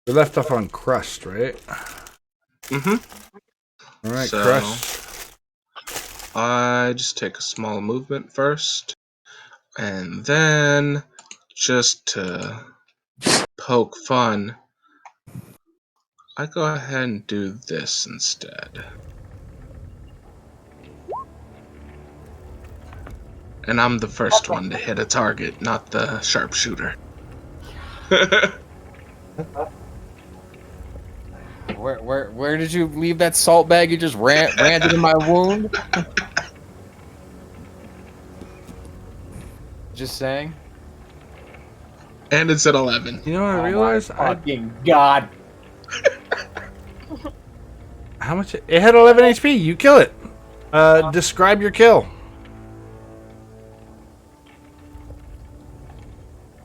We left off on Crust, right? Mm-hmm. All right, So- Crust. I just take a small movement first, and then just to poke fun, I go ahead and do this instead. And I'm the first one to hit a target, not the sharpshooter. Where did you leave that salt bag? You just ran it in my wound. Just saying. And it's at 11. You know what I Oh realized? my fucking god! How much? It had 11 HP. You kill it. Describe your kill.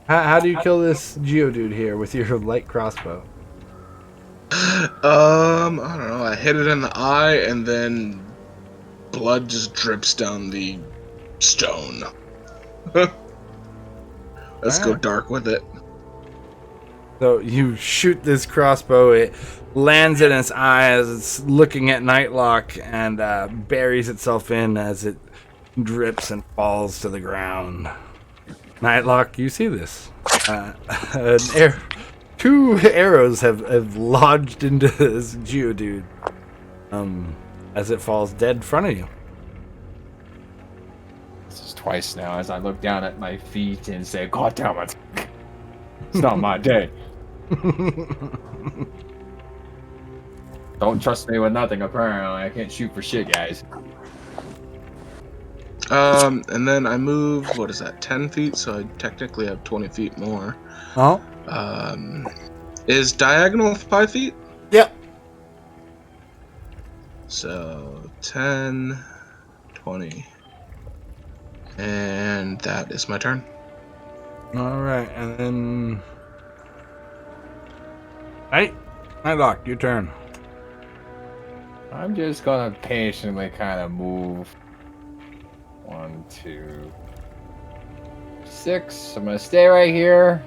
How do you kill this Geodude here with your light crossbow? I don't know. I hit it in the eye, and then blood just drips down the stone. Let's go dark with it. So you shoot this crossbow. It lands in its eye as it's looking at Nightlock and buries itself in as it drips and falls to the ground. Nightlock, you see this. Two arrows have lodged into this Geodude as it falls dead in front of you. This is twice now as I look down at my feet and say, God damn it. It's not my day. Don't trust me with nothing, apparently. I can't shoot for shit, guys. And then I move, what is that, 10 feet? So I technically have 20 feet more. Oh? Is diagonal 5 feet? Yep. So 10, 20. And that is my turn. Alright, and then... Nightlock, your turn. I'm just gonna patiently kind of move. 1, 2, 6. I'm gonna stay right here.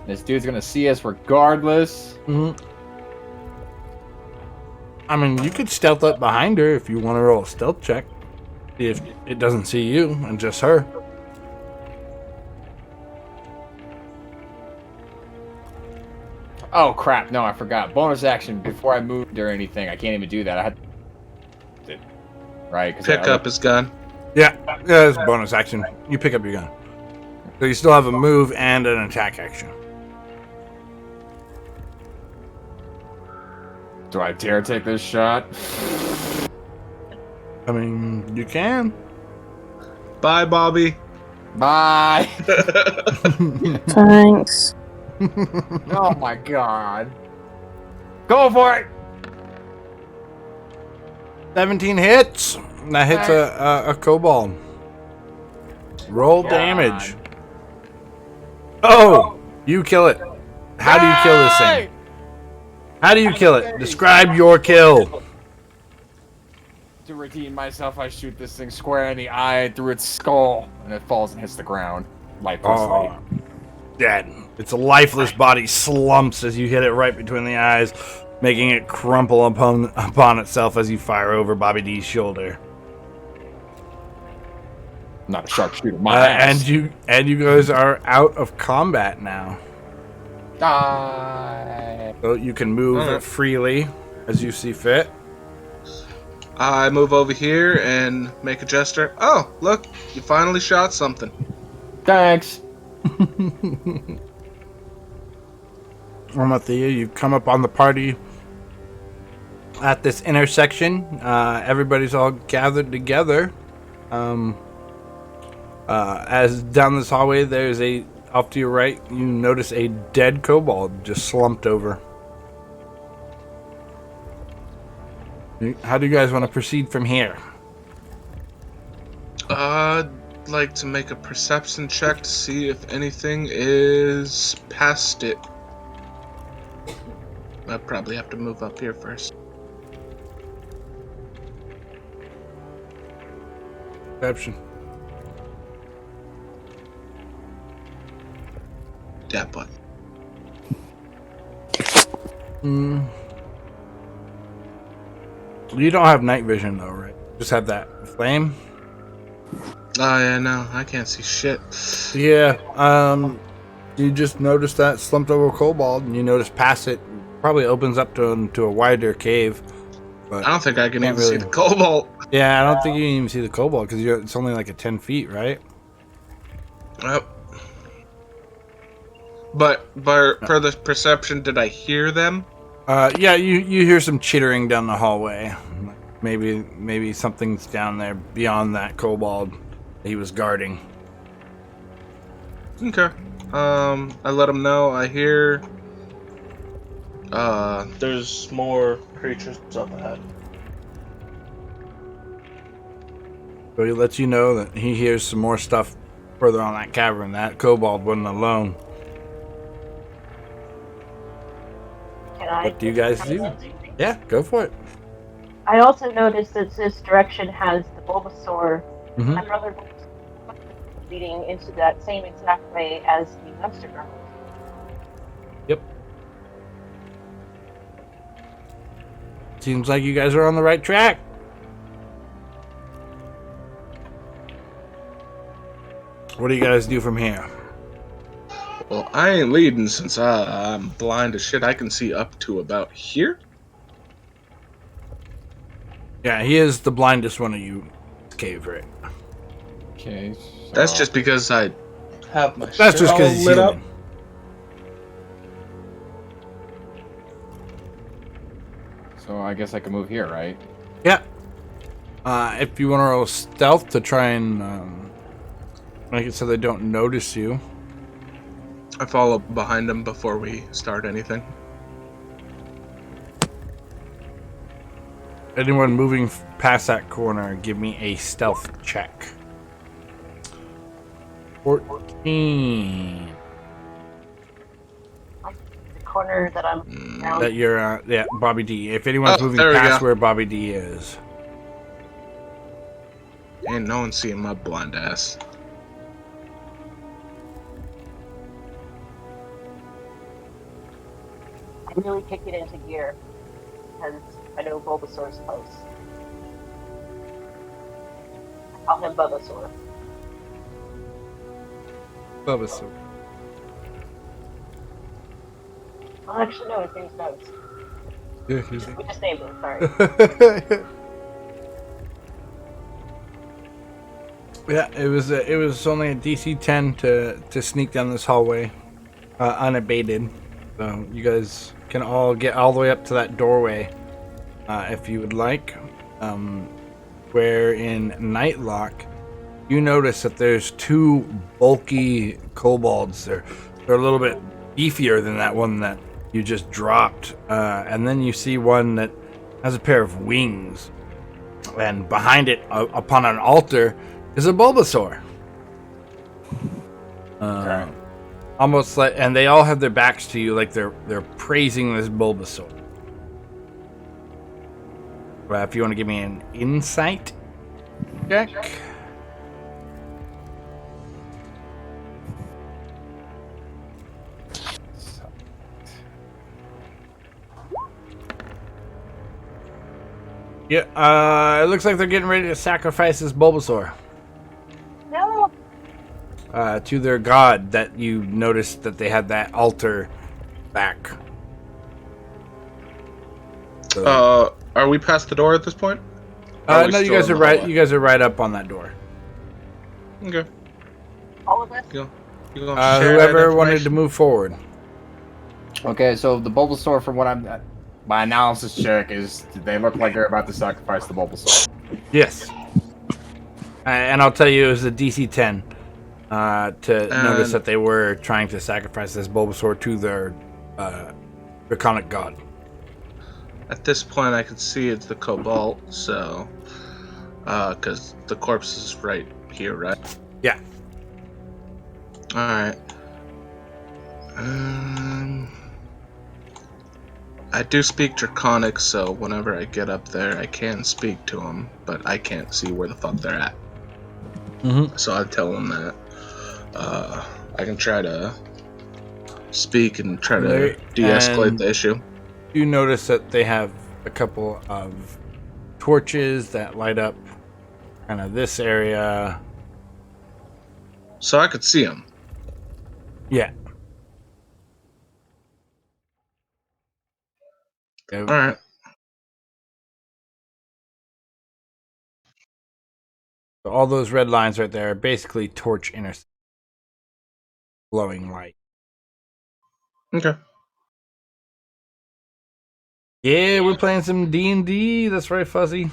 This dude's gonna see us regardless. I mean, you could stealth up behind her if you want to roll a stealth check. See if it doesn't see you and just her. Oh crap! No, I forgot. Bonus action before I moved or anything. I can't even do that. I had to... Right? Pick up his gun. Yeah, it's a bonus action. You pick up your gun. So you still have a move and an attack action. Do I dare take this shot? I mean, you can. Bye, Bobby. Bye. Thanks. Oh my god. Go for it. 17 hits. That hits a kobold. Roll damage. Oh, you kill it. How do you kill this thing? How do you kill it? Describe your kill. To redeem myself, I shoot this thing square in the eye through its skull, and it falls and hits the ground. Lifelessly. Dead. Its lifeless body slumps as you hit it right between the eyes, making it crumple upon itself as you fire over Bobby D's shoulder. Not a sharpshooter, my ass. And you guys are out of combat now. Die. So you can move freely as you see fit. I move over here and make a gesture. Oh, look, you finally shot something. Thanks. Romathea, you come up on the party at this intersection. Everybody's all gathered together. As down this hallway, there's off to your right, you notice a dead kobold just slumped over. How do you guys want to proceed from here? like to make a perception check to see if anything is past it. I probably have to move up here first. Perception. That button. You don't have night vision though, right? Just have that flame. Oh yeah, no, I can't see shit. Yeah. You just notice that slumped over kobold, and you notice past it probably opens up to a wider cave. But I don't think I can can't even see the cobalt. Yeah, I don't think you can even see the kobold because it's only like 10 feet, right? Yep. But for the perception, did I hear them? Yeah, you hear some chittering down the hallway. Maybe something's down there beyond that kobold that he was guarding. Okay. I let him know. I hear. There's more creatures up ahead. So he lets you know that he hears some more stuff further on that cavern. That kobold wasn't alone. What do you guys do? Yeah, go for it. I also noticed that this direction has the Bulbasaur. Mm-hmm. My brother leading into that same exact way as the dumpster girl. Yep. Seems like you guys are on the right track. What do you guys do from here? Well, I ain't leading since I'm blind as shit. I can see up to about here. Yeah, he is the blindest one of you. Cave, right? Okay. So That's just because I have my That's shit just all because he's lit up. human. So I guess I can move here, right? Yeah. If you want to roll stealth to try and make it so they don't notice you. I follow behind him before we start anything. Anyone moving past that corner, give me a stealth check. 14. The corner that I'm around. That you're, yeah, Bobby D. If anyone's moving there we past go. where Bobby D is. Ain't no one seeing my blind ass. I really kick it into gear because I know Bulbasaur's close. I call him Bulbasaur. Bulbasaur. Well, actually, no, his name's Nose. Yeah, We just named him, sorry. Yeah, it was only a DC 10 to sneak down this hallway, unabated. So you guys can all get all the way up to that doorway, if you would like. Where in Nightlock, you notice that there's two bulky kobolds. They're a little bit beefier than that one that you just dropped, and then you see one that has a pair of wings, and behind it, upon an altar, is a Bulbasaur. Okay. Almost like, and they all have their backs to you, like they're praising this Bulbasaur. If you want to give me an insight check. Yeah, it looks like they're getting ready to sacrifice this Bulbasaur. No! To their god that you noticed that they had that altar back. So, Are we past the door at this point? Or we no, you still guys in are the right. hallway? You guys are right up on that door. Okay. All of us? You gonna share Whoever that wanted to information? move forward. Okay, so the Bulbasaur, from what my analysis check is, they look like they're about to sacrifice the Bulbasaur. Yes. And I'll tell you, it was a DC 10 to notice that they were trying to sacrifice this Bulbasaur to their draconic god. At this point, I can see it's the Cobalt, so... because the corpse is right here, right? Yeah. Alright. I do speak Draconic, so whenever I get up there, I can speak to them, but I can't see where the fuck they're at. So I tell them that. I can try to speak and try to de-escalate the issue. You notice that they have a couple of torches that light up kind of this area. So I could see them. Yeah. Alright. So all those red lines right there are basically torch intersections. Glowing light. Okay. Yeah, we're playing some D&D. That's right, Fuzzy.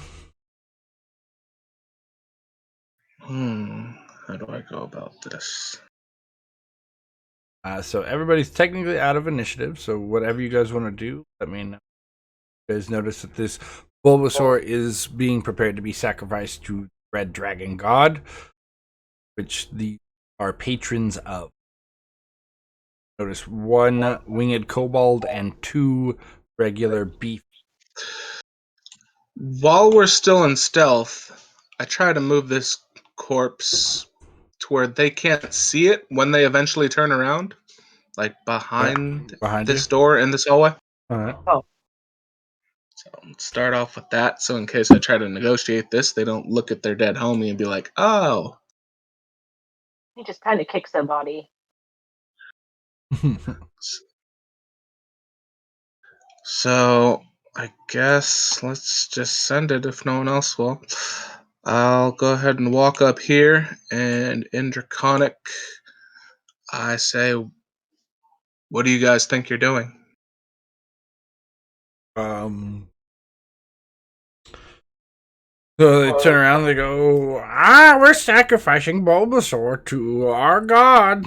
How do I go about this? So everybody's technically out of initiative, so whatever you guys want to do, let me know. You guys notice that this Bulbasaur is being prepared to be sacrificed to Red Dragon God, which are patrons of. Notice 1 winged kobold and 2 regular beef. While we're still in stealth, I try to move this corpse to where they can't see it when they eventually turn around, like behind this door in this hallway. Alright. So start off with that, so in case I try to negotiate this, they don't look at their dead homie and be like, oh. He just kind of kicks their body. So I guess let's just send it if no one else will. I'll go ahead and walk up here, and in Draconic, I say, what do you guys think you're doing? So they turn around and they go, we're sacrificing Bulbasaur to our god.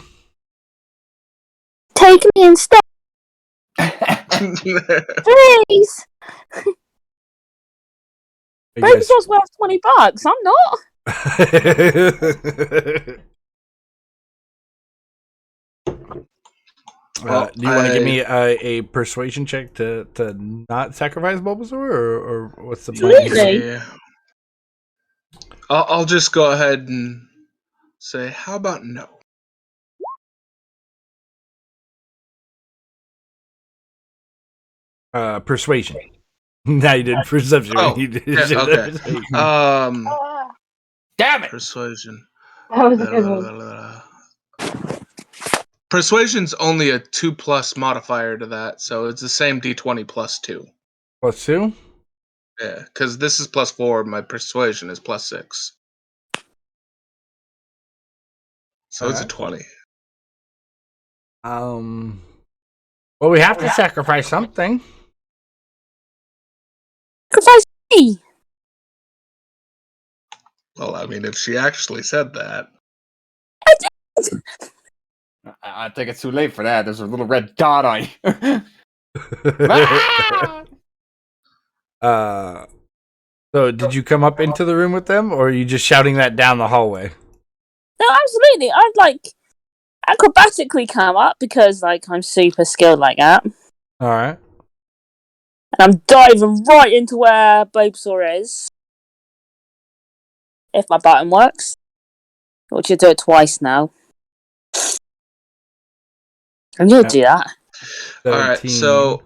Take me instead, please. Bulbasaur's worth $20. I'm not. Do you want to give me a persuasion check to not sacrifice Bulbasaur, or what's the plan? Yeah. I'll just go ahead and say, how about no? Persuasion. Now you did perception. Oh, you did okay. Damn it! Persuasion. That was a good one. Persuasion's only a 2+ modifier to that, so it's the same D20 +2. +2? Yeah, because this is +4, my persuasion is +6. So it's a 20. Well, we have to sacrifice something. Sacrifice me. Well, I mean, if she actually said that. I think it's too late for that. There's a little red dot on you. So did you come up into the room with them, or are you just shouting that down the hallway? No, absolutely. I'd acrobatically come up because I'm super skilled like that. Alright. And I'm diving right into where Bulbasaur is. If my button works. Or should do it twice now. I'm gonna do that. Alright, so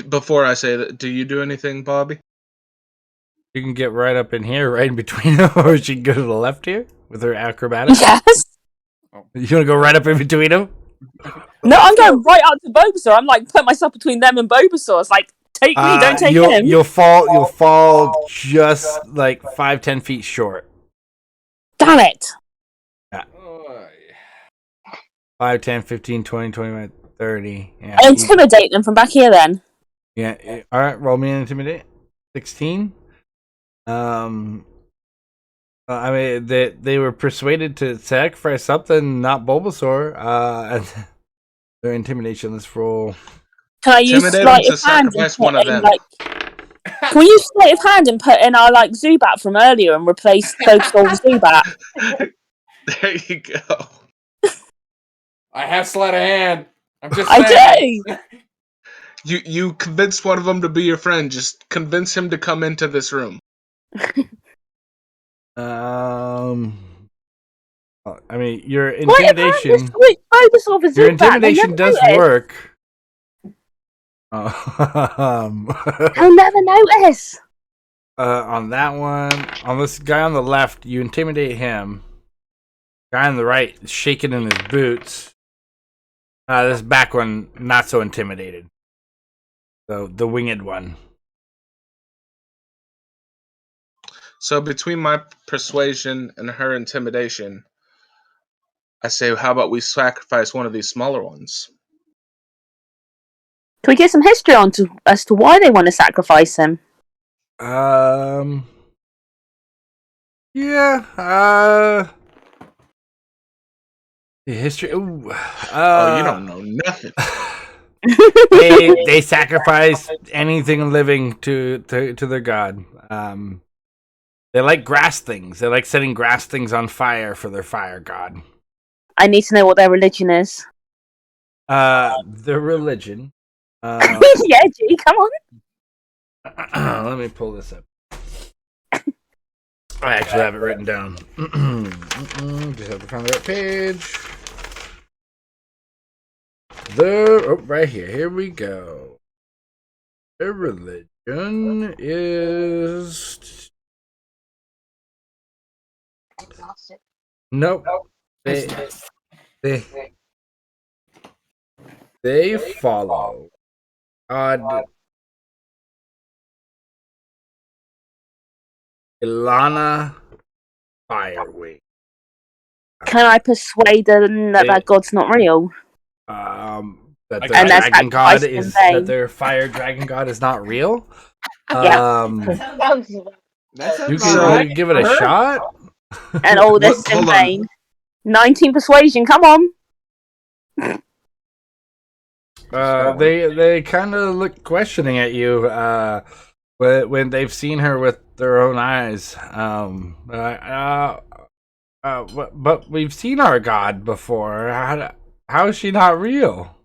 before I say that, do you do anything, Bobby? You can get right up in here, right in between them, or she can go to the left here with her acrobatics. Yes! You want to go right up in between them? No, I'm going right up to Bulbasaur. I'm putting myself between them and Bulbasaur. It's take me, don't take him. You'll fall just 5-10 feet short. Damn it! Yeah. 5, 10, 15, 20, 21, 30. Yeah. I intimidate them from back here then. Yeah. Alright, roll me an intimidate. 16. I mean, they were persuaded to sacrifice something, not Bulbasaur. And their intimidation. Let's roll. Can I use sleight of hand? Sacrifice one of them. Can we use sleight of hand and put in our Zubat from earlier and replace Bulbasaur with Zubat? There you go. I have sleight of hand. I'm just I saying. do. You convinced one of them to be your friend. Just convince him to come into this room. I mean, your intimidation. Bulbasaur with Zubat. Your intimidation does work. I'll never notice. On that one, on this guy on the left, you intimidate him. Guy on the right is shaking in his boots. This back one, not so intimidated. So the winged one. So between my persuasion and her intimidation, I say, how about we sacrifice one of these smaller ones? Can we get some history as to why they want to sacrifice him? Yeah. The history. Ooh. You don't know nothing. They sacrifice anything living to their god. They like grass things. They like setting grass things on fire for their fire god. I need to know what their religion is. Their religion. Yeah, G, come on. Let me pull this up. I actually have it written down. Just have to find the right page. Right here. Here we go. Their religion is. Nope. They follow God Ilana Firewing. Can I persuade them that god's not real? That their dragon god is that their fire dragon god is not real. Yeah. You can give it a shot. And all this is in vain. 19 persuasion, come on. They kind of look questioning at you when they've seen her with their own eyes. But we've seen our god before. How is she not real?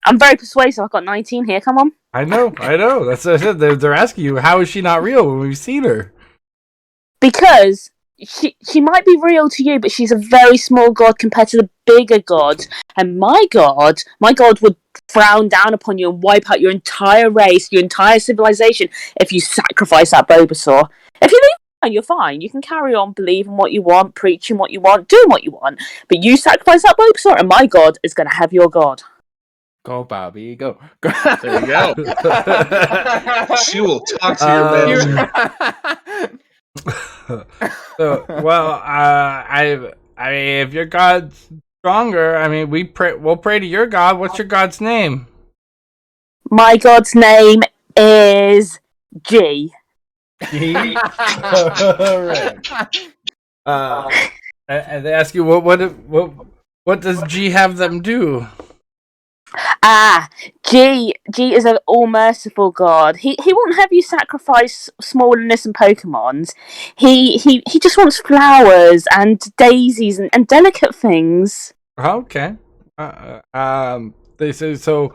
I'm very persuasive. I've got 19 here. Come on. I know. That's what I said. They're asking you, how is she not real when we've seen her? Because she might be real to you, but she's a very small god compared to the bigger gods. And my god would frown down upon you and wipe out your entire race, your entire civilization, if you sacrifice that Bulbasaur. If you leave, you're fine. You can carry on believing what you want, preaching what you want, doing what you want. But you sacrifice that Bulbasaur, and my god is going to have your god. Go, Bobby, go. There you go. She will talk to your manager. So, well, I mean, if your god's stronger, I mean, we'll pray to your god. What's your god's name? My god's name is G. G? Alright. And they ask you, what does G have them do? G is an all-merciful god. He won't have you sacrifice small innocent Pokemons. He just wants flowers and daisies and delicate things. Okay. They say so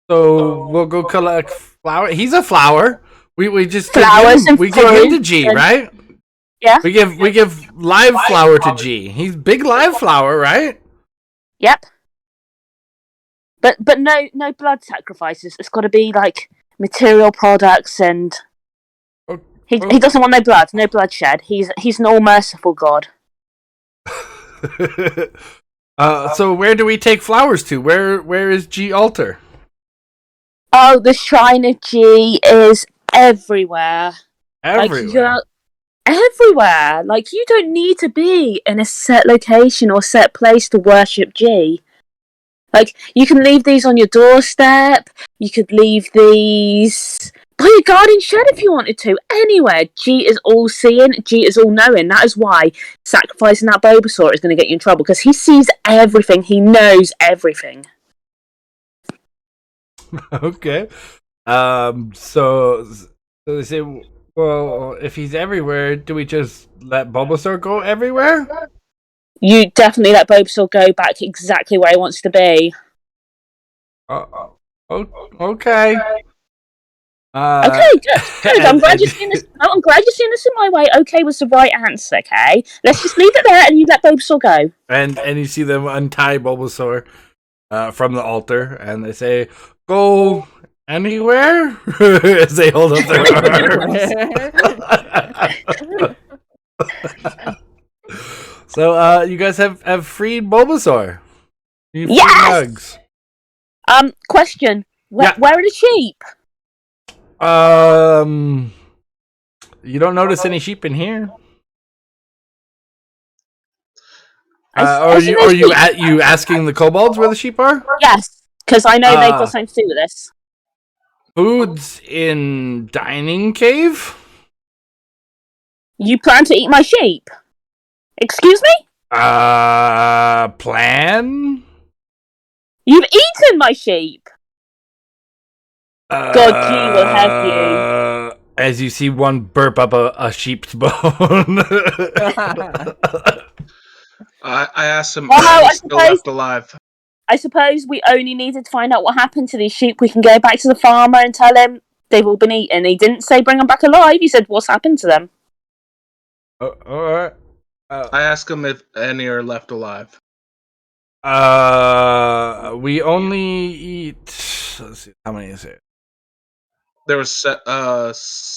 we'll go collect flower. He's a flower. We just flowers give him to G, right? Yeah. We give live flower to G. He's big live flower, right? Yep. But no blood sacrifices. It's got to be like material products, and he doesn't want no bloodshed. He's an all merciful god. So where do we take flowers to? Where is G altar? Oh, the shrine of G is everywhere. Everywhere. Everywhere. Like, you don't need to be in a set location or set place to worship G. Like, you can leave these on your doorstep. You could leave these by your garden shed if you wanted to. Anywhere. G is all-seeing. G is all-knowing. That is why sacrificing that Bulbasaur is going to get you in trouble, because he sees everything. He knows everything. Okay. So So they say, well, if he's everywhere, do we just let Bulbasaur go everywhere? You definitely let Bulbasaur go back exactly where he wants to be. Okay. Okay, good. I'm glad you're seeing this. I'm glad you're seeing this in my way. Okay was the right answer. Okay, let's just leave it there, and you let Bulbasaur go. And you see them untie Bulbasaur from the altar, and they say, "Go anywhere," as they hold up their arms. So, you guys have freed Bulbasaur. You freed Yes. Nugs. Question: Where are the sheep? You don't notice any sheep in here. Are you asking the kobolds where the sheep are? Yes, because I know they've got something to do with this. Food's in dining cave. You plan to eat my sheep? Excuse me? Plan? You've eaten my sheep. God, G will have you. As you see one burp up a sheep's bone. I asked him Well, if he's still left alive. I suppose we only needed to find out what happened to these sheep. We can go back to the farmer and tell him they've all been eaten. He didn't say bring them back alive. He said what's happened to them. Alright. I asked him if any are left alive. We only eat. Let's see, how many is it? There was 7.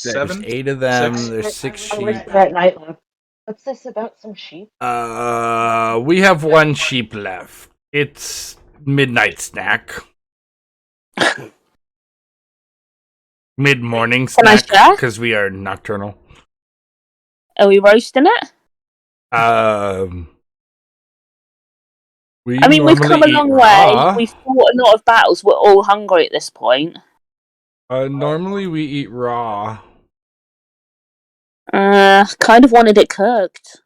There's 8 of them. 6. There's 6 sheep. That night left. What's this about some sheep? We have 1 sheep left. It's midnight snack. Mid-morning snack because we are nocturnal. Are we roasting it? We've come a long way. We've fought a lot of battles. We're all hungry at this point. Normally we eat raw. Kind of wanted it cooked.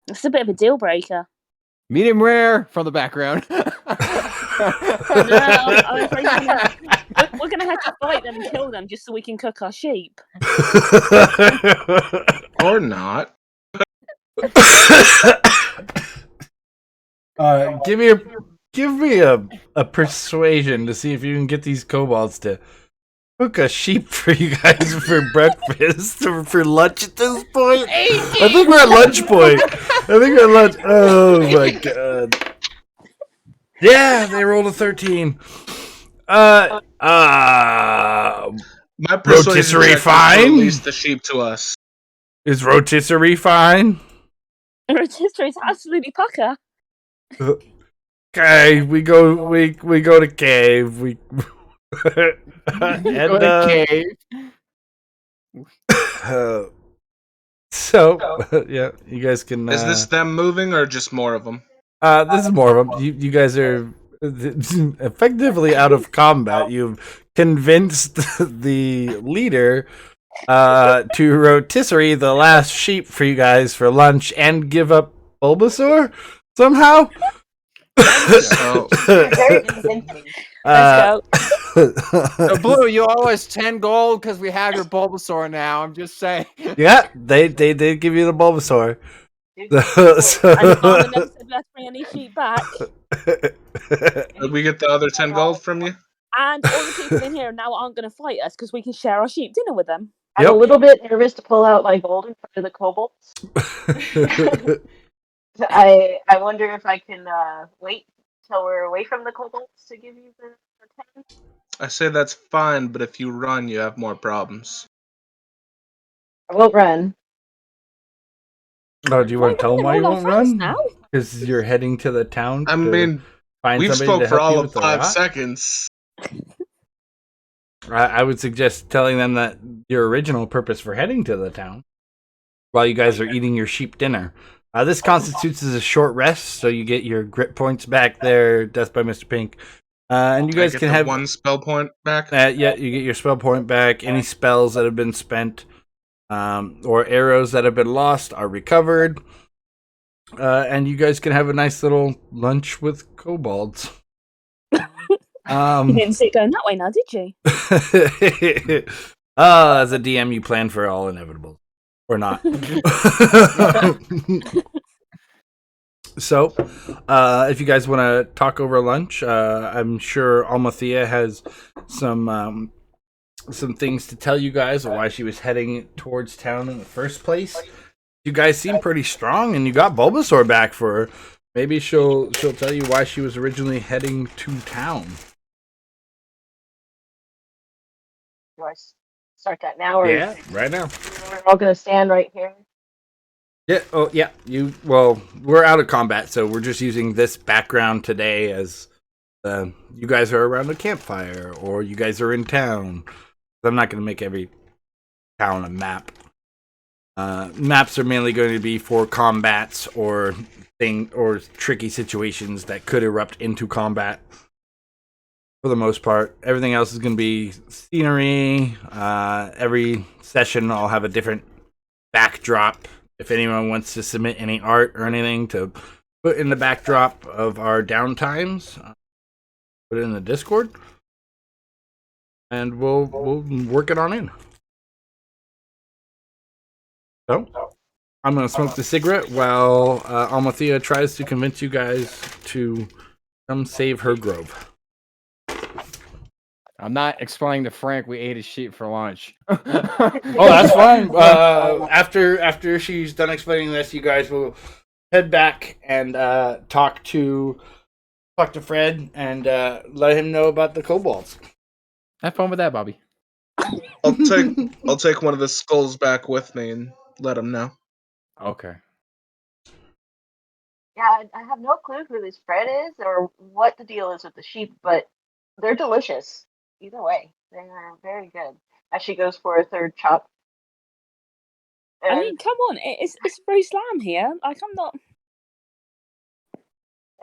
It's a bit of a deal breaker. Medium rare from the background. No, I'm afraid we're gonna have to fight them and kill them just so we can cook our sheep. Or not. Give me a persuasion to see if you can get these kobolds to cook a sheep for you guys for breakfast or for lunch at this point. I think we're at lunch point. Oh my god. Yeah, they rolled a 13. My rotisserie fine? Release the sheep to us. Is rotisserie fine? Rotisserie is absolutely pucker. Okay, we go to cave. We and, go to cave. So yeah, you guys can. Is this them moving or just more of them? This is more of them. You guys are effectively out of combat. You've convinced the leader to rotisserie the last sheep for you guys for lunch and give up Bulbasaur somehow. Very convincing. Let's go. So, Blue, you owe us 10 gold because we have your Bulbasaur now. I'm just saying. Yeah, they did give you the Bulbasaur. And Mama never said let's bring any sheep back. Did we get the other 10 gold from you? And all the people in here now aren't going to fight us because we can share our sheep dinner with them. I'm a little bit nervous to pull out my gold in front of the kobolds. I wonder if I can wait till we're away from the kobolds to give you the 10. I say that's fine, but if you run, you have more problems. I won't run. Oh, do you want to tell them why you won't run? Because you're heading to the town. I mean, we've spoke for all of 5 seconds. I would suggest telling them that your original purpose for heading to the town, while you guys are eating your sheep dinner. This constitutes as a short rest, so you get your grit points back there. Death by Mr. Pink. And you guys can have 1 spell point back. Yeah, you get your spell point back. Any spells that have been spent or arrows that have been lost are recovered. And you guys can have a nice little lunch with kobolds. You didn't see it going that way now, did you? As a DM, you plan for all inevitable. Or not. So, if you guys want to talk over lunch, I'm sure Almathea has some things to tell you guys of why she was heading towards town in the first place. You guys seem pretty strong, and you got Bulbasaur back for her. Maybe she'll tell you why she was originally heading to town. Do I start that now? Or Yeah, right now. we're all going to stand right here? Yeah. Oh, yeah. Well, we're out of combat, so we're just using this background today as you guys are around a campfire, or you guys are in town. I'm not going to make every town a map. Maps are mainly going to be for combats or tricky situations that could erupt into combat. For the most part, everything else is going to be scenery. Every session, I'll have a different backdrop. If anyone wants to submit any art or anything to put in the backdrop of our downtimes, put it in the Discord, and we'll work it on in. So, I'm going to smoke the cigarette while Almathea tries to convince you guys to come save her grove. I'm not explaining to Frank we ate his sheep for lunch. Oh, that's fine. After she's done explaining this, you guys will head back and talk to Fred and let him know about the kobolds. Have fun with that, Bobby. I'll take one of the skulls back with me and let him know. Okay. Yeah, I have no clue who this Fred is or what the deal is with the sheep, but they're delicious. Either way, they are very good. As she goes for a third chop. I mean, come on, it's roast lamb here. Like, I'm not.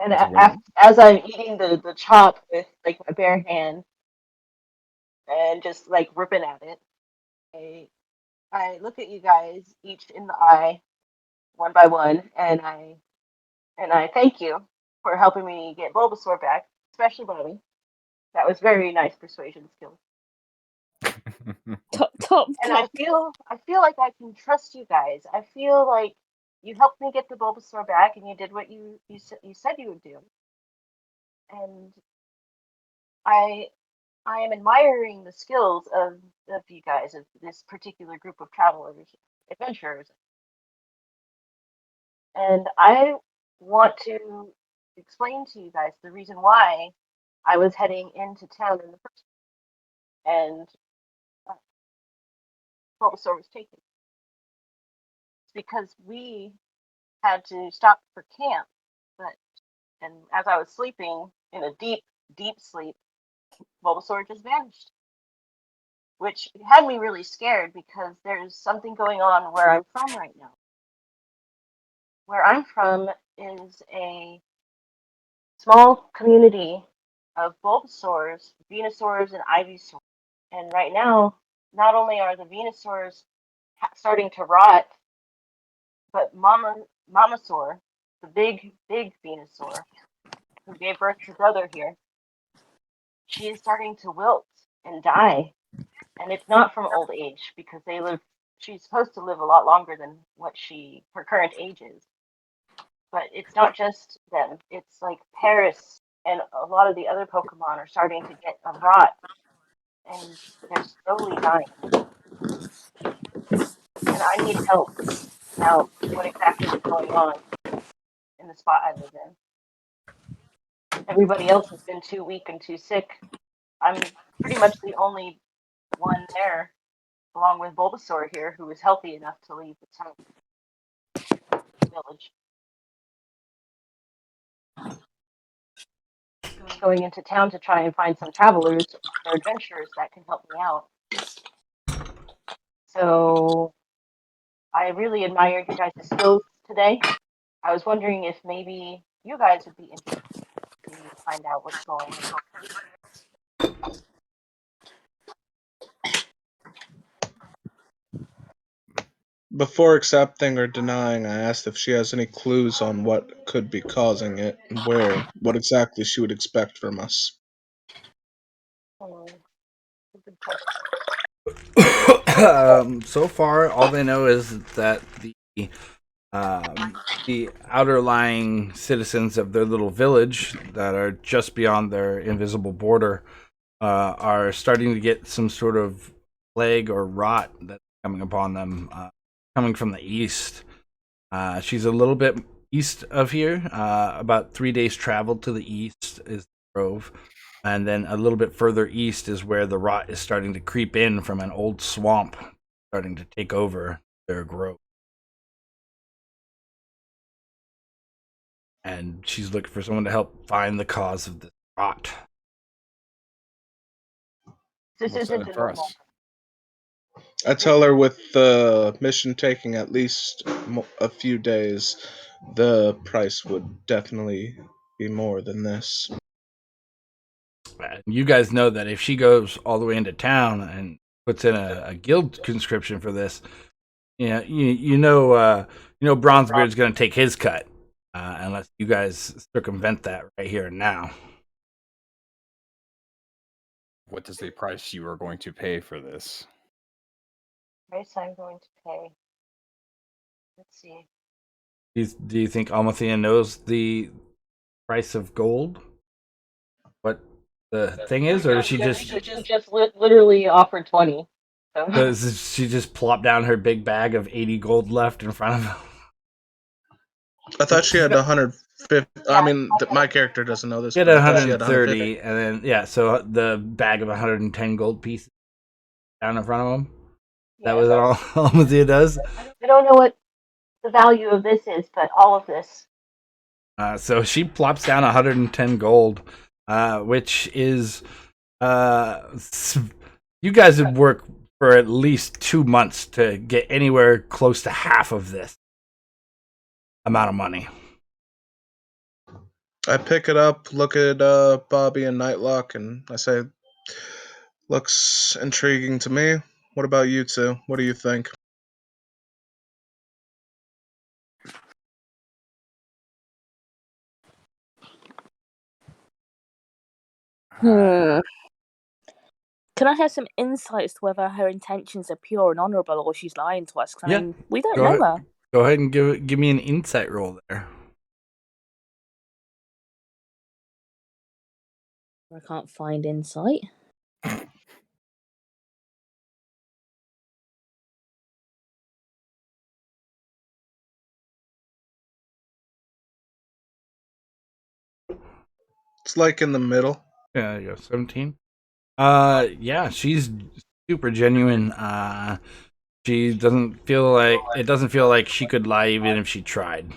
And as I'm eating the chop with like my bare hand and just like ripping at it, I look at you guys each in the eye, one by one, and I thank you for helping me get Bulbasaur back, especially Bobby. That was very nice persuasion skills. Top. And I feel like I can trust you guys. I feel like you helped me get the Bulbasaur back, and you did what you said you would do. And I am admiring the skills of you guys, of this particular group of travelers, adventurers. And I want to explain to you guys the reason why I was heading into town in the first place. And Bulbasaur was taken. It's because we had to stop for camp, and as I was sleeping in a deep, deep sleep, Bulbasaur just vanished. Which had me really scared because there's something going on where I'm from right now. Where I'm from is a small community of Bulbasaurs, Venusaurs, and Ivysaurs. And right now, not only are the Venusaurs starting to rot, but Mamasaur, the big Venusaur, who gave birth to brother here, she is starting to wilt and die. And it's not from old age because she's supposed to live a lot longer than what her current age is. But it's not just them. It's like Paris and a lot of the other Pokemon are starting to get a rot, and they're slowly dying. And I need help to find out what exactly is going on in the spot I live in. Everybody else has been too weak and too sick. I'm pretty much the only one there, along with Bulbasaur here, who is healthy enough to leave the town village. Going into town to try and find some travelers or adventurers that can help me out. So I really admired you guys' skills today. I was wondering if maybe you guys would be interested to find out what's going on. Before accepting or denying, I asked if she has any clues on what could be causing it and what exactly she would expect from us. Hmm. So far, all they know is that the outer-lying citizens of their little village that are just beyond their invisible border are starting to get some sort of plague or rot that's coming upon them, coming from the east. She's a little bit east of here, about 3 days travel to the east is the grove. And then a little bit further east is where the rot is starting to creep in from an old swamp, starting to take over their grove. And she's looking for someone to help find the cause of this rot. This What's isn't in a for normal. us? I tell her with the mission taking at least a few days, the price would definitely be more than this. You guys know that if she goes all the way into town and puts in a guild conscription for this, you know Bronzebeard's going to take his cut, unless you guys circumvent that right here and now. What is the price you are going to pay for this? Price I'm going to pay. Let's see. Do you think Almathea knows the price of gold? What the thing is, or does she just literally offered 20. So. does she just plop down her big bag of 80 gold left in front of him? I thought she had 150. I mean, my character doesn't know this. She had But I thought she had 130, and then so the bag of 110 gold pieces down in front of him. That was all Almathea does. I don't know what the value of this is, but all of this. So she plops down 110 gold, which is you guys would work for at least 2 months to get anywhere close to half of this amount of money. I pick it up, look at Bobby and Nightlock, and I say, looks intriguing to me. What about you two? What do you think? Can I have some insights to whether her intentions are pure and honourable or she's lying to us? 'Cause, I mean, we don't know her. Go ahead and give me an insight roll there. I can't find insight. It's like in the middle. Yeah, you go 17. Yeah, she's super genuine. She doesn't feel like she could lie even if she tried.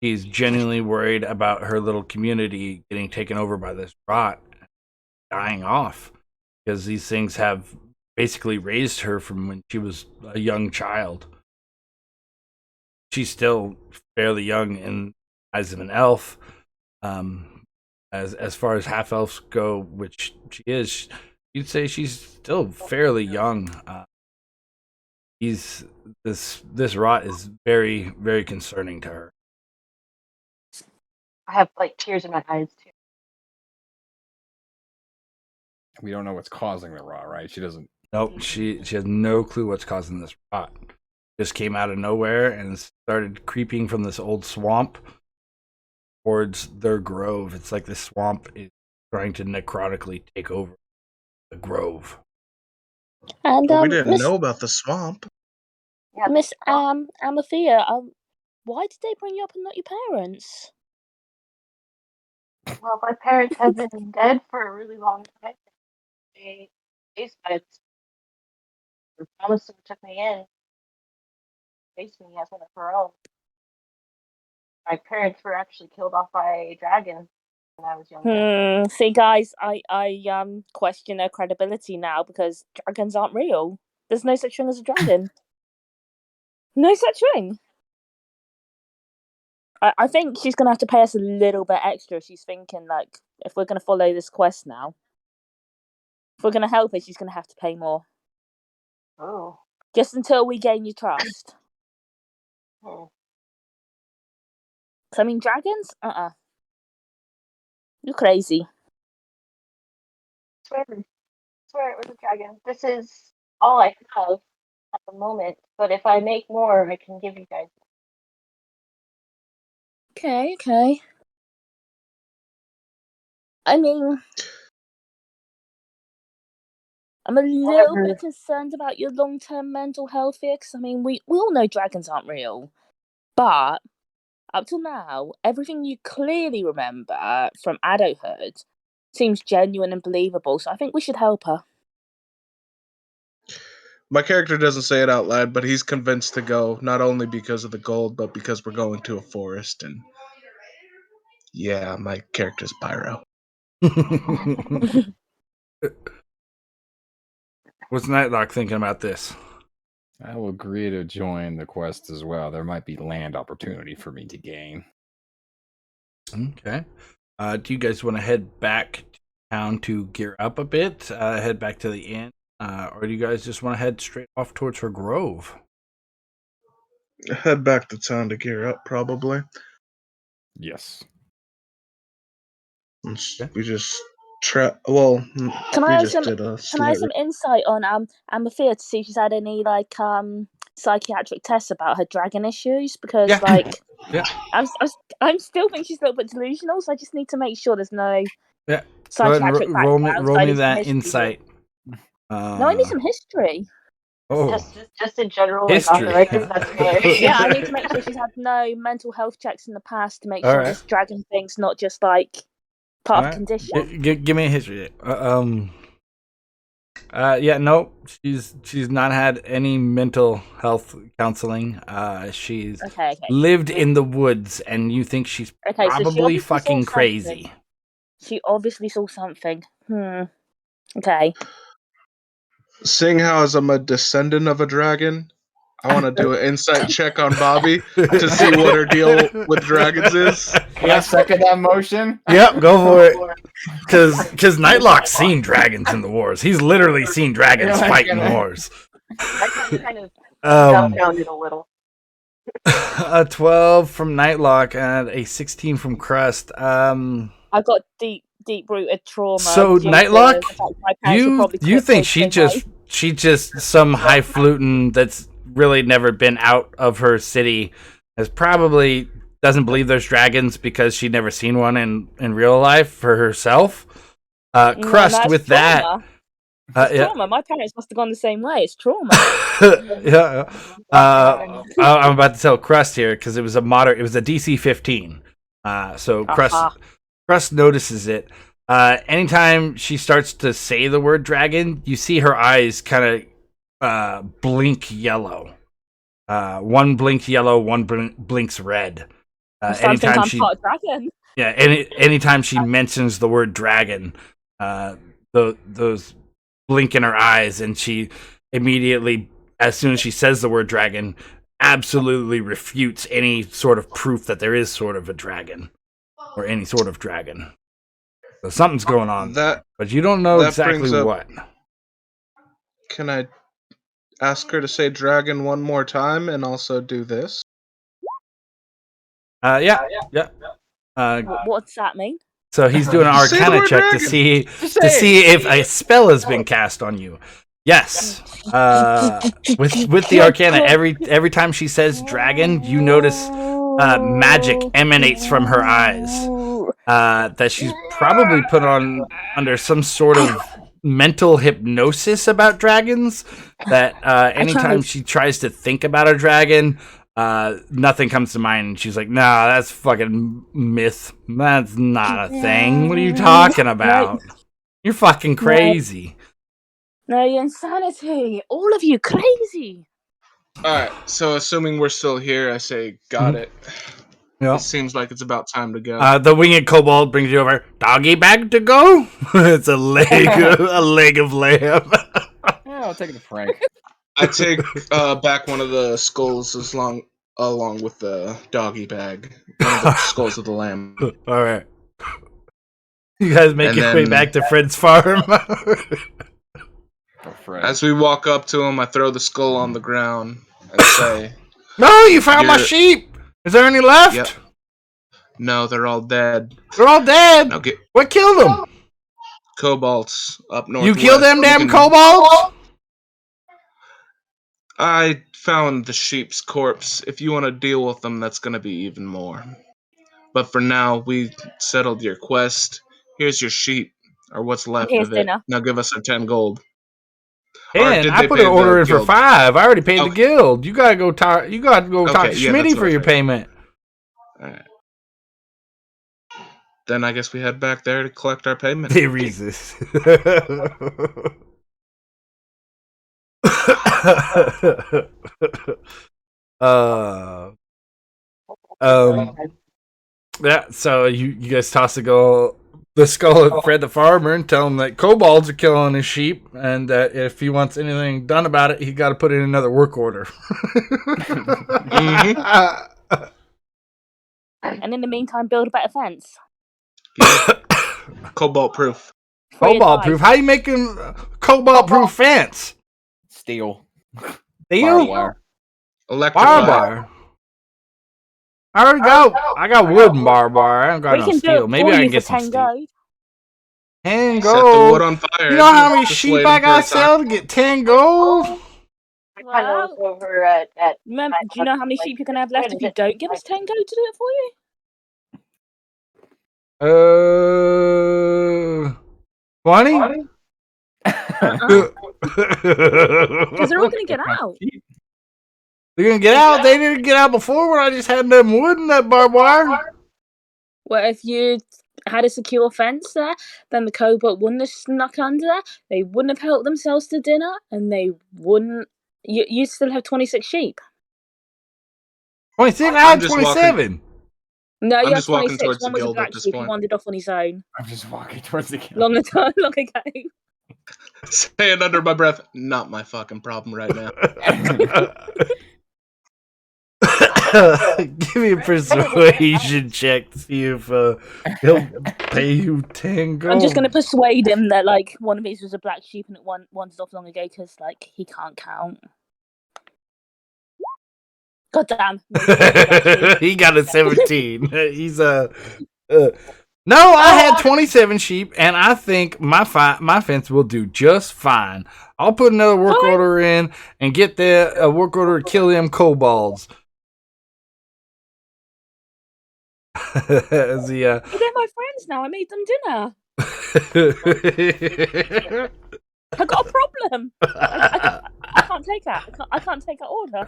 She's genuinely worried about her little community getting taken over by this rot, dying off, because these things have basically raised her from when she was a young child. She's still fairly young in the eyes of an elf. As far as half elves go, which she is, you'd say she's still fairly young. This rot is very, very concerning to her. I have like tears in my eyes too. We don't know what's causing the rot, right? She doesn't. Nope, she has no clue what's causing this rot. Just came out of nowhere and started creeping from this old swamp towards their grove. It's like the swamp is trying to necrotically take over the grove. And we didn't know about the swamp. Yeah, Miss Amathea, why did they bring you up and not your parents? Well, my parents have been dead for a really long time. They promised to took me in, raised me as one of her own. My parents were actually killed off by a dragon when I was younger. See, guys, I question her credibility now because dragons aren't real. There's no such thing as a dragon. No such thing. I think she's gonna have to pay us a little bit extra. She's thinking like, if we're gonna follow this quest now, if we're gonna help her, she's gonna have to pay more. Oh. Just until we gain your trust. Oh. I mean, dragons? You're crazy. swear it was a dragon. This is all I have at the moment, but if I make more, I can give you guys. Okay. I mean, I'm a little bit concerned about your long-term mental health here, because, I mean, we all know dragons aren't real. But, up till now, everything you clearly remember from adulthood seems genuine and believable, so I think we should help her. My character doesn't say it out loud, but he's convinced to go, not only because of the gold, but because we're going to a forest, and yeah, my character's Pyro. What's Nightlock thinking about this? I will agree to join the quest as well. There might be land opportunity for me to gain. Okay. Do you guys want to head back to town to gear up a bit? Head back to the inn? Or do you guys just want to head straight off towards her grove? Head back to town to gear up, probably. Yes. We just well, Can we I have just some? did a Can I have some insight on Amathea to see if she's had any like psychiatric tests about her dragon issues? Because I'm still think she's a little bit delusional, so I just need to make sure there's no psychiatric background. Roll me that insight. No, I need some history. Oh, Just in general, like on the record, that's fair. Yeah, I need to make sure she's had no mental health checks in the past to make sure this dragon thing's not just like part of condition. Give me a history. No, she's not had any mental health counseling. She's lived in the woods, and you think she's probably fucking crazy. She obviously saw something. Okay. Seeing how as I'm a descendant of a dragon, I want to do an insight check on Bobby to see what her deal with dragons is. Can I second that motion? Yep, go for it. Because Nightlock's seen dragons in the wars. He's literally seen dragons fight in wars. I kind of dumbfounded a little. A 12 from Nightlock and a 16 from Crust. I've got deep-rooted trauma. So Nightlock, you think she's just some highfalutin that's really never been out of her city, has probably doesn't believe there's dragons because she'd never seen one in real life for herself. Crust with trauma. That. Trauma. My parents must have gone the same way. It's trauma. I'm about to tell Crust here because it was a DC 15. So Crust notices it. Anytime she starts to say the word dragon, you see her eyes kind of blink yellow. One blinks yellow, one blinks red. Anytime anytime she mentions the word dragon, those blink in her eyes, and she immediately, as soon as she says the word dragon, absolutely refutes any sort of proof that there is sort of a dragon or any sort of dragon. So something's going on, but you don't know exactly what. Can I ask her to say dragon one more time and also do this? Yeah. What does that mean? So he's doing an Arcana check to see if a spell has been cast on you. Yes. With the Arcana, every time she says dragon, you notice magic emanates from her eyes. That she's probably put under some sort of mental hypnosis about dragons. That anytime she tries to think about a dragon, nothing comes to mind. And she's like, "Nah, that's fucking myth. That's not a thing. What are you talking about? You're fucking crazy." No, you're insanity. All of you crazy. Alright, so assuming we're still here, I say, got it. Yeah. It seems like it's about time to go. The winged kobold brings you over. Doggy bag to go? It's a leg of lamb. Yeah, I'll take it to Frank. I take back one of the skulls along with the doggy bag. One of the skulls of the lamb. All right. You guys make your way back to Fred's farm. As we walk up to him, I throw the skull on the ground and say, "No, you found my sheep! Is there any left?" Yep. No, they're all dead. They're all dead? What killed them? kobolds up north. You kill them damn kobolds? I found the sheep's corpse. If you want to deal with them, that's going to be even more. But for now, we settled your quest. Here's your sheep, or what's left Here's of it. dinner. Now give us our 10 gold. And I put an order in for 5. I already paid the guild. You gotta go talk. You gotta go talk to Schmitty for your payment. All right. Then I guess we head back there to collect our payment. They resist. Yeah. So you guys toss the skull at Fred the farmer and tell him that kobolds are killing his sheep, and that if he wants anything done about it, he got to put in another work order. And in the meantime, build a better fence. Cobalt proof. Cobalt proof? How you making cobalt proof fence? Steel. Steel? Electrified. Wire. I got wood and barbed wire. I don't got no steel. Maybe I can get some steel. 10 gold. Set the wood on fire. You know how many sheep I got to sell to get 10 gold? Well, over at do you know how many sheep you're gonna have left if you don't give us 10 gold to do it for you? 20? Because they're all gonna get out. They're gonna get out? They didn't get out before when I just had them wood and that barbed wire. Well, if you had a secure fence there, then the kobold wouldn't have snuck under there. They wouldn't have helped themselves to dinner, and they wouldn't. You still have 26 sheep. 26? I had 27. No, you I'm have just walking 26. towards One the was a guild black at this sheep who point. wandered off on his own. I'm just walking towards the guild. Long ago. Saying under my breath, not my fucking problem right now. Give me a persuasion check to see if he'll pay you 10 gold. I'm just going to persuade him that like one of his was a black sheep and it wandered off long ago because like he can't count. God damn. He got a 17. He's no, I had 27 sheep, and I think my fence will do just fine. I'll put another work order in and get the work order to kill them kobolds. They're my friends now. I made them dinner. I got a problem. I can't take that. I can't take that order.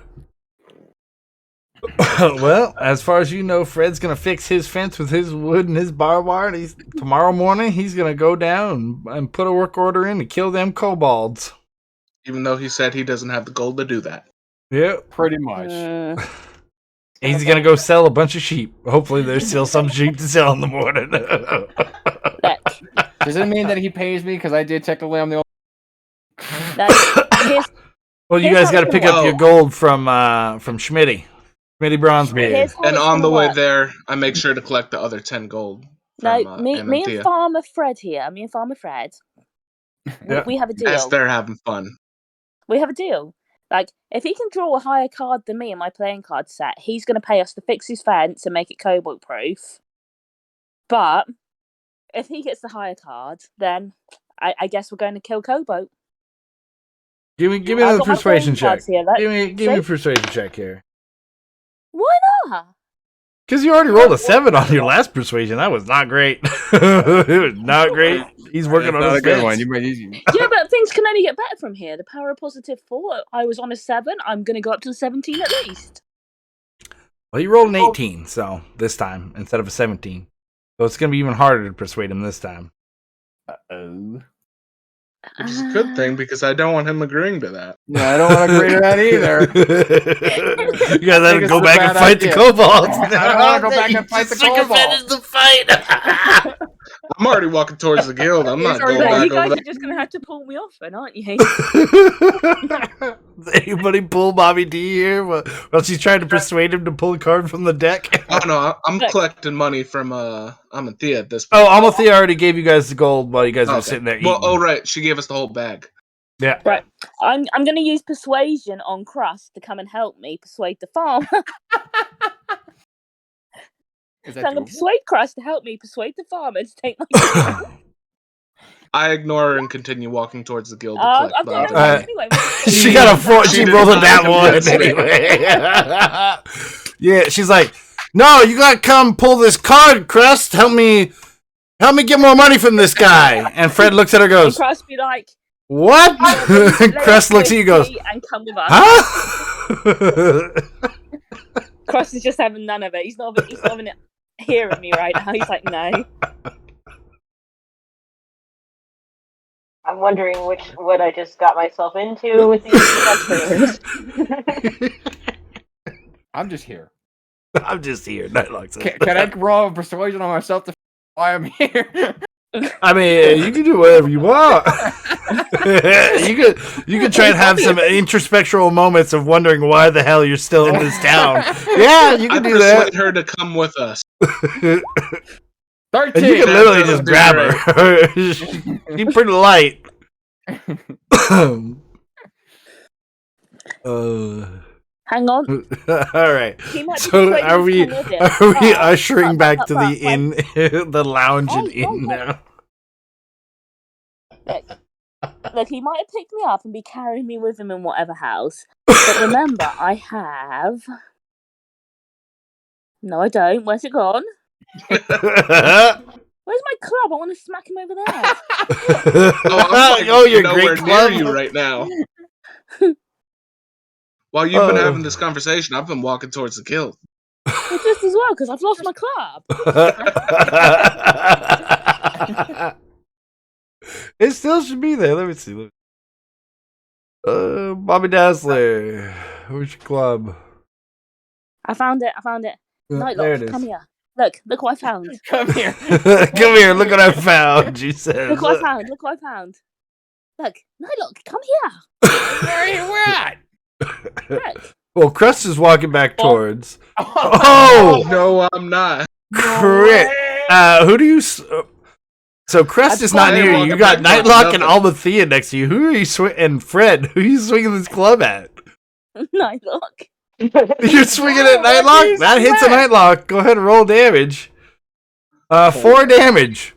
Well, as far as you know, Fred's gonna fix his fence with his wood and his barbed wire. And tomorrow morning he's gonna go down and put a work order in to kill them kobolds. Even though he said he doesn't have the gold to do that. Yep, pretty much. He's gonna go sell a bunch of sheep. Hopefully, there's still some sheep to sell in the morning. Does it mean that he pays me because I did technically I'm the Well, you guys got to pick up your gold from Schmitty. Schmitty Bronzebeard. And on the way there, I make sure to collect the other 10 gold. From, me and Farmer Fred here. Me and Farmer Fred. Yeah. We have a deal. As they're having fun. We have a deal. Like, if he can draw a higher card than me in my playing card set, he's going to pay us to fix his fence and make it cobalt proof. But if he gets the higher card, then I guess we're going to kill Cobalt. Give me another persuasion check. Give me a persuasion check here. Why not? Because you already rolled a 7 on your last persuasion. That was not great. It was not great. He's working on his good one. Yeah, but things can only get better from here. The power of +4. I was on a 7. I'm going to go up to 17 at least. Well, you rolled an 18, so this time instead of a 17. So it's going to be even harder to persuade him this time. Uh-oh. Which is a good thing because I don't want him agreeing to that. Yeah, I don't want to agree to that either. You guys have to go back and fight the kobolds. I don't want to go back and fight the kobolds. The fight. I'm already walking towards the guild. I'm not going back You guys over are there. just going to have to pull me off, then, aren't you? Does anybody pull Bobby D here? Well, she's trying to persuade him to pull a card from the deck. Oh no, I'm collecting money from Amanthea at this point. Oh, Amalthea already gave you guys the gold while you guys were sitting there eating. Well, right, she gave us the whole bag. Yeah. Right. I'm going to use persuasion on Crust to come and help me persuade the farmer. Is So that I'm going doable? to persuade Crust to help me persuade the farmer to take my I ignore her and continue walking towards the guild to Oh, collect okay, the okay. Anyway, She got a 4. She did rolled a not nat 1 convince me. anyway. Yeah, she's like, no, you gotta come pull this card, Crust. Help me get more money from this guy. And Fred looks at her and and goes, Crust be like, what? let Crust us looks at you and goes, and come with us. huh? Crust is just having none of it. He's not even hearing me right now. He's like, no. I'm wondering what I just got myself into with these adventures. I'm just here. I'm just here. Nightlock says. Can I roll persuasion on myself to why I'm here? I mean, you can do whatever you want. you could try and have some introspectual moments of wondering why the hell you're still in this town. Yeah, you can do that. Persuade her to come with us. 13. And you can literally just be grab her. She's pretty light. Hang on. All right. He might be So persuaded are to we come with him. ushering back to the Wait. inn, the lounge and Wait, inn wait. now? Look, he might have picked me up and be carrying me with him in whatever house. But remember, I have... No, I don't. Where's it gone? Where's my club? I want to smack him over there. Oh, your nowhere great near club. you right now. While you've been having this conversation, I've been walking towards the guild. Well, just as well, because I've lost my club. It still should be there. Let me see. Bobby Dazzler. Where's your club? I found it. There it Nightlock, is. come here. Look what I found. Come here. Come here, look what I found, she says. Look what I found. Look, Nightlock, come here. Where are you at? Look. Well, Crust is walking back towards. Oh no, I'm not. Crit. Who do you? So Crest is not near you. You got Nightlock and Almathea next to you. Who are you and Fred? Who are you swinging this club at? Nightlock. You're swinging at Nightlock? That hits a Nightlock. Go ahead and roll damage. 4 damage.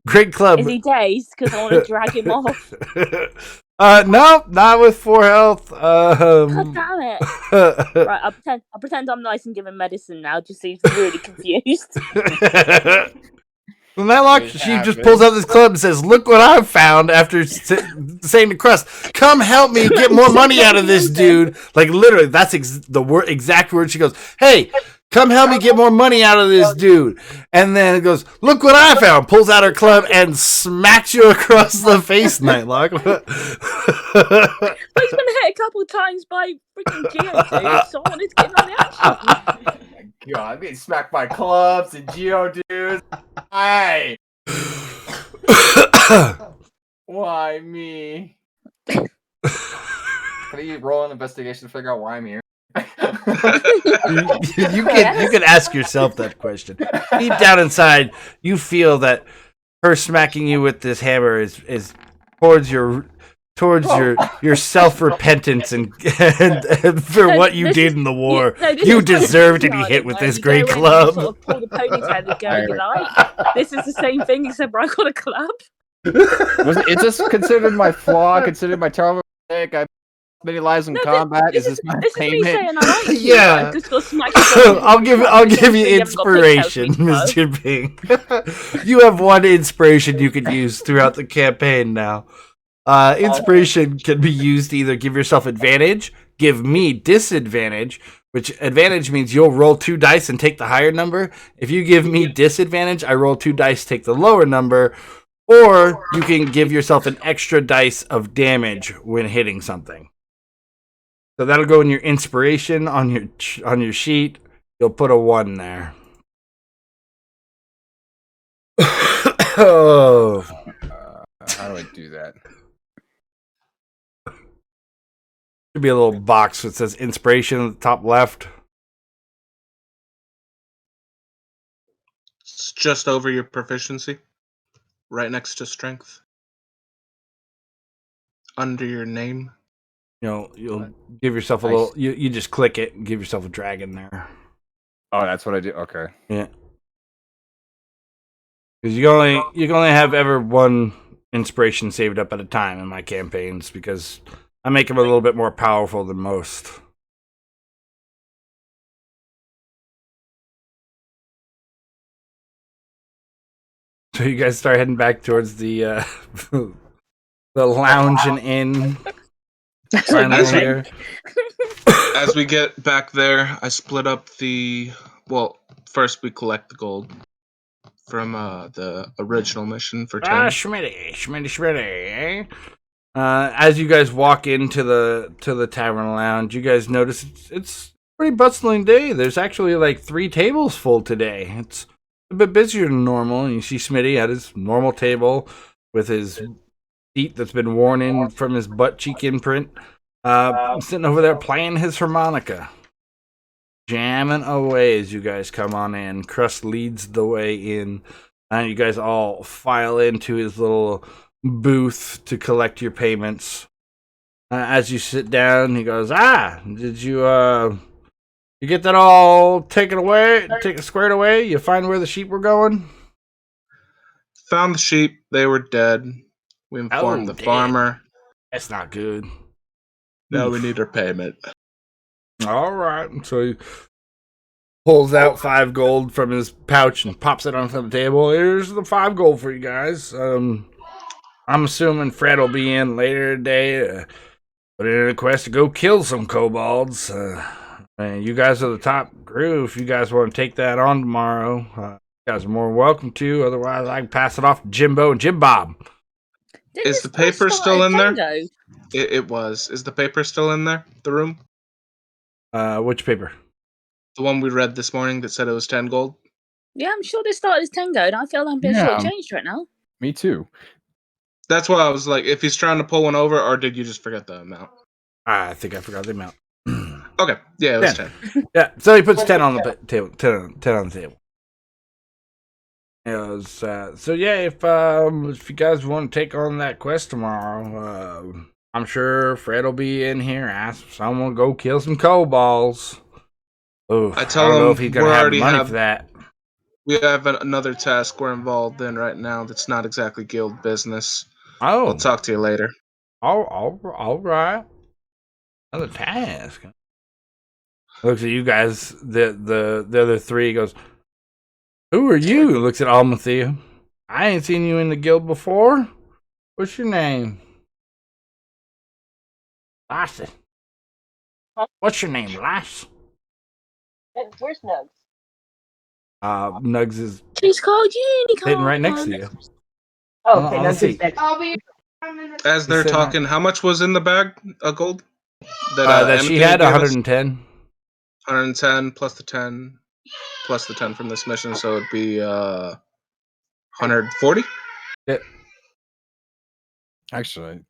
Great club. Is he dazed? Because I want to drag him off. No, not with 4 health. God damn it. Right, I'll pretend I'm nice and give him medicine now, just so he's really confused. Well, Nightlock, she just pulls out this club and says, look what I've found, after saying to Crust, come help me get more money out of this dude. Like, literally, that's the exact word she goes, hey, come help me get more money out of this dude. And then it goes, look what I found. Pulls out her club and smacks you across the face, Nightlock. But he's been hit a couple times by freaking Geodude, so I wanted to get in on the action. God, I'm getting smacked by clubs and Geodudes. Hey! Why me? Can you roll an investigation to figure out why I'm here? you can ask yourself that question. Deep down inside, you feel that her smacking you with this hammer is towards your self-repentance and for what you did in the war. You deserve to be hit with this great club. Sort of pull the ponytail and go, you like, this is the same thing except I got a club. Is this considered my flaw? Considered my terrible mistake? I've many lives in combat. Is this my payment? Saying I like Yeah. you. Just smack you I'll give you inspiration, Mr. Ping. You have 1 inspiration you can use throughout the campaign now. Inspiration can be used to either give yourself advantage, give me disadvantage, which advantage means you'll roll 2 dice and take the higher number. If you give me disadvantage, I roll 2 dice, take the lower number, or you can give yourself an extra dice of damage when hitting something. So that'll go in your inspiration on your sheet. You'll put a 1 there. Oh. How do I do that? Should be a little box that says inspiration at the top left. It's just over your proficiency, right next to strength, under your name. You'll give yourself a little. You just click it and give yourself a dragon there. Oh, that's what I do. Okay. Yeah. Because you can only have ever one inspiration saved up at a time in my campaigns because I make them a little bit more powerful than most. So you guys start heading back towards the the lounge and inn. Finally here. As we get back there, I split up the. Well, first we collect the gold from the original mission for 10. Schmitty, eh? As you guys walk into the tavern lounge, you guys notice it's a pretty bustling day. There's actually like 3 tables full today. It's a bit busier than normal, and you see Smitty at his normal table with his seat that's been worn in from his butt cheek imprint, sitting over there playing his harmonica, jamming away as you guys come on in. Crust leads the way in, and you guys all file into his little booth to collect your payments. As you sit down, he goes, did you get that all squared away? You find where the sheep were going? Found the sheep. They were dead. We informed the farmer. That's not good. Now we need our payment. All right. So he pulls out 5 gold from his pouch and pops it onto the table. Here's the 5 gold for you guys. I'm assuming Fred will be in later today. Put in a quest to go kill some kobolds. And you guys are the top crew. If you guys want to take that on tomorrow, you guys are more welcome to. Otherwise, I can pass it off to Jimbo and Jim Bob. Is the paper still in there? It was. Is the paper still in there? The room? Which paper? The one we read this morning that said it was 10 gold? Yeah, I'm sure they started as 10 gold. I feel I'm being shortchanged right now. Me too. That's why I was like, if he's trying to pull one over, or did you just forget the amount? I think I forgot the amount. Okay, yeah, it was 10. Yeah, so he puts 10 on the table. 10 on the table. It was, so yeah, if you guys want to take on that quest tomorrow, I'm sure Fred will be in here. Ask someone to go kill some kobolds. Oof, I don't know if he's gonna have money for that. We have another task we're involved in right now that's not exactly guild business. Oh, I'll talk to you later. All right. Another task. Looks at you guys. The other 3 goes, "Who are you?" Looks at Almathea. I ain't seen you in the guild before. What's your name? Lassie. What's your name, Lass? Where's Nugs? Nugs is She's called Unicorn. sitting right next to you. Oh, okay, on the Nugs is seat. next. I'll be. As they're talking, how much was in the bag of gold? That she had 110. 110 plus the 10 plus the 10 from this mission, so it'd be 140. Yeah. Actually,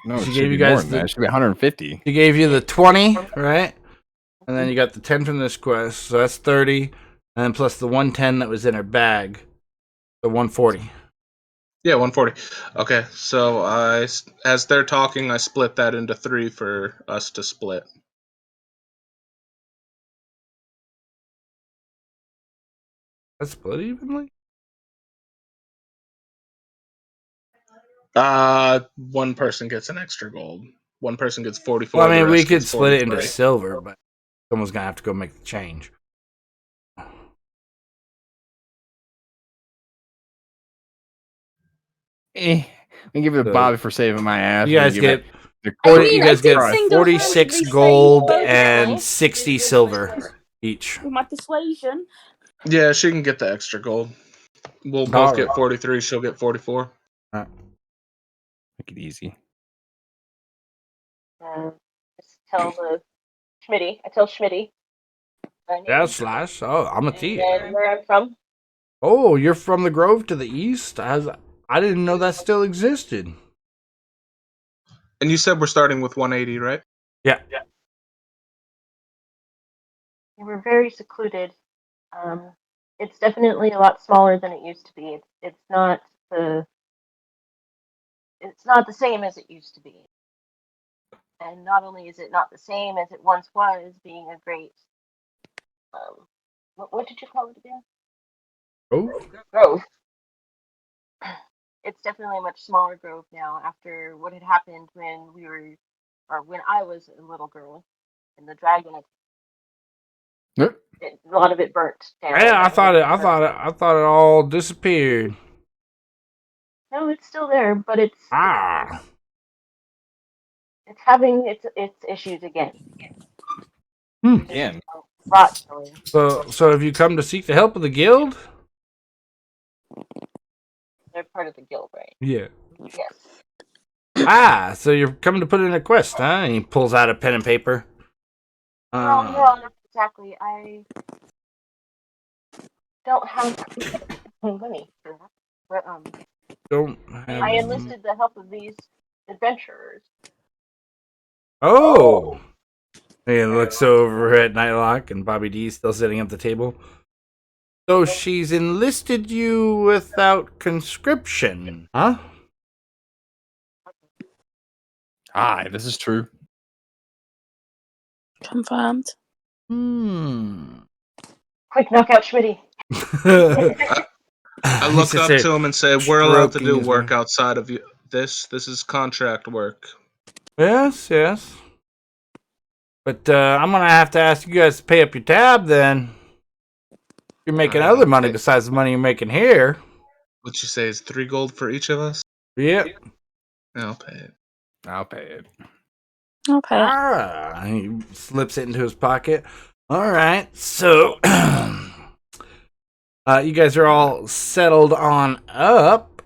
no, She it gave should you be guys more than that. It should be 150. She gave you the 20, right? And then you got the 10 from this quest, so that's 30, and then plus the 110 that was in her bag, the 140. Yeah, 140. Okay, so as they're talking, I split that into 3 for us to split. That's split evenly? One person gets an extra gold. One person gets 44. Well, I mean, the we rest could gets split it into 43. silver, but someone's gonna have to go make the change. We can give it to Bobby for saving my ass. You guys get I mean, you guys get single-handedly 46 save gold both of and them 60 silver each. with my persuasion. Yeah, she can get the extra gold. We'll both get 43. She'll get 44. Make it easy. Just tell the Schmitty. I tell Schmitty. Yeah, Slash. Oh, I'm a T. And where I'm from. Oh, you're from the Grove to the east? I didn't know that still existed. And you said we're starting with 180, right? Yeah. We're very secluded. It's definitely a lot smaller than it used to be. It's not the same as it used to be. And not only is it not the same as it once was, being a great what did you call it again? Grove? Grove. definitely a much smaller grove now after what had happened when when I was a little girl, and the dragon. A lot of it burnt down. Yeah, I thought it all disappeared. No, it's still there, but it's Ah. it's having its issues again. Again. Rot killing. So have you come to seek the help of the guild? They're part of the guild, right? Yeah. Yes. So you're coming to put in a quest, huh? And he pulls out a pen and paper. No, not exactly. I don't have money for that. But Don't have I enlisted the help of these adventurers. Oh. He looks over at Nightlock and Bobby D still sitting at the table. So she's enlisted you without conscription, huh? Aye, this is true. Confirmed. Quick, knock out Schmitty. I look up to him and say, "We're allowed to do work outside of this. This is contract work." Yes. But I'm gonna have to ask you guys to pay up your tab then. You're making other money besides the money you're making here. What you say is 3 gold for each of us? Yep. I'll pay it. He slips it into his pocket. All right. So you guys are all settled on up.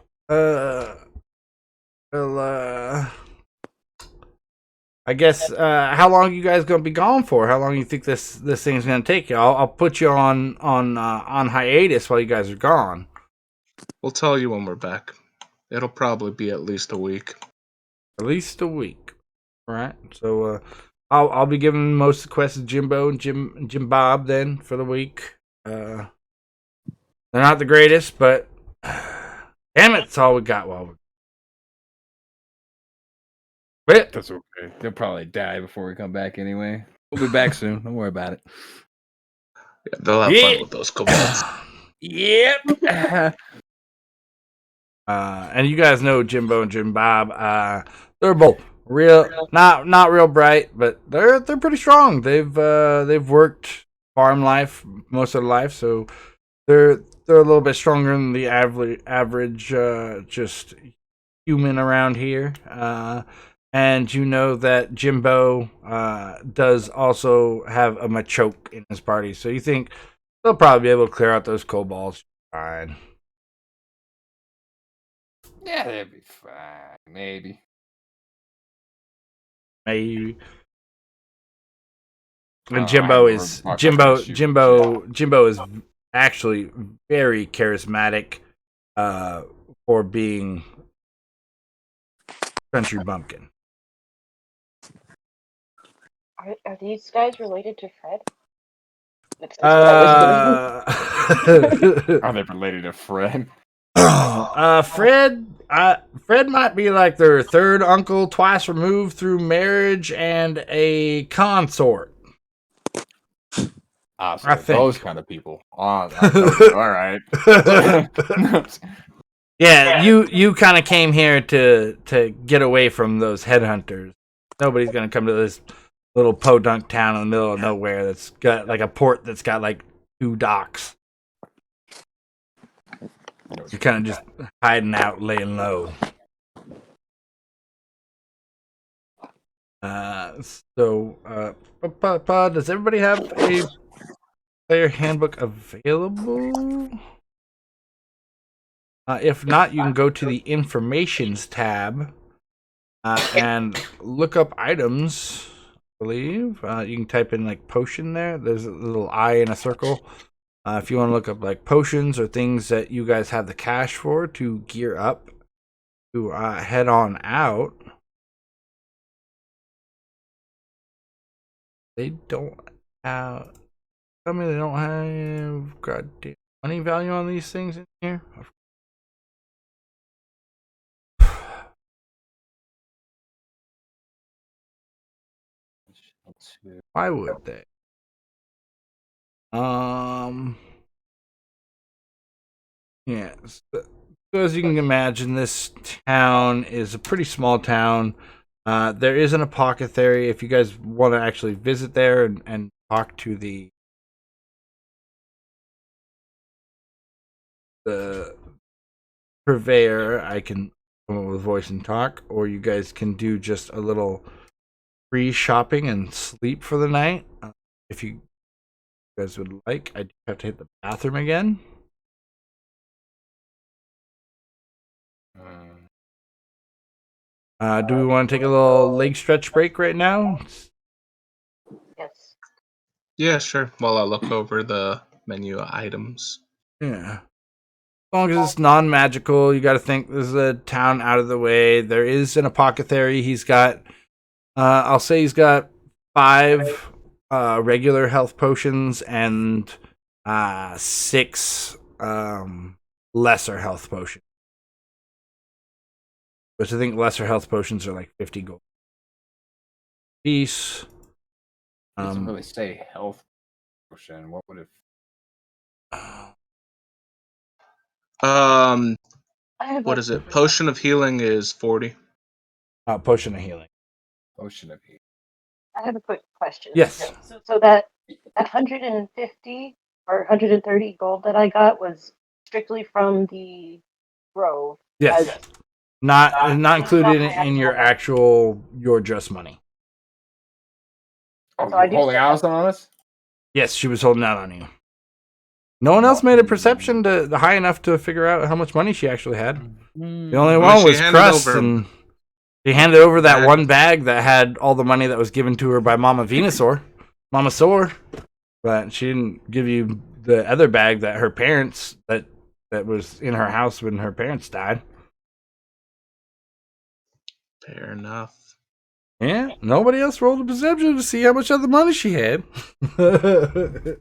I guess how long are you guys gonna be gone for? How long do you think this thing's gonna take you? I'll put you on hiatus while you guys are gone. We'll tell you when we're back. It'll probably be at least a week. At least a week. All right. So I'll be giving most of the quests to Jimbo and Jim Bob then for the week. They're not the greatest, but damn it, it's all we got while we're. But that's okay. They'll probably die before we come back anyway. We'll be back soon. Don't worry about it. Yeah, they'll have fun with those kobolds. Yep. And you guys know Jimbo and Jim Bob. They're both not real bright, but they're pretty strong. They've worked farm life most of their life, so they're a little bit stronger than the average just human around here. And you know that Jimbo does also have a Machoke in his party, so you think they'll probably be able to clear out those kobolds fine. Yeah, they'll be fine. Maybe. And Jimbo is actually very charismatic for being country bumpkin. Are these guys related to Fred? Are they related to Fred? Fred might be like their third uncle, twice removed through marriage and a consort. So I think those kind of people. All right. Yeah, you kind of came here to get away from those headhunters. Nobody's gonna come to this little podunk town in the middle of nowhere that's got like a port that's got like 2 docks. You're kind of just hiding out, laying low. Does everybody have a player handbook available? If not, you can go to the informations tab and look up items. I believe you can type in like potion there. There's a little eye in a circle. If you want to look up like potions or things that you guys have the cash for to gear up to head on out. They don't have. Tell me they don't have goddamn money value on these things in here. Why would they? Yes. So as you can imagine, this town is a pretty small town. There is an apothecary if you guys want to actually visit there and talk to the purveyor. I can come up with voice and talk, or you guys can do just a little free shopping and sleep for the night. If you guys would like, I do have to hit the bathroom again. Do we want to take a little leg stretch break right now? Yes. Yeah, sure. While I look over the menu items. Yeah. As long as it's non-magical, you got to think this is a town out of the way. There is an apothecary. He's got, I'll say he's got 5 regular health potions and 6 lesser health potions. Which I think lesser health potions are like 50 gold piece. It doesn't really say health potion. What would it? What is it? Potion of healing is 40. Potion of healing. Potion of healing. I have a quick question. Yes. So that 150 or 130 gold that I got was strictly from the grove. Yes. Not included in your actual your just money. Oh, you're holding out on us? Yes, she was holding out on you. No one else made a perception to high enough to figure out how much money she actually had. The only one was Crust, and she handed over that one bag that had all the money that was given to her by Mama Venusaur, Mama Sore, but she didn't give you the other bag that her parents that was in her house when her parents died. Fair enough. Yeah, nobody else rolled a perception to see how much other money she had. So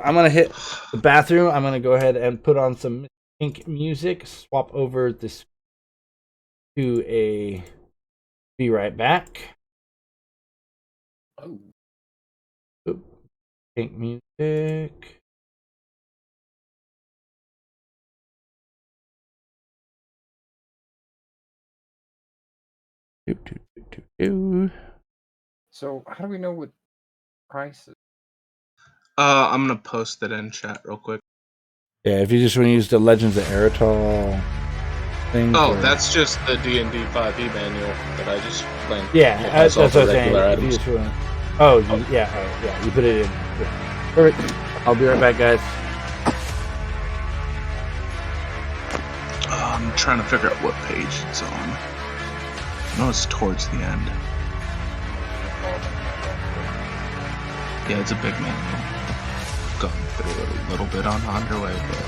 I'm going to hit the bathroom. I'm going to go ahead and put on some pink music. Swap over this to a be right back. Oh. Oop. Pink music. So how do we know what price is? I'm gonna post it in chat real quick. Yeah, if you just want to use the Legends of Aratol thing. Oh, that's just the D&D 5e manual that I just played. Yeah, that's what I'm saying. Items. You put it in. Yeah. Perfect. I'll be right back, guys. I'm trying to figure out what page it's on. I know it's towards the end. Yeah, it's a big manual. Gone through it a little bit on Underway, but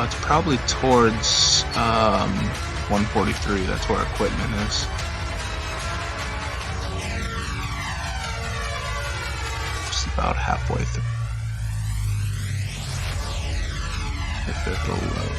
it's probably towards 143. That's where equipment is. Just about halfway through. If it'll load.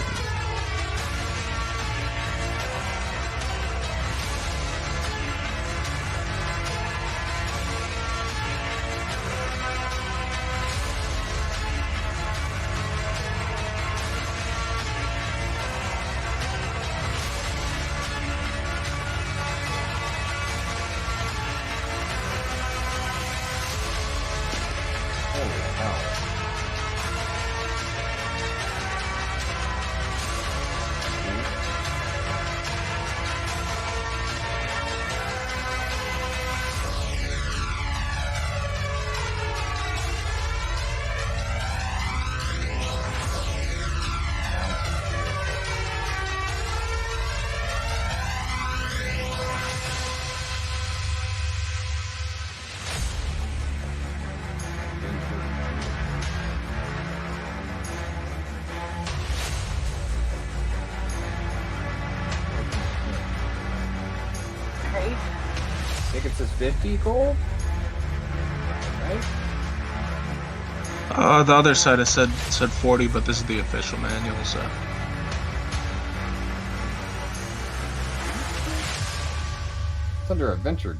I think it says 50 gold? Right? The other side I said 40, but this is the official manual, so. under adventure?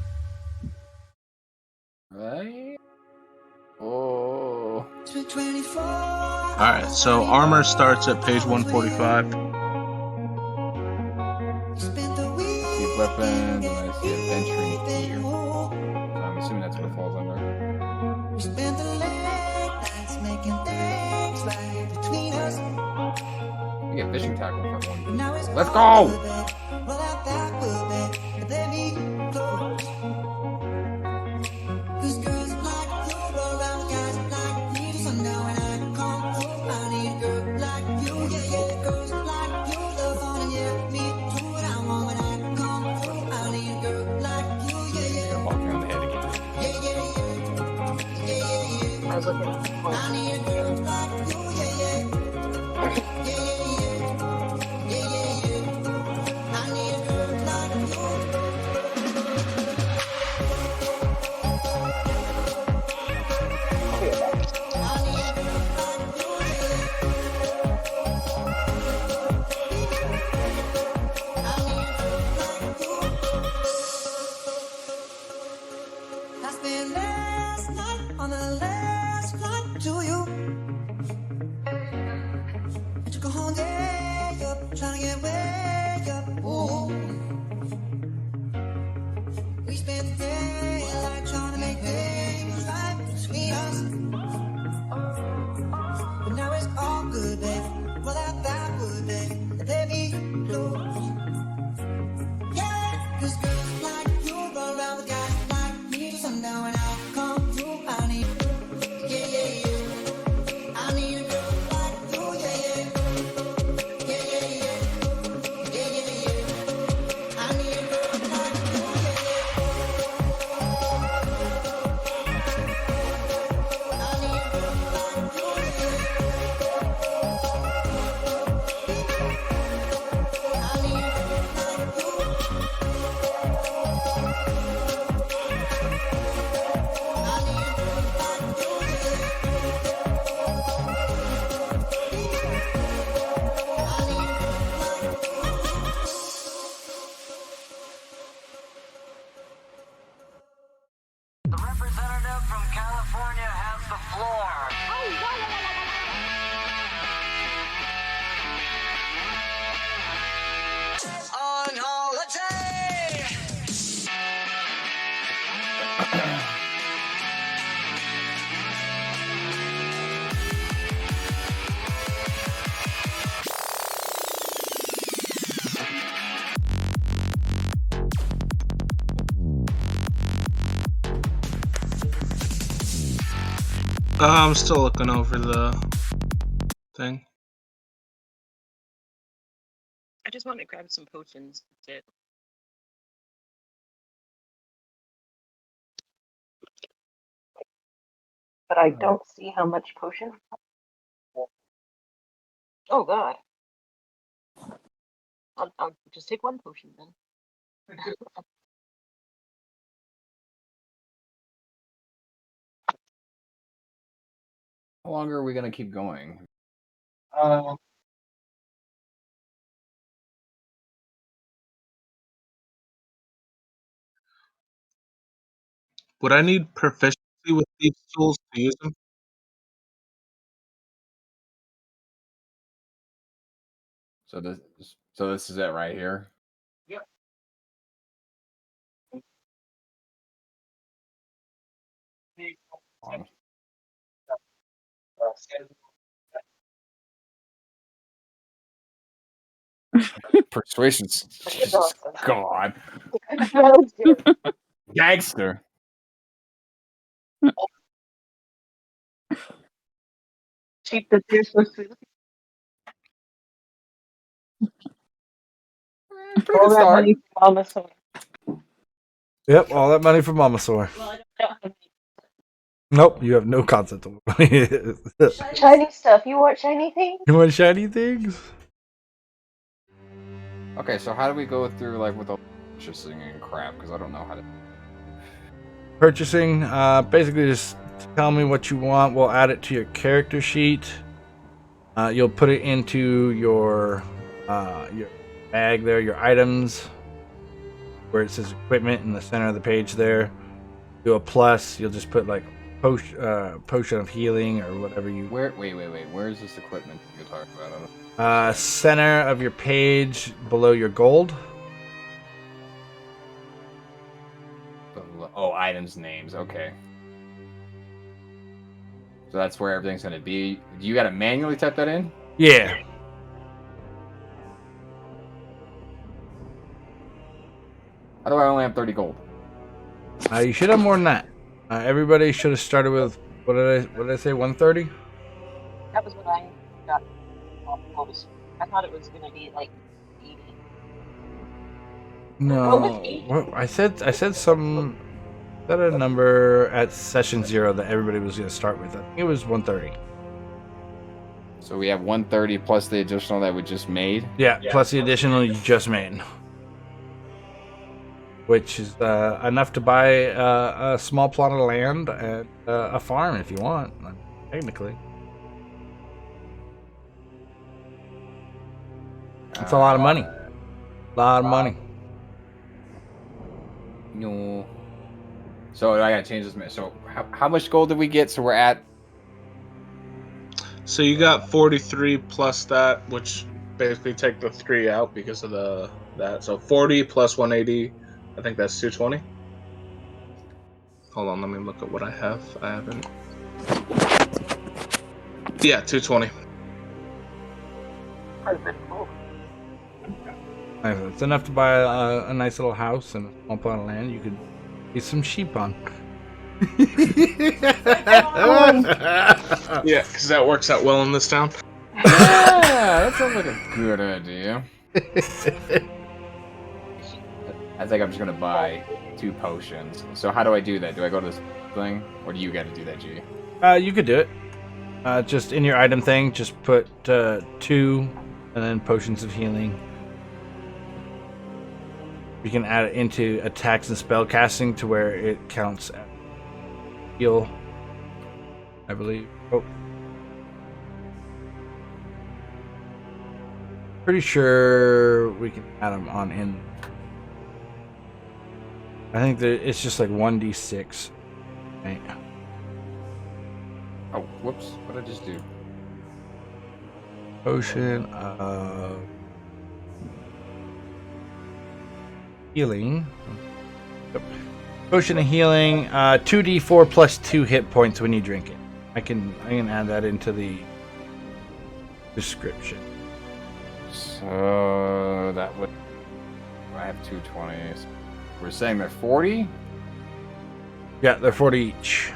Right? Oh. Alright, so armor starts at page 145. See weapons, and I see adventuring gear. So I'm assuming that's what it falls under. We spent the late nights making things right between us. We get fishing tackle for one. Now it's Let's all go! good, babe. Well, that will be, let me close. 'Cause girls like you roll around with guys like me. So now when I come home, I need a girl like you. Yeah, yeah, girls like you love fun and yeah, me too. And I want when I come home, I need a girl like you. Yeah, yeah. You're walking on the head again. Yeah, yeah, yeah. I was looking at the I point. need a girl like you. Yeah, yeah. Yeah, yeah, yeah. Yeah, yeah, yeah. I need a girl like you. I spent last night on the last flight to you. I took a whole day up, trying to get way up. Ooh. We spent the day like trying to make things right between us. But now it's all good, babe. Well, that would be, baby, close. Yeah, 'cause girls like you run around with guys like me. So now when I come through, I need, yeah, yeah, yeah. I need a girl like you, yeah, yeah. Yeah, yeah, yeah. Yeah, yeah, yeah. I need a girl like you, yeah, yeah. I need a girl like you, yeah, yeah. I need a girl like you. The representative from California has the floor. On holiday. I'm still looking over the thing. I just want to grab some potions. That's it. But I don't see how much potion. Oh God. I'll just take one potion then. How long are we gonna keep going? Would I need proficiency with these tools to use them? So this is it right here. Um, Persuasion's Jesus God. Gangster. Cheap that you're supposed to. Pretty All good that start. money from Mama Soy. Yep, all that money from Mama Sore. Well, I don't have Nope, you have no concept of what money is. shiny stuff. You want shiny things? You want shiny things? Okay, so how do we go through like with the purchasing and crap? Because I don't know how to. Purchasing, basically just tell me what you want. We'll add it to your character sheet. You'll put it into your bag there, your items. where it says equipment in the center of the page there. Do a plus. You'll just put like potion of healing or whatever you. Wait. Where is this equipment you're talking about? Center of your page below your gold. Oh, items names. Okay. So that's where everything's gonna be. You gotta manually type that in? Yeah. How do I only have 30 gold? You should have more than that. Everybody should have started with what did I say? 130. That was what I got. I thought it was gonna be like 80. No, with 80? I said some. Said a number at session 0 that everybody was going to start with. I think it was 130. So we have 130 plus the additional that we just made? Yeah, plus the additional you just made. Which is enough to buy a small plot of land and a farm if you want, technically. That's a lot of money. No. So I gotta change this. So how much gold did we get? So we're at. So you got 43 plus that, which basically take the 3 out because of that. So 40 plus 180, I think that's 220. Hold on, let me look at what I have. I haven't. Yeah, 220. It's enough to buy a nice little house and a small plot of land. You could get some sheep on. Yeah, because that works out well in this town. Yeah, that sounds like a good idea. I think I'm just gonna buy 2 potions. So how do I do that? Do I go to this thing, or do you got to do that, G? You could do it. Just in your item thing, just put 2, and then potions of healing. You can add it into attacks and spell casting to where it counts as heal, I believe. Oh. Pretty sure we can add them on in. I think that it's just like 1d6. Right. Oh, whoops. What did I just do? Potion of healing. Yep. Potion of healing, 2d4 plus 2 hit points when you drink it. I can add that into the description. So that would. I have 220s. We're saying they're 40? Yeah, they're 40 each.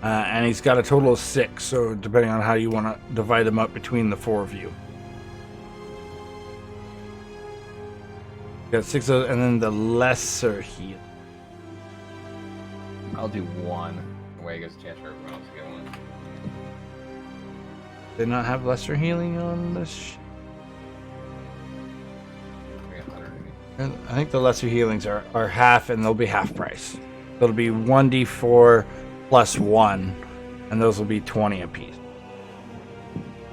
And he's got a total of 6, so depending on how you want to divide them up between the 4 of you. You got 6 of, and then the lesser heal. I'll do 1. The way it gives a chance for everyone else to get 1. Did not have lesser healing on this? I think the lesser healings are half, and they'll be half price. So it'll be 1d4 plus 1, and those will be 20 apiece.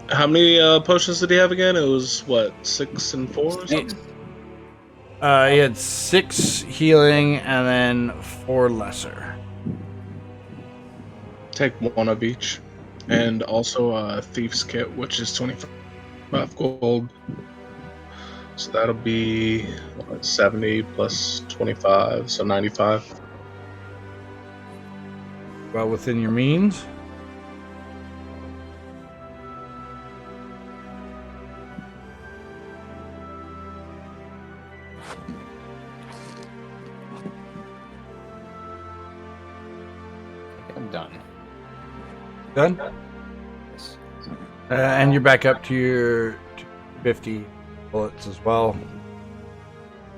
How many potions did he have again? It was, what, 6 and 4 or something? He had 6 healing, and then 4 lesser. Take 1 of each. And also a Thief's Kit, which is 25 gold. So that'll be what, 70 plus 25, so 95. Well within your means. I'm done. Done? And you're back up to your 50 bullets as well.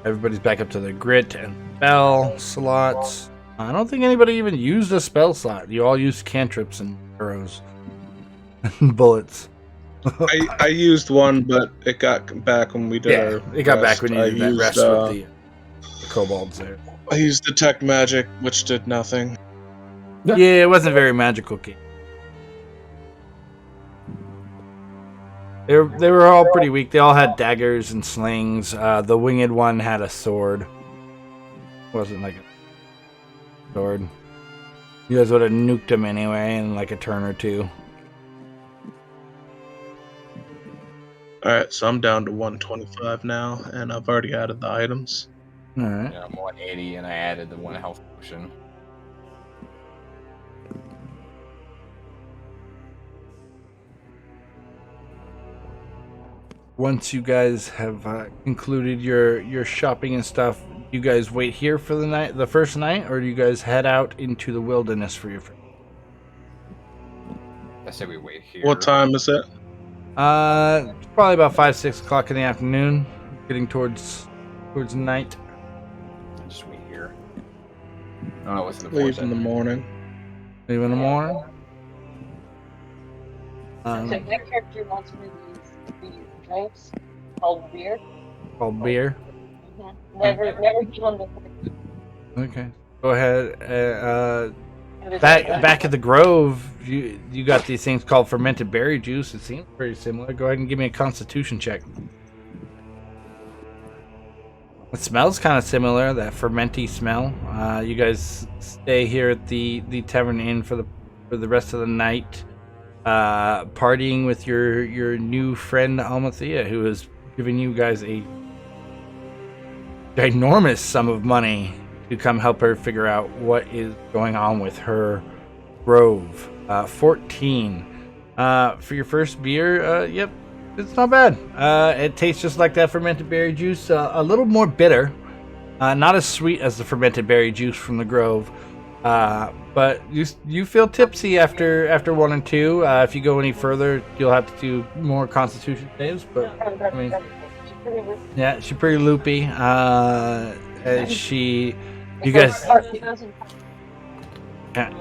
Everybody's back up to their grit and spell slots. I don't think anybody even used a spell slot. You all used cantrips and arrows and bullets. I used one, but it got back when we did our it got rest. back when you did that rest with the kobolds there. I used Detect Magic, which did nothing. Yeah, it wasn't very magical. They were all pretty weak. They all had daggers and slings. The winged one had a sword. Wasn't like a sword. You guys would have nuked him anyway in like a turn or two. Alright, so I'm down to 125 now, and I've already added the items. Alright. Yeah, I'm 180, and I added the 1 health potion. Once you guys have concluded your shopping and stuff, you guys wait here for the first night, or do you guys head out into the wilderness for your first? I say we wait here. What time is it? It's probably about 5-6 o'clock in the afternoon, getting towards night. Just wait here. I don't know what's in the Leave in the morning. Leave in the morning. So my character wants me these drinks called beer. Called beer. Never give them the. Okay. Go ahead. Back at the Grove, you got these things called fermented berry juice. It seems pretty similar. Go ahead and give me a Constitution check. It smells kind of similar, that fermenty smell. You guys stay here at the Tavern Inn for the rest of the night, partying with your new friend Almathea, who is giving you guys a ginormous sum of money to come help her figure out what is going on with her grove. 14 for your first beer. Yep, it's not bad. It tastes just like that fermented berry juice, a little more bitter, not as sweet as the fermented berry juice from the Grove, but you feel tipsy after 1 and 2. If you go any further, you'll have to do more Constitution saves, but I mean, yeah, she's pretty loopy. You guys, yeah.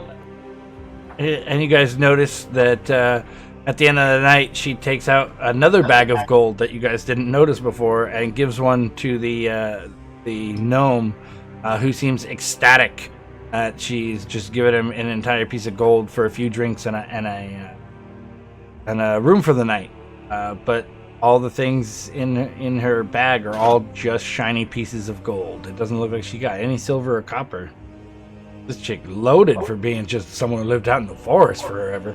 And you guys notice that at the end of the night, she takes out another bag of gold that you guys didn't notice before, and gives one to the gnome, who seems ecstatic that she's just given him an entire piece of gold for a few drinks and a room for the night. But all the things in her bag are all just shiny pieces of gold. It doesn't look like she got any silver or copper. This chick loaded for being just someone who lived out in the forest forever.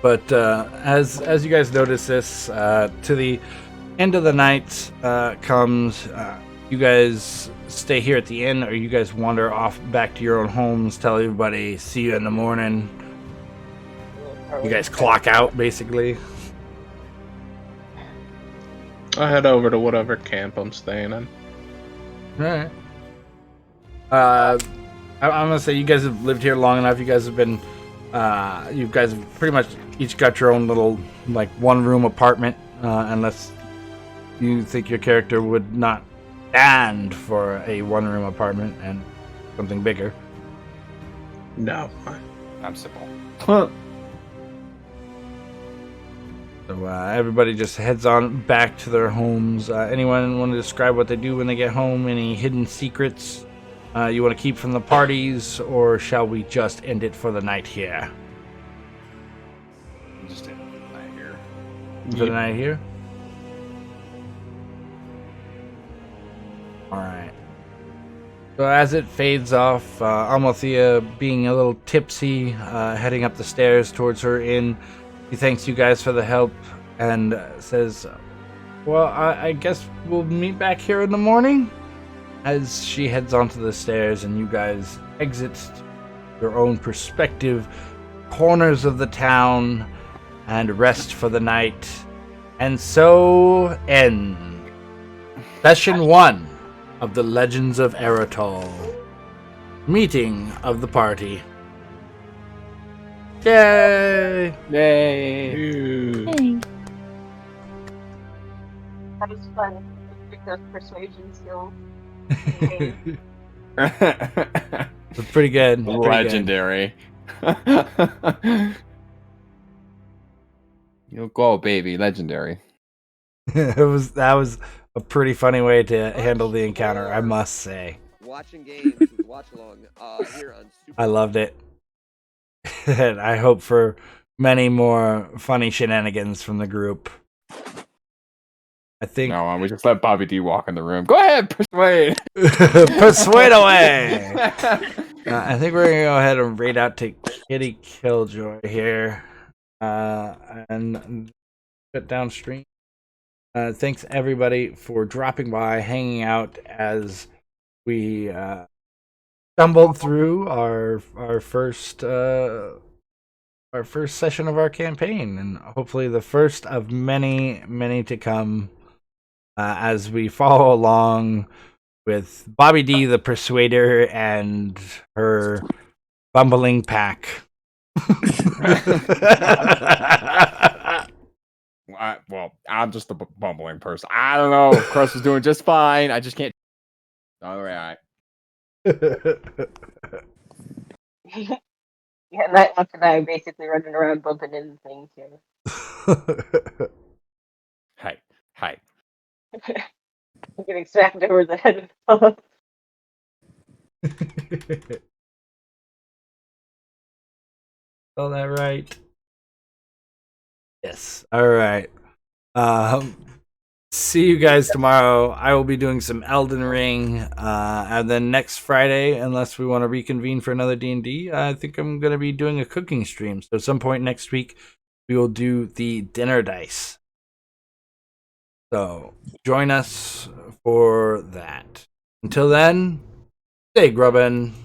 But as you guys notice this, to the end of the night comes, you guys stay here at the inn, or you guys wander off back to your own homes, tell everybody, see you in the morning. You guys clock out, basically. I head over to whatever camp I'm staying in. Alright. I'm gonna say you guys have lived here long enough. You guys have been, you guys have pretty much each got your own little, like, one-room apartment, unless you think your character would not stand for a one-room apartment and something bigger. No. I'm simple. So everybody just heads on back to their homes. Anyone want to describe what they do when they get home? Any hidden secrets you want to keep from the parties, or shall we just end it for the night here? Just end it for the night here. For the night here? Alright. So as it fades off, Almathea, being a little tipsy, heading up the stairs towards her inn, he thanks you guys for the help and says, well, I guess we'll meet back here in the morning? As she heads onto the stairs and you guys exit your own perspective corners of the town and rest for the night. And so ends Session 1 of the Legends of Aratol. Meeting of the party. Yay! Yay! That was fun. Those persuasion skills. It's pretty good. Legendary. You'll go, baby. Legendary. That was a pretty funny way to handle the encounter, I must say. Watching games with watch along here on Super. I loved it. And I hope for many more funny shenanigans from the group. I think. No, we just let Bobby D walk in the room. Go ahead, persuade. Persuade away. I think we're gonna go ahead and raid out to Kitty Killjoy here, and shut down stream. Thanks everybody for dropping by, hanging out as we stumbled through our first session of our campaign, and hopefully the first of many to come as we follow along with Bobby D, the Persuader, and her bumbling pack. I'm just a bumbling person. I don't know. Crust is doing just fine. I just can't. All right. Yeah, Nightlock and I are basically running around bumping into things here. Hey. I'm getting smacked over the head. All that right? Yes. All right. See you guys tomorrow. I will be doing some Elden Ring, and then next Friday, unless we want to reconvene for another D&D, I think I'm going to be doing a cooking stream. So at some point next week, we will do the dinner dice. So join us for that. Until then, stay grubbin'.